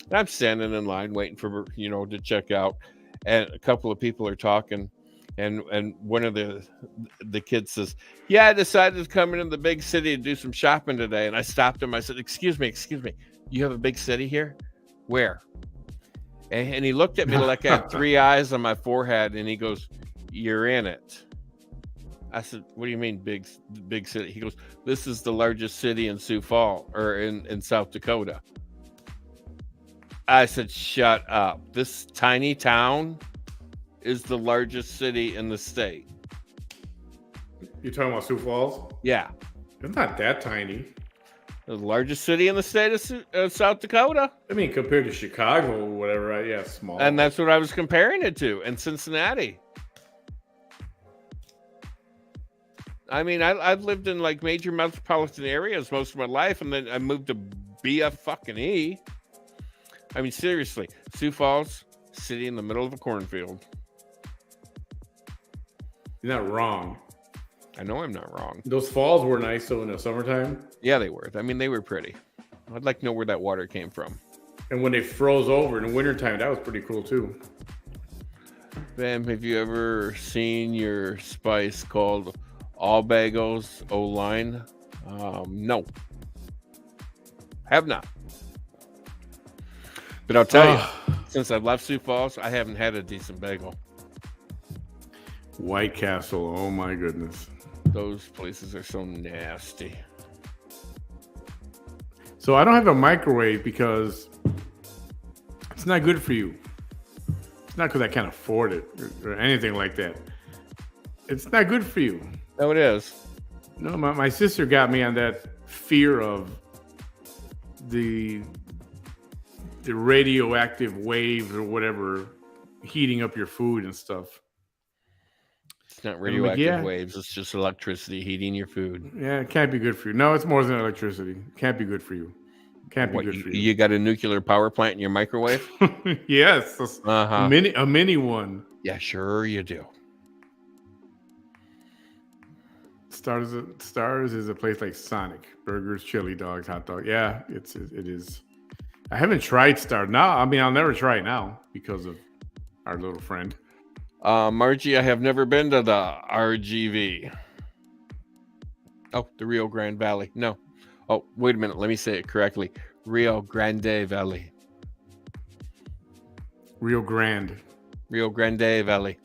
And I'm standing in line waiting for, to check out, and a couple of people are talking, and one of the kids says, "Yeah, I decided to come into the big city to do some shopping today." And I stopped him. I said, "Excuse me, you have a big city here? Where?" And he looked at me like I had 3 eyes on my forehead, and he goes, "You're in it." I said, "What do you mean big city?" He goes, "This is the largest city in Sioux Falls, or in South Dakota." I said, "Shut up. This tiny town is the largest city in the state." You're talking about Sioux Falls? Yeah. It's not that tiny. The largest city in the state of South Dakota. I mean, compared to Chicago or whatever, right? Yeah, small. And that's what I was comparing it to, and Cincinnati. I mean, I've lived in like major metropolitan areas most of my life, and then I moved to BF fucking E. I mean, seriously, Sioux Falls, city in the middle of a cornfield. You're not wrong. I know I'm not wrong. Those falls were nice, though, in the summertime. Yeah, they were. I mean, they were pretty. I'd like to know where that water came from. And when they froze over in the wintertime, that was pretty cool, too. Bam, have you ever seen your spice called All Bagels O-Line? No. Have not. But I'll tell you, since I've left Sioux Falls, I haven't had a decent bagel. White Castle, oh my goodness. Those places are so nasty. So I don't have a microwave because it's not good for you. It's not because I can't afford it or anything like that. It's not good for you. No, it is. No, my sister got me on that fear of the radioactive waves or whatever heating up your food and stuff. It's not radioactive waves. It's just electricity heating your food. Yeah, it can't be good for you. No, it's more than electricity. It can't be good for you. Can't be good for you. You got a nuclear power plant in your microwave? Yes. A mini one. Yeah, sure you do. Stars is a place like Sonic. Burgers, chili dogs, hot dog. Yeah, it is. I haven't tried Star. Now, I mean, I'll never try it now because of our little friend. Margie, I have never been to the RGV. Oh, the Rio Grande Valley. No. Oh, wait a minute. Let me say it correctly. Rio Grande Valley. Rio Grande. Rio Grande Valley.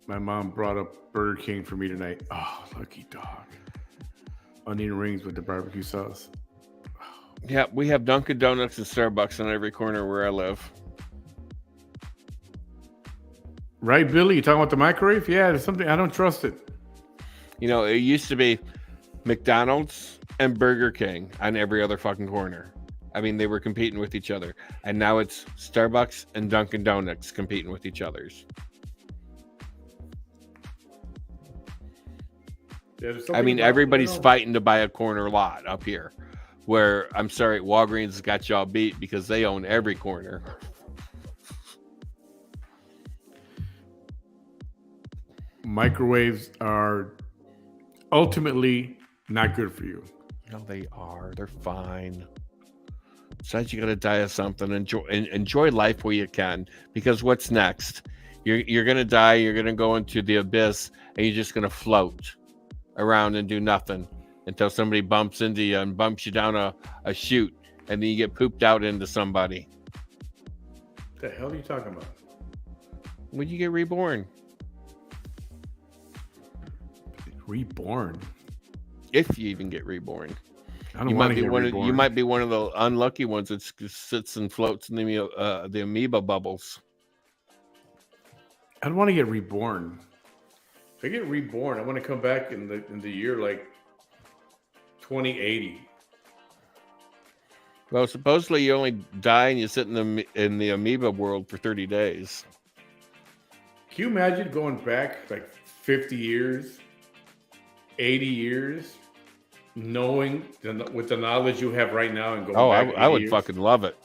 My mom brought up Burger King for me tonight. Oh, lucky dog. Onion rings with the barbecue sauce. Yeah, we have Dunkin' Donuts and Starbucks on every corner where I live. Right, Billy? You talking about the microwave? Yeah, there's something. I don't trust it. You know, it used to be McDonald's and Burger King on every other fucking corner. I mean, they were competing with each other. And now it's Starbucks and Dunkin' Donuts competing with each other's. I mean, everybody's fighting to buy a corner lot up here. Where, I'm sorry, Walgreens has got y'all beat because they own every corner. Microwaves are ultimately not good for you. No, they are. They're fine. Besides, you got to die of something. Enjoy life where you can. Because what's next? You're going to die. You're going to go into the abyss. And you're just going to float around and do nothing until somebody bumps into you and bumps you down a chute. And then you get pooped out into somebody. What the hell are you talking about? When you get reborn. Reborn? If you even get reborn. I don't want to get reborn. You might be one of the unlucky ones that sits and floats in the amoeba bubbles. I don't want to get reborn. If I get reborn, I want to come back in the year like 2080. Well, supposedly you only die and you sit in the amoeba world for 30 days. Can you imagine going back like 50 years, 80 years, knowing with the knowledge you have right now and going back? I would fucking love it.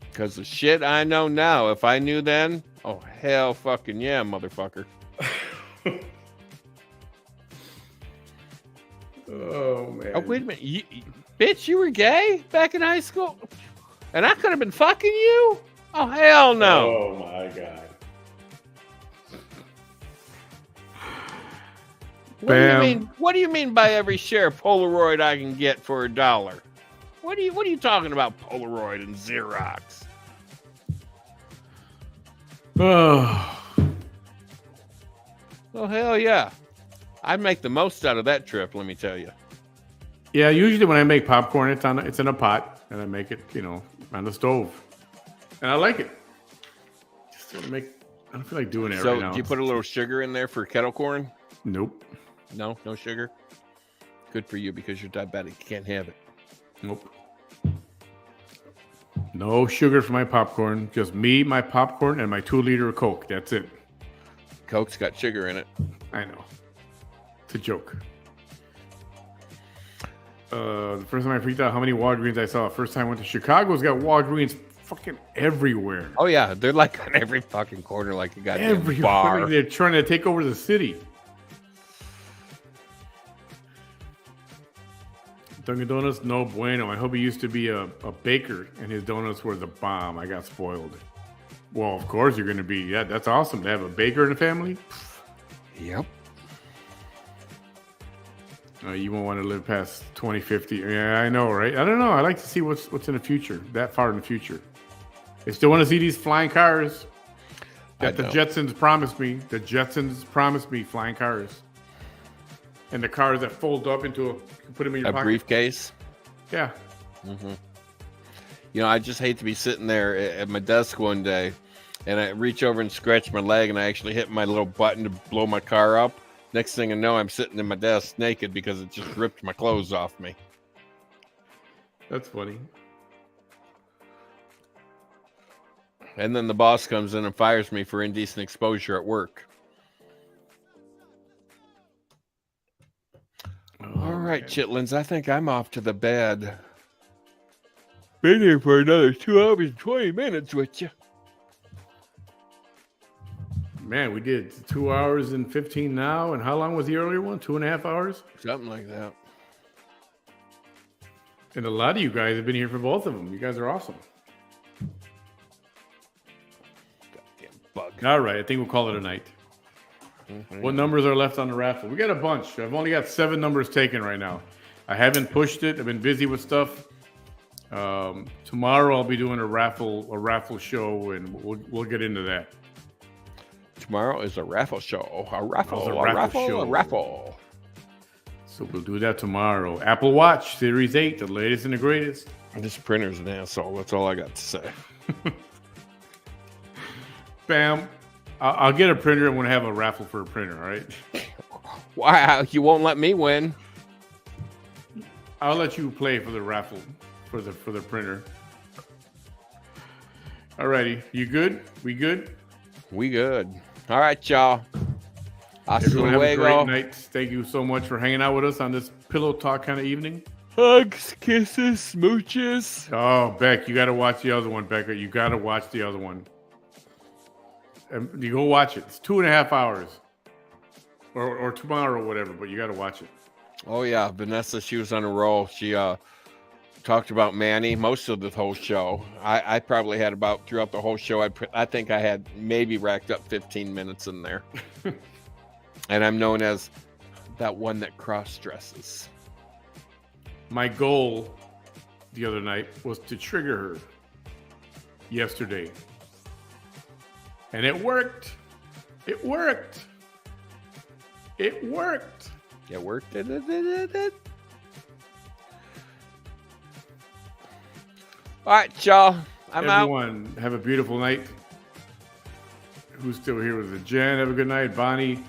Because the shit I know now, if I knew then, oh, hell fucking yeah, motherfucker. Oh, man. Oh, wait a minute. Bitch, you were gay back in high school? And I could have been fucking you? Oh, hell no. Oh, my God. What do you mean by every share of Polaroid I can get for $1? What are you talking about, Polaroid and Xerox? Oh. Well, hell yeah. I'd make the most out of that trip, let me tell you. Yeah, usually when I make popcorn, it's in a pot, and I make it, on the stove. And I like it. I don't feel like doing it right now. So, do you put a little sugar in there for kettle corn? Nope. No sugar? Good for you because you're diabetic. You can't have it. Nope. No sugar for my popcorn. Just me, my popcorn, and my 2-liter of Coke. That's it. Coke's got sugar in it. I know. It's a joke. The first time I freaked out, how many Walgreens I saw. First time I went to Chicago's got Walgreens fucking everywhere. Oh yeah, they're like on every fucking corner, like a goddamn bar. They're trying to take over the city. Dunkin' Donuts, no bueno. I hope he used to be a baker and his donuts were the bomb. I got spoiled. Well, of course you're going to be. Yeah, that's awesome to have a baker in the family. Yep. You won't want to live past 2050. Yeah, I know, right? I don't know. I like to see what's in the future, that far in the future. I still want to see these flying cars that the Jetsons promised me. The Jetsons promised me flying cars. And the cars that fold up into put them in your pocket. Briefcase. Yeah. Mm-hmm. You know, I just hate to be sitting there at my desk one day and I reach over and scratch my leg and I actually hit my little button to blow my car up. Next thing I know, I'm sitting in my desk naked because it just ripped my clothes off me. That's funny. And then the boss comes in and fires me for indecent exposure at work. All right, chitlins, I think I'm off to the bed. Been here for another 2 hours and 20 minutes with you. Man, we did 2 hours and 15 now. And how long was the earlier one? 2.5 hours? Something like that. And a lot of you guys have been here for both of them. You guys are awesome. Goddamn bug. All right, I think we'll call it a night. Mm-hmm. What numbers are left on the raffle? We got a bunch. I've only got 7 numbers taken right now. I haven't pushed it. I've been busy with stuff. Tomorrow I'll be doing a raffle show, and we'll get into that. Tomorrow is a raffle show. A raffle. So we'll do that tomorrow. Apple Watch Series 8, the latest and the greatest. This printer's an asshole. That's all I got to say. Bam. I'll get a printer and we'll have a raffle for a printer, all right? Wow, you won't let me win. I'll let you play for the raffle for the printer. All righty. You good? We good? We good. All right, y'all. Everyone have a great night. Thank you so much for hanging out with us on this pillow talk kind of evening. Hugs, kisses, smooches. Oh, Beck, you got to watch the other one, Becca. You got to watch the other one. You go watch it. It's 2.5 hours. Or tomorrow or whatever, but you got to watch it. Oh, yeah. Vanessa, she was on a roll. She talked about Manny most of the whole show. I probably had about, throughout the whole show, I think I had maybe racked up 15 minutes in there. And I'm known as that one that cross-dresses. My goal the other night was to trigger her yesterday. And it worked. It worked. It worked. It worked. All right, y'all. I'm out. Everyone, have a beautiful night. Who's still here with us? Jen, have a good night. Bonnie,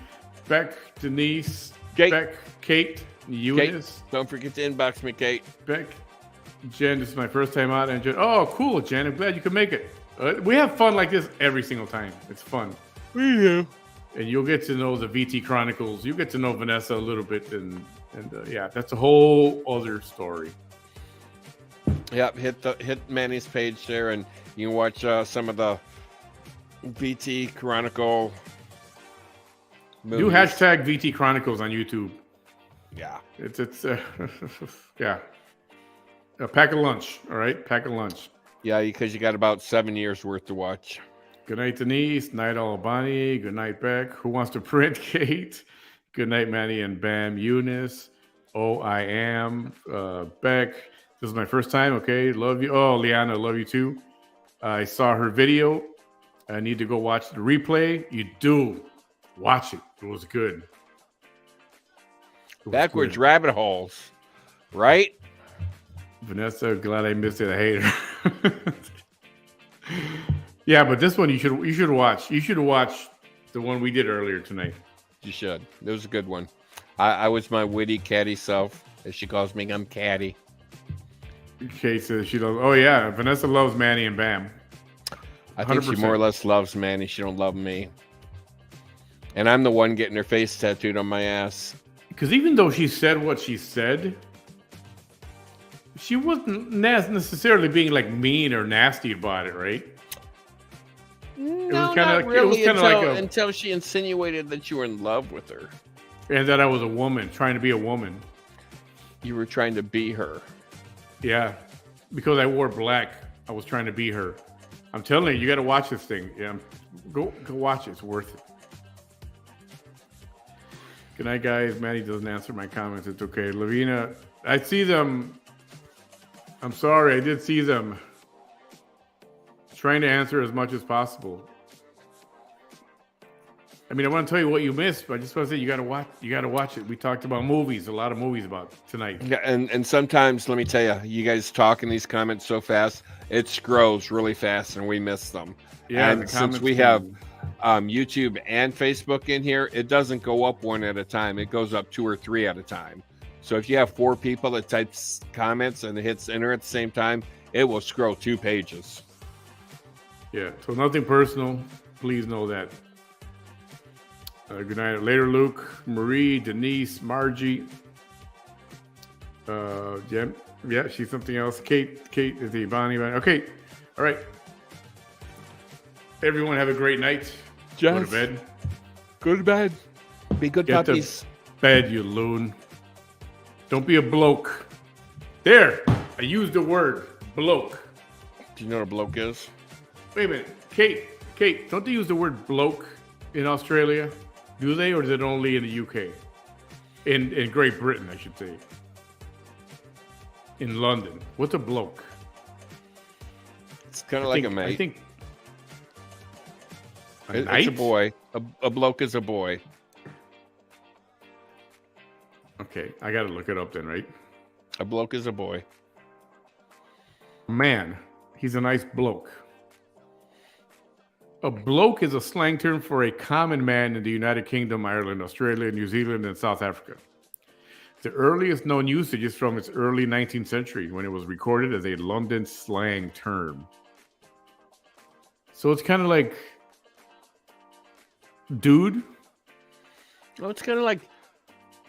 Beck, Denise, Beck, Kate, Eunice. Kate, don't forget to inbox me, Kate. Beck, Jen, this is my first time out. And Jen, oh, cool, Jen. I'm glad you could make it. We have fun like this every single time. It's fun. We do. And you'll get to know the VT Chronicles. You get to know Vanessa a little bit. And yeah, that's a whole other story. Yep, hit Manny's page there, and you can watch some of the VT Chronicle movies. Do hashtag VT Chronicles on YouTube. Yeah. It's yeah. A pack of lunch, all right? Pack of lunch. Yeah, because you got about 7 years worth to watch. Good night, Denise. Night, all Bonnie. Good night, Beck. Who wants to print, Kate? Good night, Manny and Bam. Eunice. Oh, I am. Beck. This is my first time. Okay, love you. Oh, Liana, love you too. I saw her video. I need to go watch the replay. You do. Watch it. It was good. Backwards rabbit holes, right? Vanessa, glad I missed it. I hate her. Yeah, but this one you should watch. You should watch the one we did earlier tonight. You should. It was a good one. I was my witty catty self, as she calls me. I'm catty. Kate says she loves. Oh yeah, Vanessa loves Manny and Bam. I think 100%. She more or less loves Manny. She don't love me. And I'm the one getting her face tattooed on my ass. Because even though she said what she said, She wasn't necessarily being like mean or nasty about it, right? No, not really until she insinuated that you were in love with her. And that I was a woman, trying to be a woman. You were trying to be her. Yeah, because I wore black, I was trying to be her. I'm telling you got to watch this thing. Yeah, go watch it. It's worth it. Good night, guys. Manny doesn't answer my comments. It's okay. Lavina, I see them. I'm sorry, I did see them. Trying to answer as much as possible. I mean, I want to tell you what you missed, but I just want to say you got to watch. You got to watch it. We talked about movies, a lot of movies about tonight. Yeah, and sometimes, let me tell you, you guys talk in these comments so fast, it scrolls really fast, and we miss them. Yeah, and since we have YouTube and Facebook in here, it doesn't go up one at a time. It goes up 2 or 3 at a time. So if you have 4 people that types comments and it hits enter at the same time, it will scroll 2 pages. Yeah, so nothing personal. Please know that. Good night. Later, Luke, Marie, Denise, Margie. Yeah, she's something else. Kate is the Bonnie. Okay, all right. Everyone have a great night. Yes. Go to bed. Go to bed. Be good puppies. To bed, you loon. Don't be a bloke. There, I used the word bloke. Do you know what a bloke is? Wait a minute. Kate, don't they use the word bloke in Australia? Do they, or is it only in the UK? In Great Britain, I should say. In London. What's a bloke? It's kind of like a mate. I think it's a boy. A bloke is a boy. Okay, I got to look it up then, right? A bloke is a boy. Man, he's a nice bloke. A bloke is a slang term for a common man in the United Kingdom, Ireland, Australia, New Zealand, and South Africa. The earliest known usage is from its early 19th century when it was recorded as a London slang term. So it's kind of like dude. Oh, it's kind of like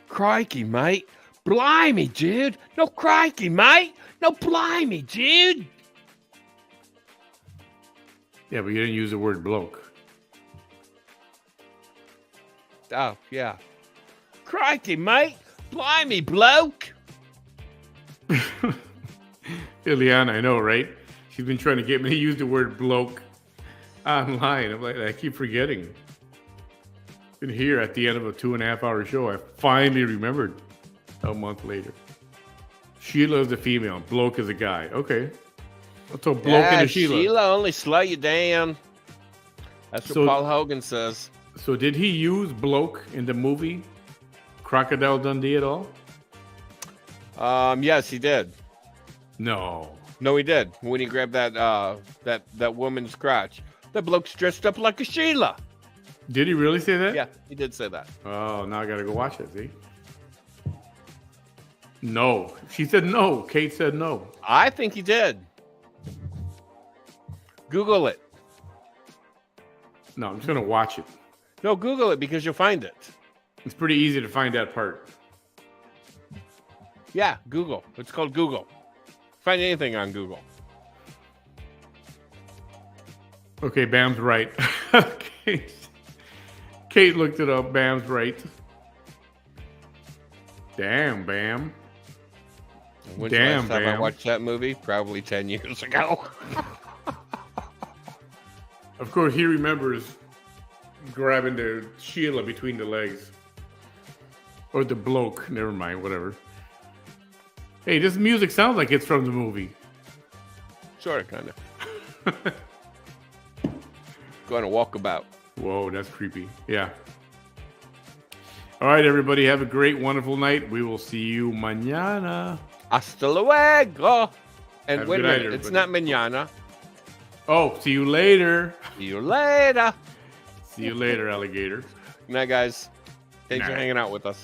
crikey, mate. Blimey, dude. No crikey, mate. No blimey, dude. Yeah, but you didn't use the word bloke. Oh, yeah. Crikey, mate. Blimey, bloke. Ileana, I know, right? She's been trying to get me to use the word bloke online. I'm like, I keep forgetting. Been here at the end of a 2.5-hour show. I finally remembered a month later. Sheila is a female. Bloke is a guy. Okay. I'll throw bloke into Sheila. Sheila only slow you down. That's what Paul Hogan says. So did he use bloke in the movie Crocodile Dundee at all? Yes, he did. No, he did. When he grabbed that woman's crotch, that bloke's dressed up like a Sheila. Did he really say that? Yeah, he did say that. Oh, now I gotta go watch it. See? No, she said no. Kate said no. I think he did. Google it. No, I'm just gonna watch it. No, Google it because you'll find it. It's pretty easy to find that part. Yeah, Google. It's called Google. Find anything on Google. Okay, Bam's right. Kate looked it up. Bam's right. Damn, Bam. When's the last time I watched that movie? Probably 10 years ago. Of course, he remembers grabbing the Sheila between the legs. Or the bloke. Never mind, whatever. Hey, this music sounds like it's from the movie. Sort of, kind of. Going to walk about. Whoa, that's creepy. Yeah. All right, everybody. Have a great, wonderful night. We will see you mañana. Hasta luego. And Have wait a night, minute. It's not mañana. Oh, see you later. See you later. See you later, alligator. Good night, guys. Thanks for hanging out with us.